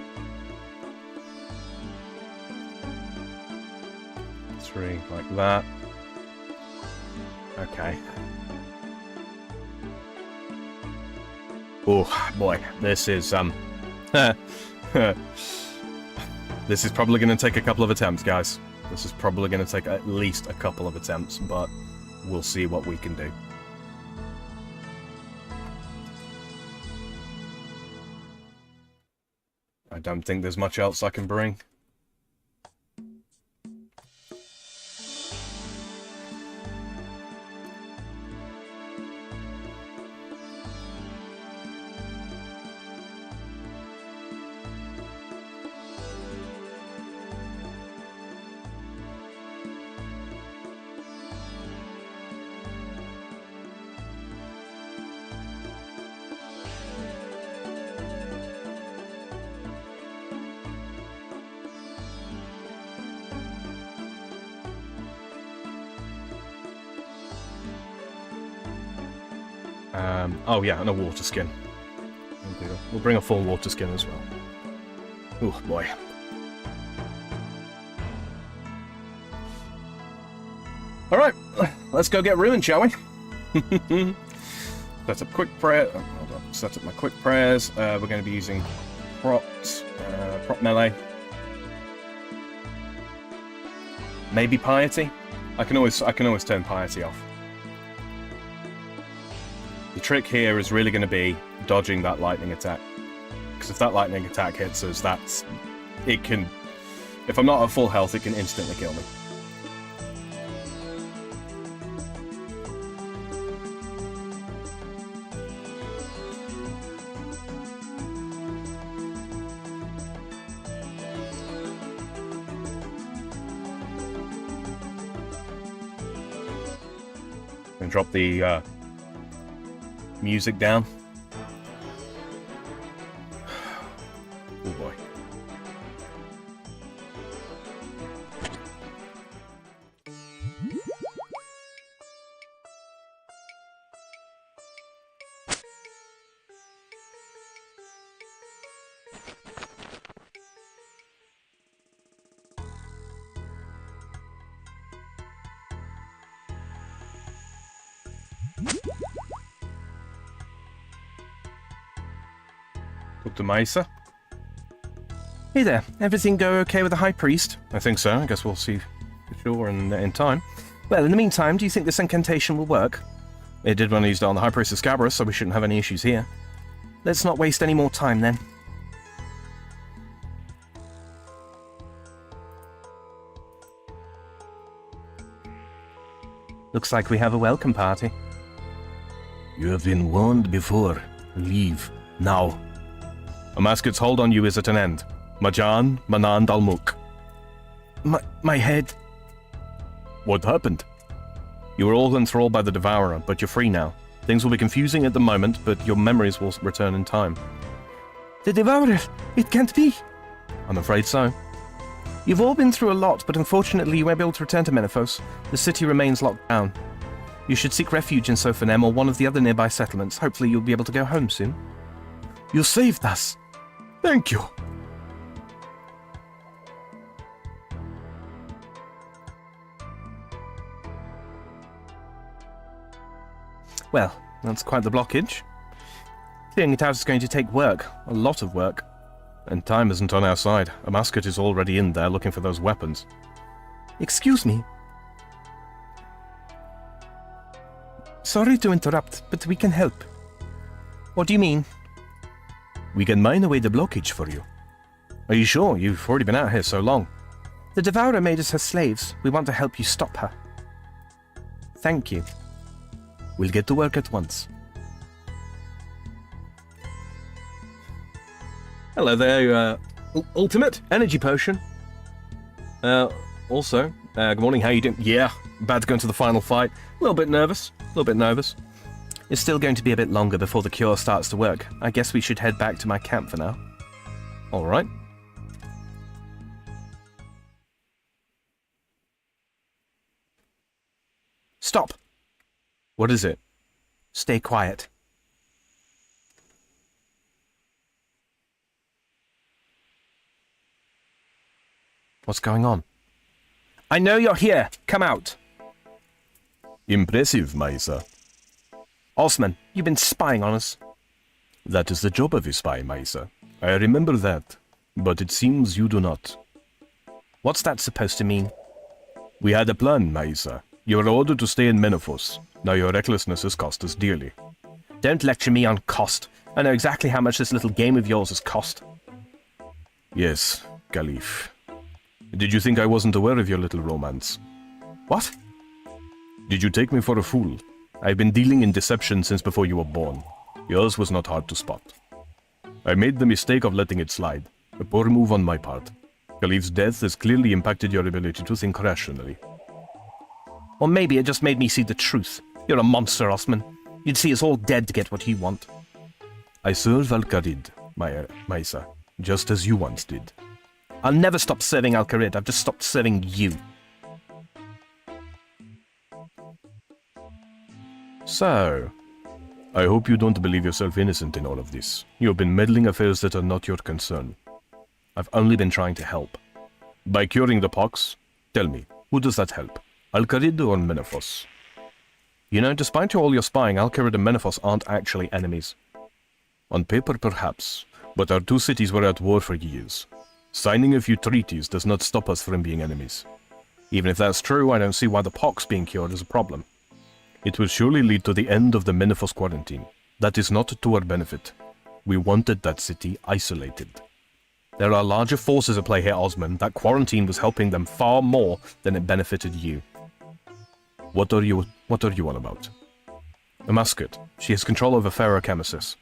3, like that. Okay. Oh, boy. This is, this is probably going to take a couple of attempts, guys. This is probably going to take at least a couple of attempts, but we'll see what we can do. I don't think there's much else I can bring. Oh yeah, and a water skin. We'll bring a full water skin as well. Oh boy. Alright, let's go get ruined, shall we? Set up quick prayer. Oh, hold on. Set up my quick prayers. We're going to be using prop melee. Maybe piety. I can always turn piety off. The trick here is really going to be dodging that lightning attack. Because if that lightning attack hits us, it can... If I'm not at full health, it can instantly kill me. And drop the music down. Oh boy. Talk to Mesa. Hey there, everything go okay with the High Priest? I think so. I guess we'll see for sure in time. Well, in the meantime, do you think this incantation will work? It did when I used it on the High Priest of Scabrous, so we shouldn't have any issues here. Let's not waste any more time then. Looks like we have a welcome party. You have been warned before. Leave, now. Amascut's hold on you is at an end. Majan, Manan Dalmuk. My head. What happened? You were all enthralled by the Devourer, but you're free now. Things will be confusing at the moment, but your memories will return in time. The Devourer! It can't be! I'm afraid so. You've all been through a lot, but unfortunately you won't be able to return to Menaphos. The city remains locked down. You should seek refuge in Sophonem or one of the other nearby settlements. Hopefully you'll be able to go home soon. You saved us. Thank you. Well, that's quite the blockage. Clearing it out is going to take work. A lot of work. And time isn't on our side. Amascut is already in there looking for those weapons. Excuse me. Sorry to interrupt, but we can help. What do you mean? We can mine away the blockage for you. Are you sure? You've already been out here so long. The Devourer made us her slaves. We want to help you stop her. Thank you. We'll get to work at once. Hello there, Ultimate Energy Potion. Also, good morning, how you doing? Yeah, about to go into the final fight. A little bit nervous. It's still going to be a bit longer before the cure starts to work. I guess we should head back to my camp for now. Alright. Stop! What is it? Stay quiet. What's going on? I know you're here. Come out. Impressive, Mesa. Osman, you've been spying on us. That is the job of a spy, Maisa. I remember that, but it seems you do not. What's that supposed to mean? We had a plan, Maisa. You were ordered to stay in Menefos. Now your recklessness has cost us dearly. Don't lecture me on cost. I know exactly how much this little game of yours has cost. Yes, Caliph. Did you think I wasn't aware of your little romance? What? Did you take me for a fool? I've been dealing in deception since before you were born. Yours was not hard to spot. I made the mistake of letting it slide. A poor move on my part. Caliph's death has clearly impacted your ability to think rationally. Or maybe it just made me see the truth. You're a monster, Osman. You'd see us all dead to get what you want. I serve Al-Qarid, Maisa, just as you once did. I'll never stop serving Al-Qarid. I've just stopped serving you. So, I hope you don't believe yourself innocent in all of this. You have been meddling affairs that are not your concern. I've only been trying to help. By curing the pox, tell me, who does that help? Al-Qarid or Menefos? You know, despite all your spying, Al-Qarid and Menefos aren't actually enemies. On paper, perhaps, but our two cities were at war for years. Signing a few treaties does not stop us from being enemies. Even if that's true, I don't see why the pox being cured is a problem. It will surely lead to the end of the Menefos quarantine. That is not to our benefit. We wanted that city isolated. There are larger forces at play here, Osman. That quarantine was helping them far more than it benefited you. What are you on about? Amascut. She has control over Ferrochemesis.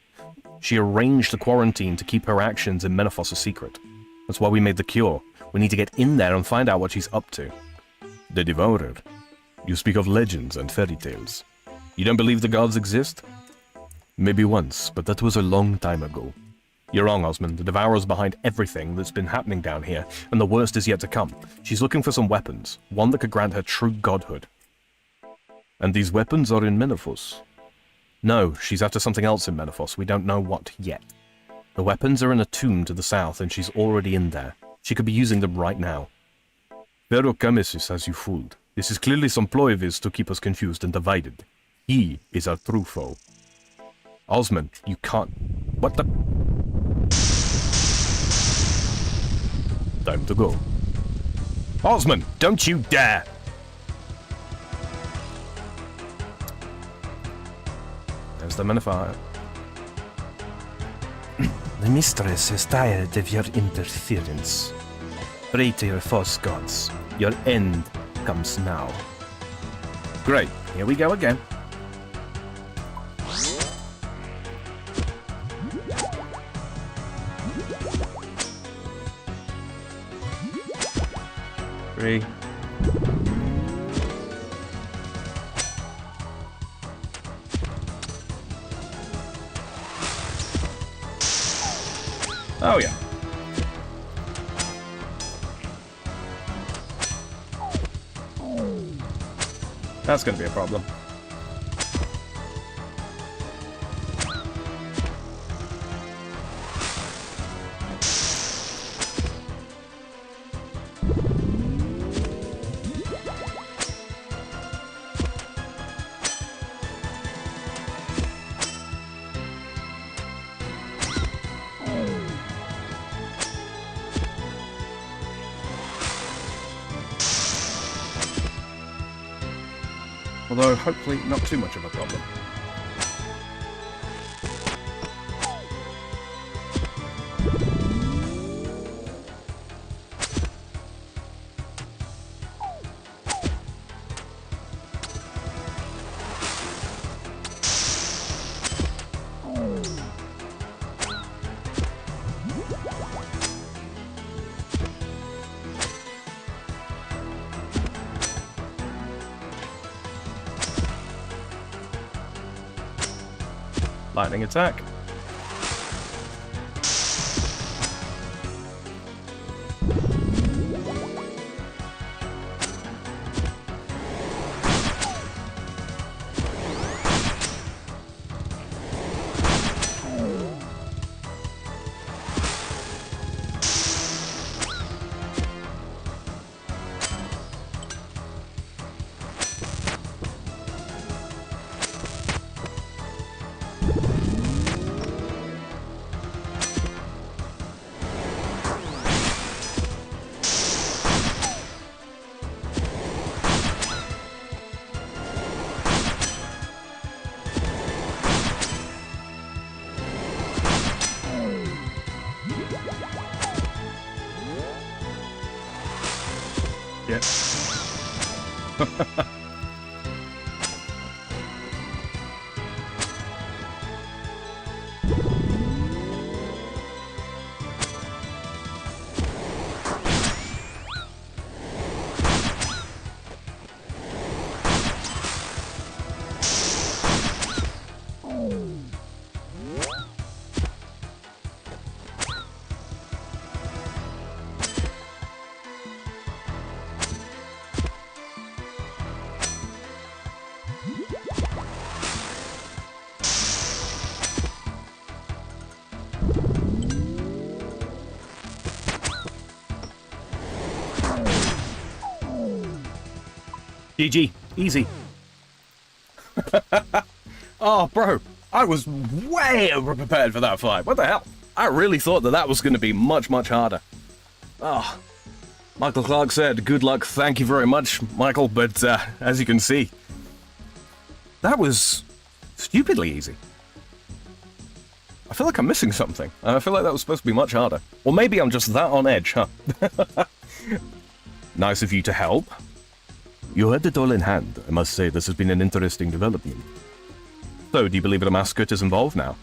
She arranged the quarantine to keep her actions in Menefos a secret. That's why we made the cure. We need to get in there and find out what she's up to. The Devourer. You speak of legends and fairy tales. You don't believe the gods exist? Maybe once, but that was a long time ago. You're wrong, Osman. The Devourer's behind everything that's been happening down here, and the worst is yet to come. She's looking for some weapons, one that could grant her true godhood. And these weapons are in Menefos? No, she's after something else in Menefos. We don't know what yet. The weapons are in a tomb to the south, and she's already in there. She could be using them right now. Ferrochemesis has you fooled. This is clearly some ploy of his to keep us confused and divided. He is our true foe. Osman, you can't... What the... Time to go. Osman, don't you dare! There's the Menefire. The mistress is tired of your interference. Pray to your false gods. Your end comes now. Great, here we go again. Three. Oh yeah. That's gonna be a problem. Although, hopefully, not too much of a problem. Lightning attack. it. GG. Easy. Oh, bro. I was way over-prepared for that fight. What the hell? I really thought that was going to be much, much harder. Oh. Michael Clark said, good luck, thank you very much, Michael. But as you can see, that was stupidly easy. I feel like I'm missing something. I feel like that was supposed to be much harder. Or maybe I'm just that on edge, huh? Nice of you to help. You had it all in hand. I must say, this has been an interesting development. So, do you believe that Amascut is involved now?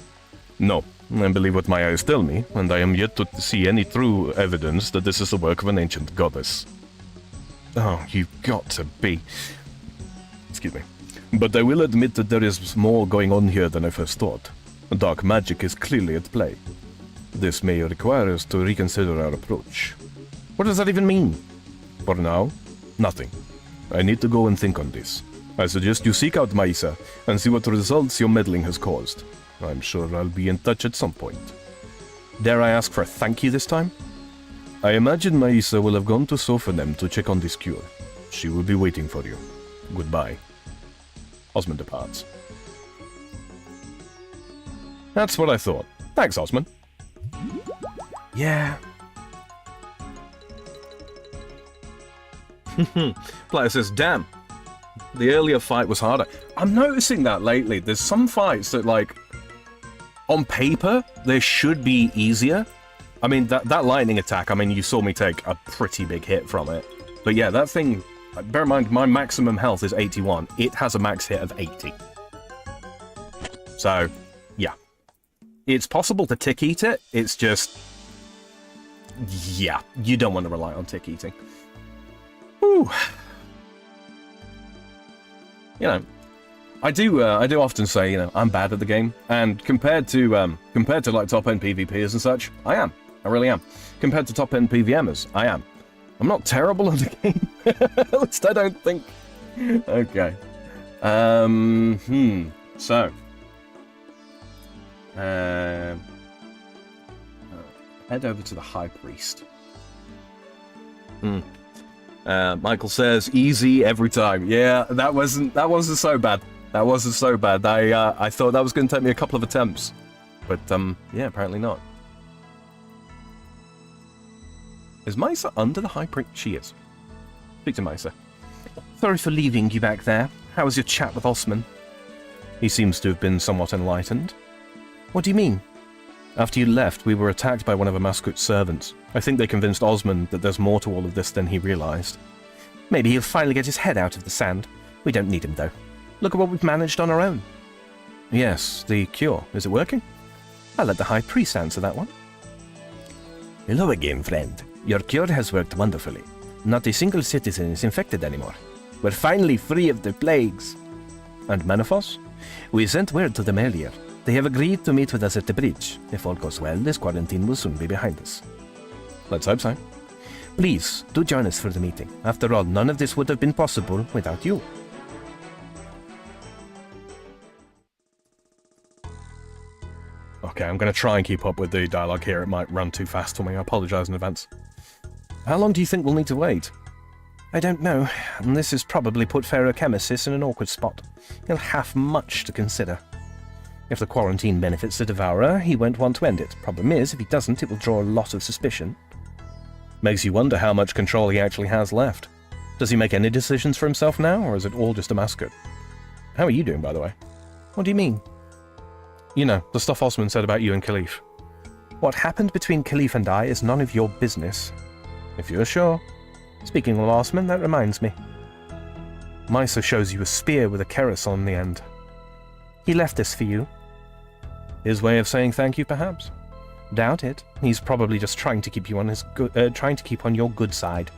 No, I believe what my eyes tell me, and I am yet to see any true evidence that this is the work of an ancient goddess. Oh, you've got to be. Excuse me. But I will admit that there is more going on here than I first thought. Dark magic is clearly at play. This may require us to reconsider our approach. What does that even mean? For now, nothing. I need to go and think on this. I suggest you seek out Maisa and see what results your meddling has caused. I'm sure I'll be in touch at some point. Dare I ask for a thank you this time? I imagine Maisa will have gone to Sophonem to check on this cure. She will be waiting for you. Goodbye. Osmond departs. That's what I thought. Thanks, Osmond. Yeah. Player says, damn, the earlier fight was harder. I'm noticing that lately. There's some fights that, like, on paper, they should be easier. I mean, that lightning attack, I mean, you saw me take a pretty big hit from it. But yeah, that thing, bear in mind, my maximum health is 81. It has a max hit of 80. So, yeah. It's possible to tick eat it. It's just, yeah, you don't want to rely on tick eating. Whew. You know, I do often say, you know, I'm bad at the game, and compared to like top end PvPers and such, I really am. Compared to top end PVMers, I am. I'm not terrible at the game, at least I don't think. Okay. So, head over to the High Priest. Michael says, easy every time. Yeah, that wasn't so bad. That wasn't so bad. I thought that was going to take me a couple of attempts. But, yeah, apparently not. Is Maisa under the High Priest? She is. Speak to Maisa. Sorry for leaving you back there. How was your chat with Osman? He seems to have been somewhat enlightened. What do you mean? After you left, we were attacked by one of Amaskut's servants. I think they convinced Osman that there's more to all of this than he realized. Maybe he'll finally get his head out of the sand. We don't need him, though. Look at what we've managed on our own. Yes, the cure. Is it working? I'll let the High Priest answer that one. Hello again, friend. Your cure has worked wonderfully. Not a single citizen is infected anymore. We're finally free of the plagues. And Menefos? We sent word to them earlier. They have agreed to meet with us at the bridge. If all goes well, this quarantine will soon be behind us. Let's hope so. Please, do join us for the meeting. After all, none of this would have been possible without you. Okay, I'm going to try and keep up with the dialogue here. It might run too fast for me. I apologize in advance. How long do you think we'll need to wait? I don't know. And this has probably put Ferochemesis in an awkward spot. He'll have much to consider. If the quarantine benefits the Devourer, he won't want to end it. Problem is, if he doesn't, it will draw a lot of suspicion. Makes you wonder how much control he actually has left. Does he make any decisions for himself now, or is it all just Amascut? How are you doing, by the way? What do you mean? You know, the stuff Osman said about you and Khalif. What happened between Khalif and I is none of your business. If you're sure. Speaking of horsemen, that reminds me. Mysa shows you a spear with a keris on the end. He left this for you. His way of saying thank you, perhaps? Doubt it. He's probably just trying to keep you on his trying to keep on your good side.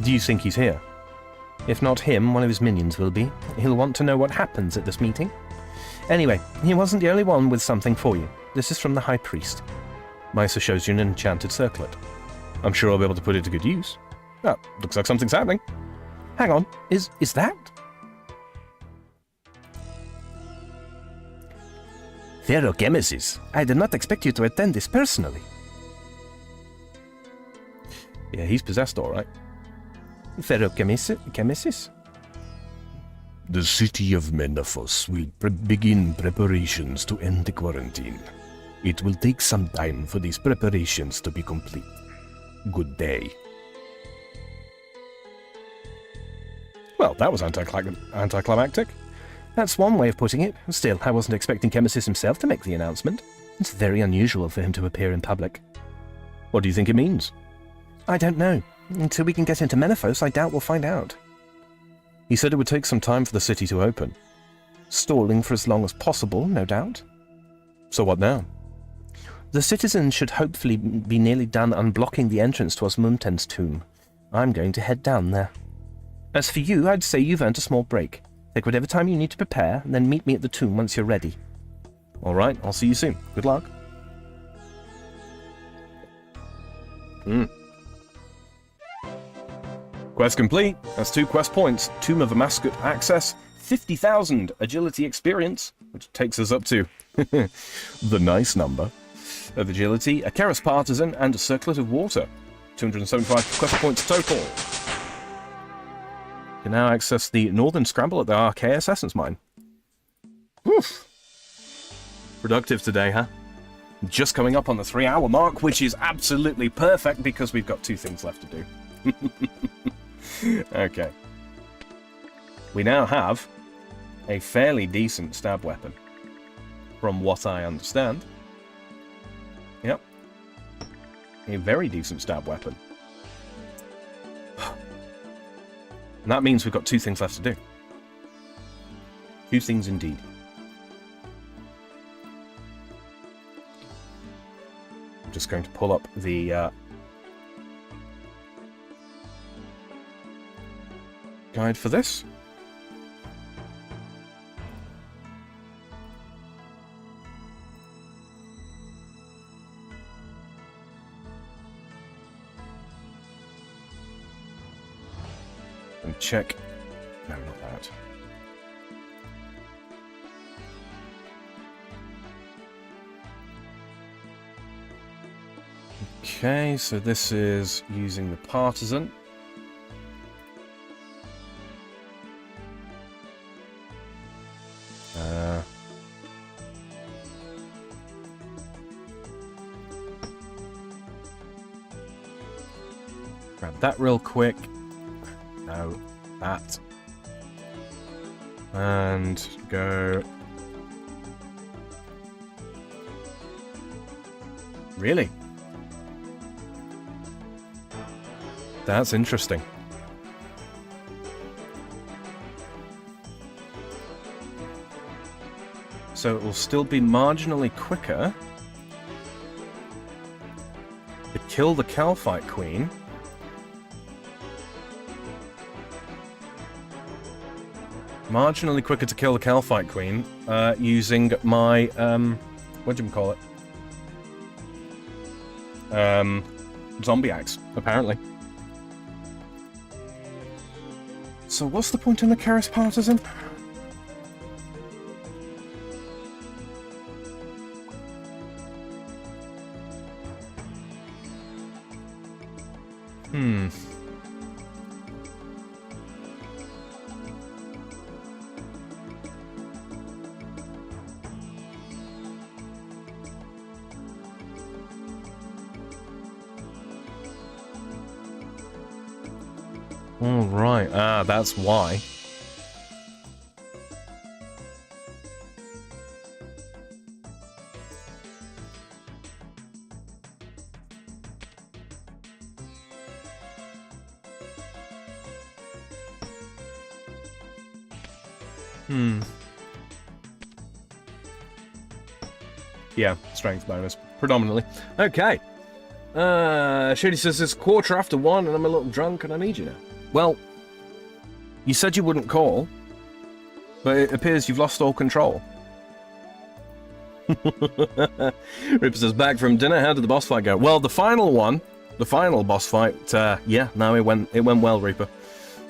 Do you think he's here? If not him, one of his minions will be. He'll want to know what happens at this meeting. Anyway, he wasn't the only one with something for you. This is from the High Priest. Mysa shows you an enchanted circlet. I'm sure I'll be able to put it to good use. Oh, looks like something's happening. Hang on, is that? Ferochemesis, I did not expect you to attend this personally. Yeah, he's possessed, all right. Ferochemesis? The city of Menafos will begin preparations to end the quarantine. It will take some time for these preparations to be complete. Good day. Well, that was anticlimactic. That's one way of putting it. Still, I wasn't expecting Chemesis himself to make the announcement. It's very unusual for him to appear in public. What do you think it means? I don't know. Until we can get into Menafos, I doubt we'll find out. He said it would take some time for the city to open. Stalling for as long as possible, no doubt. So what now? The citizens should hopefully be nearly done unblocking the entrance to Osmunten's tomb. I'm going to head down there. As for you, I'd say you've earned a small break. Take whatever time you need to prepare, and then meet me at the tomb once you're ready. All right, I'll see you soon. Good luck. Quest complete. That's 2 quest points. Tomb of Amascut access. 50,000 agility experience, which takes us up to the nice number of agility, a Keris Partisan, and a Circlet of Water. 275 quest points total. You can now access the Northern Scramble at the Archaeus Essence Mine. Oof. Productive today, huh? Just coming up on the 3-hour mark, which is absolutely perfect because we've got 2 things left to do. Okay. We now have a fairly decent stab weapon, from what I understand. Yep. A very decent stab weapon. And that means we've got 2 things left to do. 2 things indeed. I'm just going to pull up the guide for this. And check. No, not that. Okay, so this is using the Partisan. Grab that real quick. No, that. And go. Really? That's interesting. So it will still be marginally quicker to kill the Calphite Queen. Marginally quicker to kill the Calphite Queen using my, what do you call it? Zombie axe, apparently. So what's the point in the Keris Partisan? All right. Ah, that's why. Yeah, strength bonus, predominantly. Okay. Shady says it's 1:15 and I'm a little drunk and I need you now. Well, you said you wouldn't call, but it appears you've lost all control. Ripper says, back from dinner, how did the boss fight go? Well, the final boss fight, yeah, no, it went well, Reaper.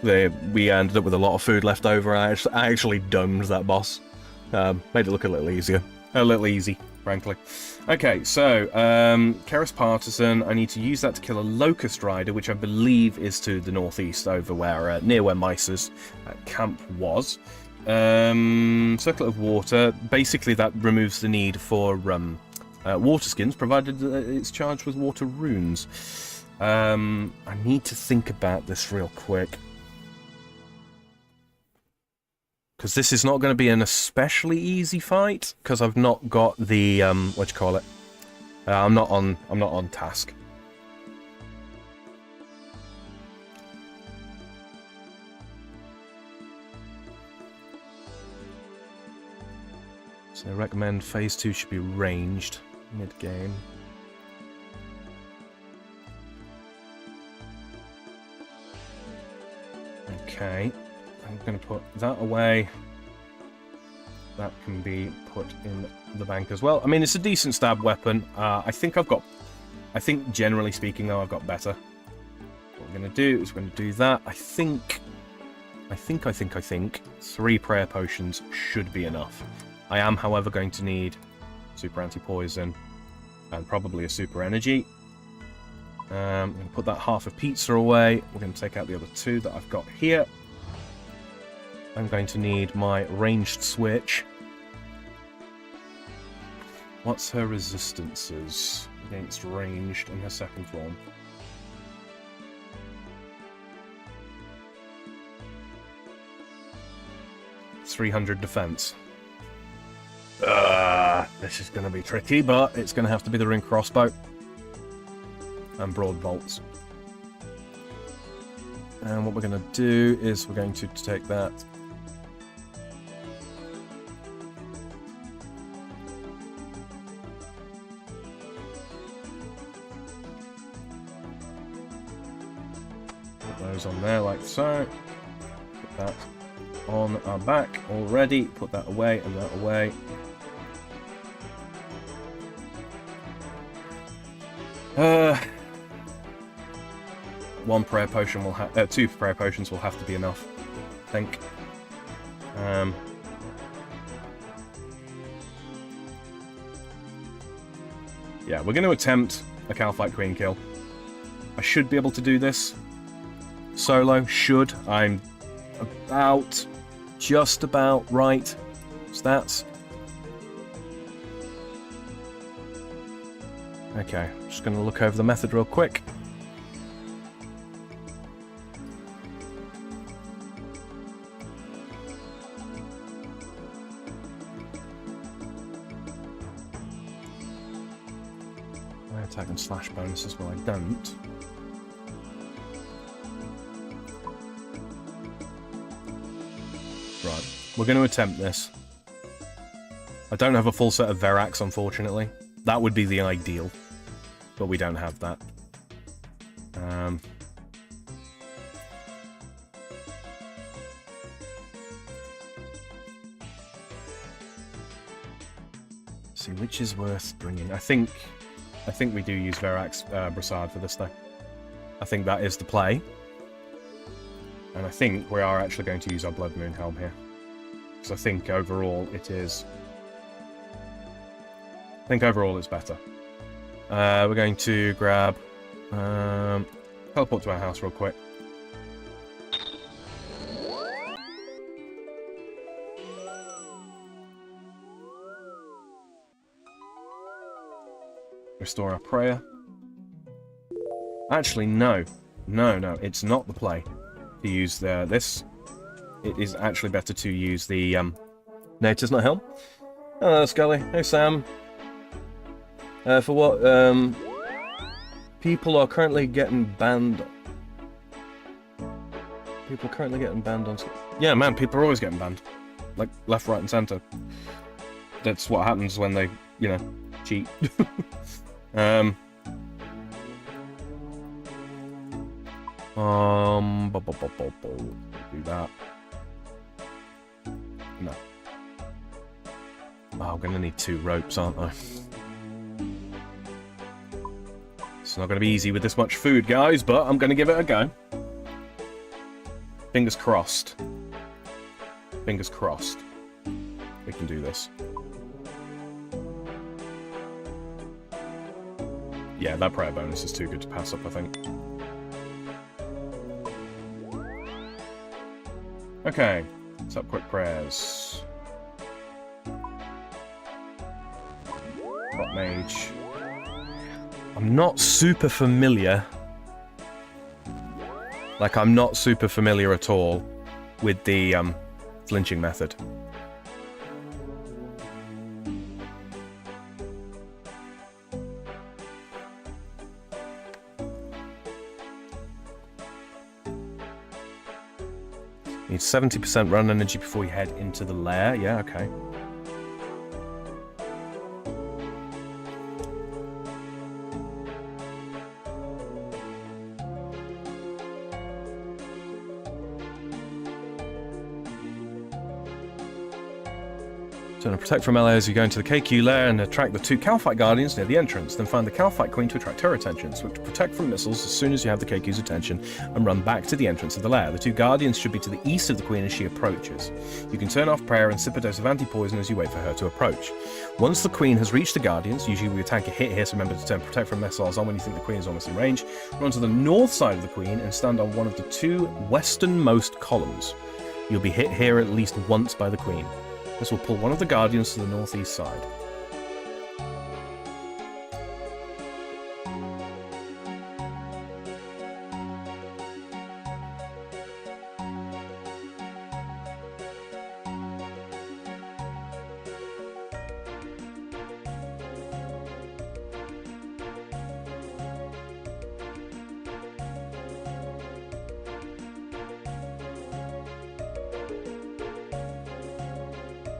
We ended up with a lot of food left over. I actually domed that boss. Made it look a little easier. A little easy, frankly. Okay, so, Keras Partisan, I need to use that to kill a Locust Rider, which I believe is to the northeast, over where, near where Mice's camp was. Circlet of Water, basically that removes the need for water skins, provided it's charged with water runes. I need to think about this real quick. Because this is not going to be an especially easy fight, because I've not got the, whatchamacallit? I'm not on task. So I recommend phase 2 should be ranged mid-game. Okay, I'm going to put that away. That can be put in the bank as well. I mean, it's a decent stab weapon. I think generally speaking, though, I've got better. What we're going to do is we're going to do that. I think 3 prayer potions should be enough. I am, however, going to need super anti-poison and probably a super energy. I'm going to put that half of pizza away. We're going to take out the other 2 that I've got here. I'm going to need my ranged switch. What's her resistances against ranged in her second form? .300 defense. This is going to be tricky, but it's going to have to be the ring crossbow and broad bolts. And what we're going to do is we're going to take that. Put those on there like so. Put that on our back already. Put that away and that away. One prayer potion will have 2 prayer potions will have to be enough, I think. Yeah, we're going to attempt a Calphite Queen kill. I should be able to do this solo. I'm just about right. Stats. Okay, just going to look over the method real quick. I attack and slash bonuses, well I don't. Right, we're going to attempt this. I don't have a full set of Verax, unfortunately. That would be the ideal, but we don't have that. See which is worth bringing. I think we do use Verax Brassard for this though. I think that is the play. And I think we are actually going to use our Blood Moon Helm here. Because I think overall it is... I think overall it's better. We're going to grab... teleport to our house real quick. Restore our prayer. Actually, no. No, it's not the play to use this. It is actually better to use the... No, it is not Helm. Hello, Scully. Hey, Sam. For what, people are currently getting banned... People are currently getting banned on... Yeah, man, people are always getting banned. like left, right, and center. That's what happens when they, you know, cheat. Do that. No. Oh, I'm gonna need 2 ropes, aren't I? It's not gonna be easy with this much food, guys, but I'm gonna give it a go. Fingers crossed. Fingers crossed. We can do this. Yeah, that prayer bonus is too good to pass up, I think. Okay, let's up quick prayers. Rock Mage. I'm not super familiar. Like, I'm not super familiar at all with the flinching method. Need 70% run energy before you head into the lair. Yeah, okay. So to protect from melee as you go into the KQ lair and attract the 2 Calphite Guardians near the entrance. Then find the Calphite Queen to attract her attention. Switch to protect from missiles as soon as you have the KQ's attention and run back to the entrance of the lair. The 2 Guardians should be to the east of the Queen as she approaches. You can turn off prayer and sip a dose of anti-poison as you wait for her to approach. Once the Queen has reached the Guardians, usually we tank a hit here, so remember to turn protect from missiles on when you think the Queen is almost in range. Run to the north side of the Queen and stand on one of the 2 westernmost columns. You'll be hit here at least once by the Queen. This will pull one of the Guardians to the northeast side.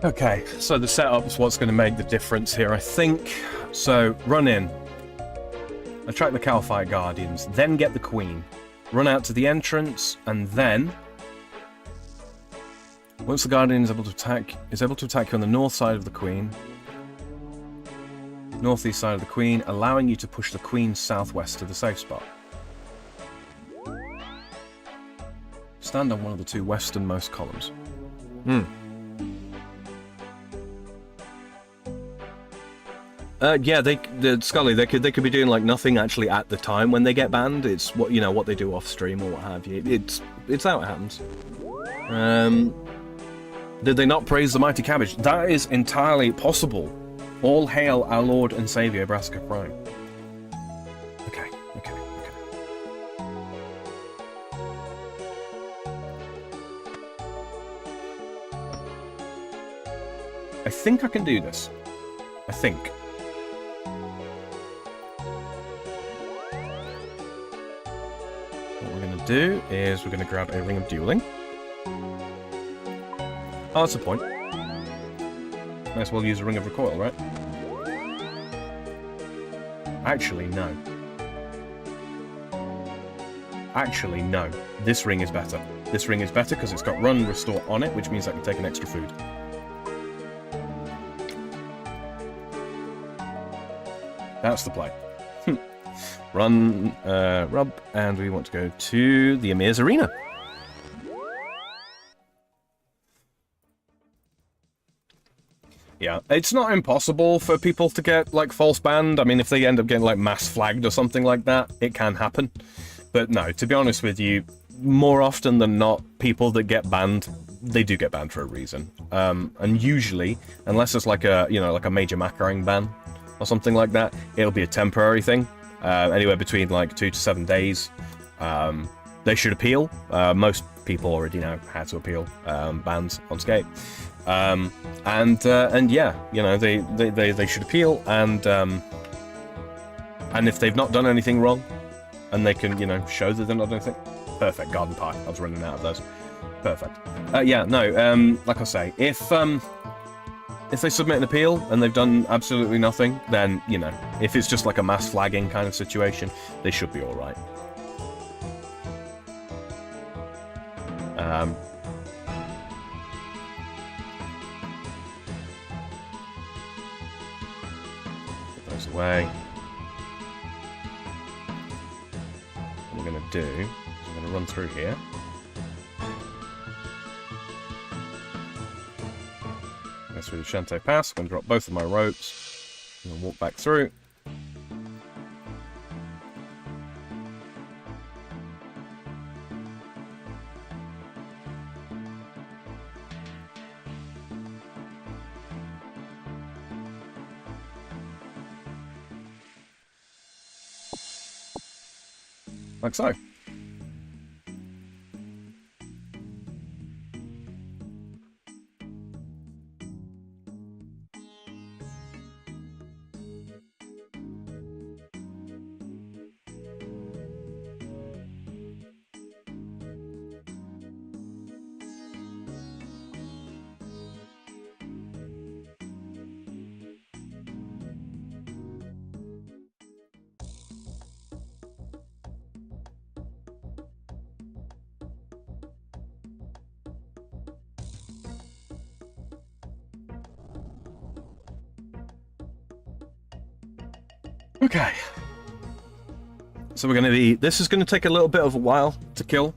Okay, so the setup's what's going to make the difference here, I think. So, run in. Attract the Calphite Guardians, then get the Queen. Run out to the entrance, and then... Once the Guardian is able to attack you on the north side of the Queen, northeast side of the Queen, allowing you to push the Queen southwest to the safe spot. Stand on one of the 2 westernmost columns. Yeah, Scully, they could be doing like nothing actually at the time when they get banned. It's what what they do off stream or what have you. It's how it happens. Did they not praise the mighty cabbage? That is entirely possible. All hail our Lord and Savior Brassica Prime. Okay. I think I can do this. I think. What we're going to do is we're going to grab a Ring of Dueling. Oh, that's the point. Might as well use a Ring of Recoil, right? Actually, no. Actually, no. This ring is better. This ring is better because it's got Run Restore on it, which means I can take an extra food. That's the play. Run, rub, and we want to go to the Emir's Arena. Yeah, it's not impossible for people to get, like, false banned. I mean, if they end up getting, like, mass flagged or something like that, it can happen. But no, to be honest with you, more often than not, people that get banned, they do get banned for a reason. And usually, unless it's like a, like a major Macarang ban or something like that, it'll be a temporary thing. Anywhere between, like, 2 to 7 days. They should appeal. Most people already know how to appeal bans on Scape. And yeah, they should appeal, and if they've not done anything wrong, and they can, show that they're not doing anything, perfect. Garden pie. I was running out of those. Perfect. Yeah, no, like I say, if they submit an appeal and they've done absolutely nothing, then, you know, if it's just like a mass flagging kind of situation, they should be alright. Put those away. What I'm going to do is I'm going to run through here. Go through the Shantae Pass. I'm going to drop both of my ropes. I'm going to walk back through. Like so. Okay. So we're going to be... This is going to take a little bit of a while to kill.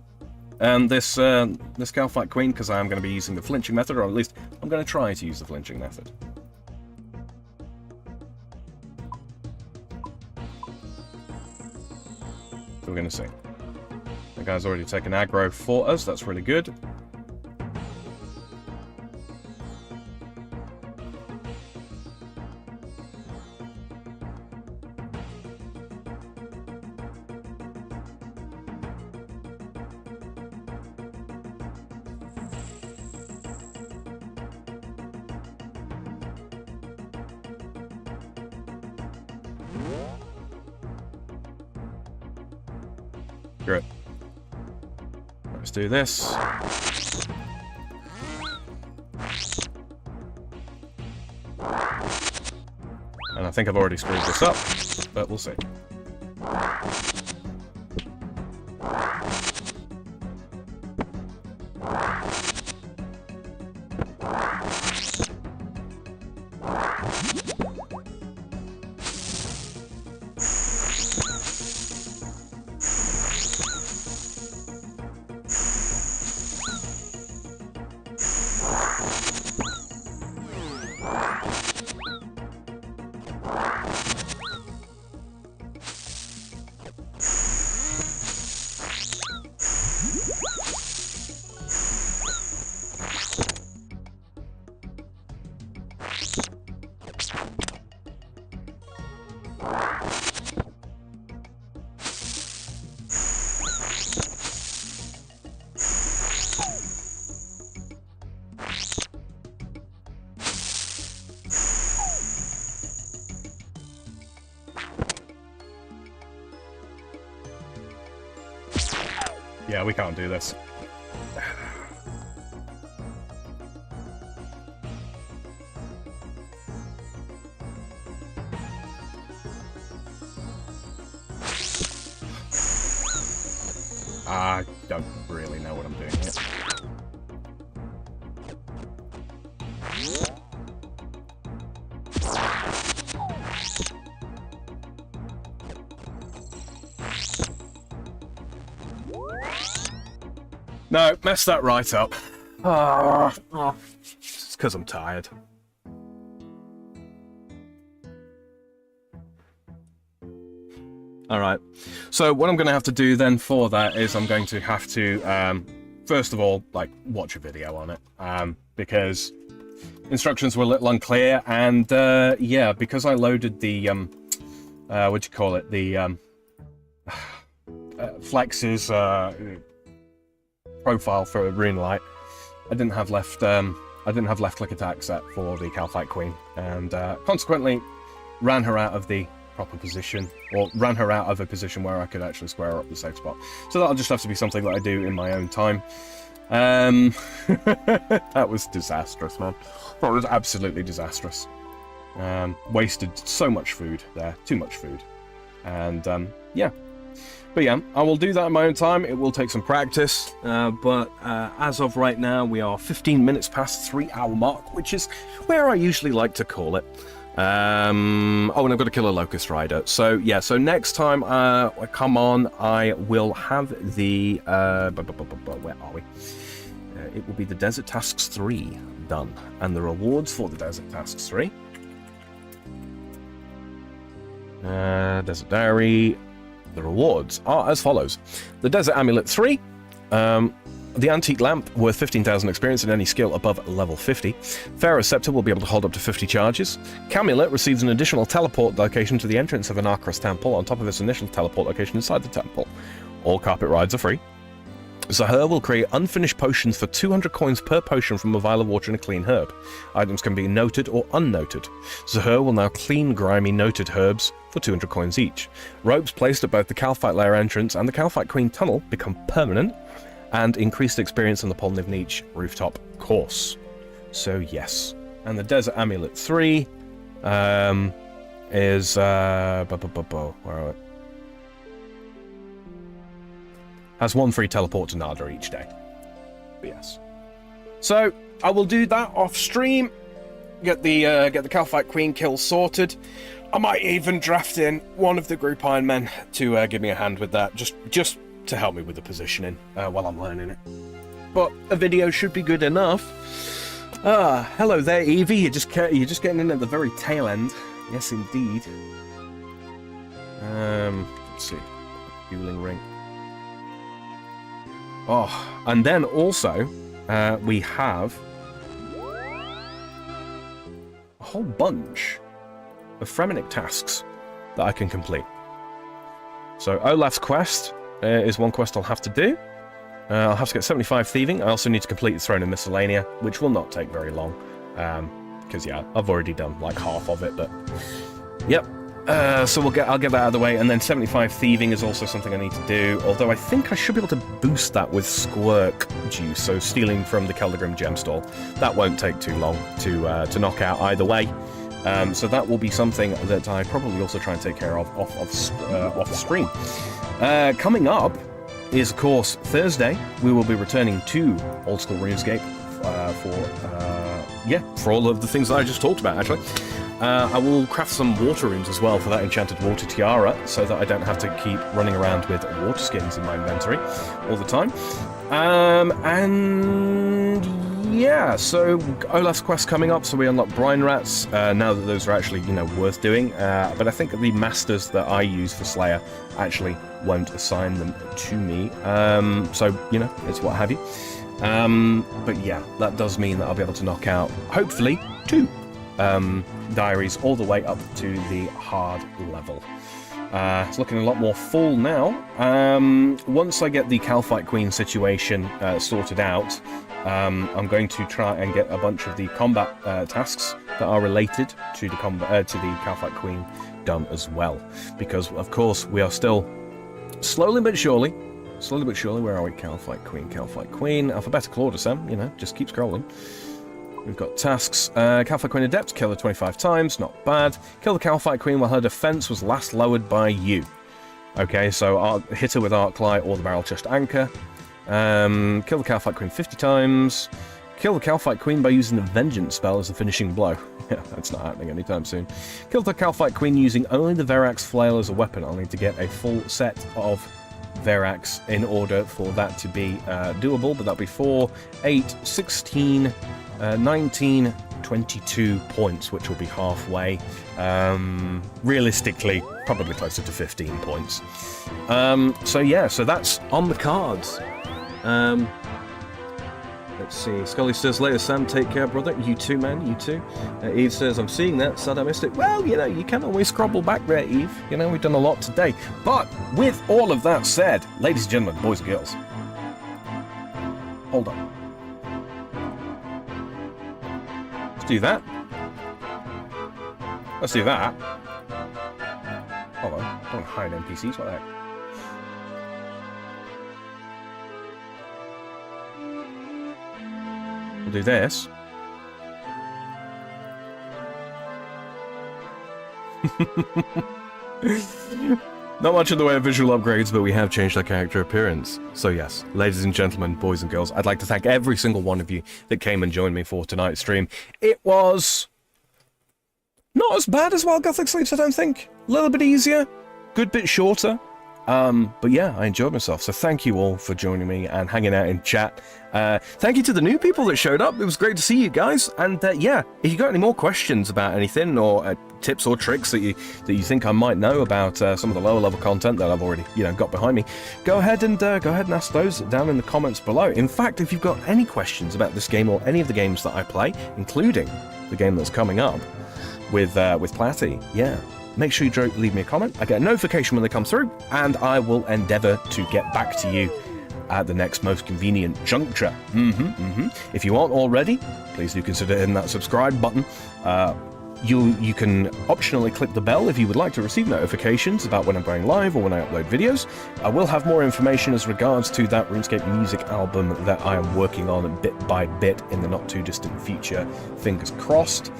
And this Calfight Queen, because I am going to be using the flinching method, or at least I'm going to try to use the flinching method. So we're going to see. The guy's already taken aggro for us, that's really good. Good. Let's do this. And I think I've already screwed this up, but we'll see. Yeah, we can't do this. I don't really know what I'm doing here. No, messed that right up. It's because I'm tired. Alright, so what I'm going to have to do then for that is I'm going to have to, first of all, like, watch a video on it, because instructions were a little unclear, and, yeah, because I loaded the, what do you call it, the, Flex's, profile for RuneLite, I didn't have left click attack set for the Calfight Queen, and, consequently, ran her out of the proper position, or ran her out of a position where I could actually square up the safe spot. So that'll just have to be something that I do in my own time. That was disastrous, man. That was absolutely disastrous. Wasted so much food there. Too much food. And, yeah. But yeah, I will do that in my own time. It will take some practice. But as of right now, we are 15 minutes past the 3-hour mark, which is where I usually like to call it. Oh, and I've got to kill a Locust Rider. So, yeah, so next time I come on, I will have the... where are we? It will be the Desert Tasks 3 done. And the rewards for the Desert Tasks 3. Desert Diary. The rewards are as follows. The Desert Amulet 3. The Antique Lamp, worth 15,000 experience in any skill above level 50. Pharaoh's Scepter will be able to hold up to 50 charges. Camulet receives an additional teleport location to the entrance of an Arcros temple on top of its initial teleport location inside the temple. All carpet rides are free. Zahir will create unfinished potions for 200 coins per potion from a vial of water and a clean herb. Items can be noted or unnoted. Zahir will now clean grimy noted herbs for 200 coins each. Ropes placed at both the Calphite Lair entrance and the Calphite Queen tunnel become permanent, and increased experience on the Polniv Niche rooftop course. So yes. And the Desert Amulet 3 is... where are we? Has one free teleport to Nada each day. But yes. So, I will do that off stream. Get the Calphite Queen kill sorted. I might even draft in one of the Group Iron Men to give me a hand with that. Just to help me with the positioning while I'm learning it. But a video should be good enough. Hello there, Evie. You're just getting in at the very tail end. Yes, indeed. Let's see. Dueling ring. Oh, and then also we have a whole bunch of Fremenic tasks that I can complete. So Olaf's quest is one quest I'll have to do. I'll have to get 75 thieving. I also need to complete the Throne of Miscellanea, which will not take very long. Because, yeah, I've already done like half of it, but... Yep. So I'll get that out of the way, and then 75 thieving is also something I need to do, although I think I should be able to boost that with Squirk Juice, so stealing from the Keldagrim Gemstall. That won't take too long to knock out either way. So that will be something that I probably also try and take care of off stream. Coming up is, of course, Thursday. We will be returning to Old School RuneScape for all of the things that I just talked about, actually. I will craft some water runes as well for that enchanted water tiara, so that I don't have to keep running around with water skins in my inventory all the time. And yeah, so Olaf's quest coming up, so we unlock brine rats, now that those are actually, worth doing. But I think the masters that I use for Slayer actually won't assign them to me. So, it's what have you. But yeah, that does mean that I'll be able to knock out, hopefully, 2 diaries all the way up to the hard level. It's looking a lot more full now. Once I get the Calphite Queen situation sorted out, I'm going to try and get a bunch of the combat tasks that are related to the Calphite Queen done as well. Because, of course, we are still slowly but surely, where are we? Calphite Queen, alphabetical order, Sam, just keep scrolling. We've got tasks. Calphite Queen Adept, kill her 25 times, not bad. Kill the Calphite Queen while her defense was last lowered by you. Okay, so I'll hit her with Arclight or the Barrel Chest Anchor. Kill the Calphite Queen 50 times. Kill the Calphite Queen by using the Vengeance spell as a finishing blow. Yeah, that's not happening anytime soon. Kill the Calphite Queen using only the Verax Flail as a weapon. I'll need to get a full set of Verax in order for that to be doable, but that'll be 4, 8, 16... 19, 22 points, which will be halfway. Realistically, probably closer to 15 points. So that's on the cards. Let's see. Scully says, later, Sam, take care, brother. You too, man, you too. Eve says, I'm seeing that. Sad I missed it. Well, you can always scrabble back there, Eve. We've done a lot today. But with all of that said, ladies and gentlemen, boys and girls, hold on. Do that. Let's do that. Hold on. Don't hide NPCs. What the heck? We'll do this. Not much in the way of visual upgrades, but we have changed our character appearance. So yes, ladies and gentlemen, boys and girls, I'd like to thank every single one of you that came and joined me for tonight's stream. It was not as bad as Wild Gothic Sleeps, I don't think. A little bit easier, good bit shorter. But yeah, I enjoyed myself, so thank you all for joining me and hanging out in chat. Thank you to the new people that showed up. It was great to see you guys. And yeah, if you got any more questions about anything or tips or tricks that you think I might know about some of the lower level content that I've already got behind me, go ahead and ask those down in the comments below. In fact, if you've got any questions about this game or any of the games that I play, including the game that's coming up with Platty, yeah, make sure you leave me a comment. I get a notification when they come through, and I will endeavour to get back to you at the next most convenient juncture. If you aren't already, please do consider hitting that subscribe button. You can optionally click the bell if you would like to receive notifications about when I'm going live or when I upload videos. I will have more information as regards to that RuneScape music album that I am working on bit by bit in the not too distant future. Fingers crossed.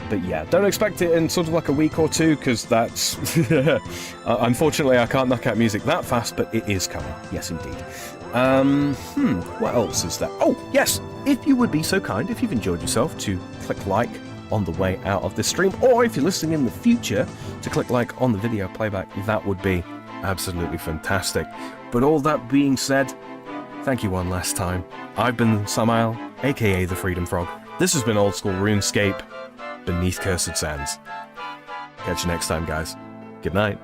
But yeah, don't expect it in sort of like a week or two, because that's... unfortunately, I can't knock out music that fast, but it is coming. Yes, indeed. What else is there? Oh, yes! If you would be so kind, if you've enjoyed yourself, to click like on the way out of this stream, or if you're listening in the future, to click like on the video playback, that would be absolutely fantastic. But all that being said, thank you one last time. I've been Samael, aka the Freedom Frog. This has been Old School RuneScape, Beneath Cursed Sands. Catch you next time, guys. Good night.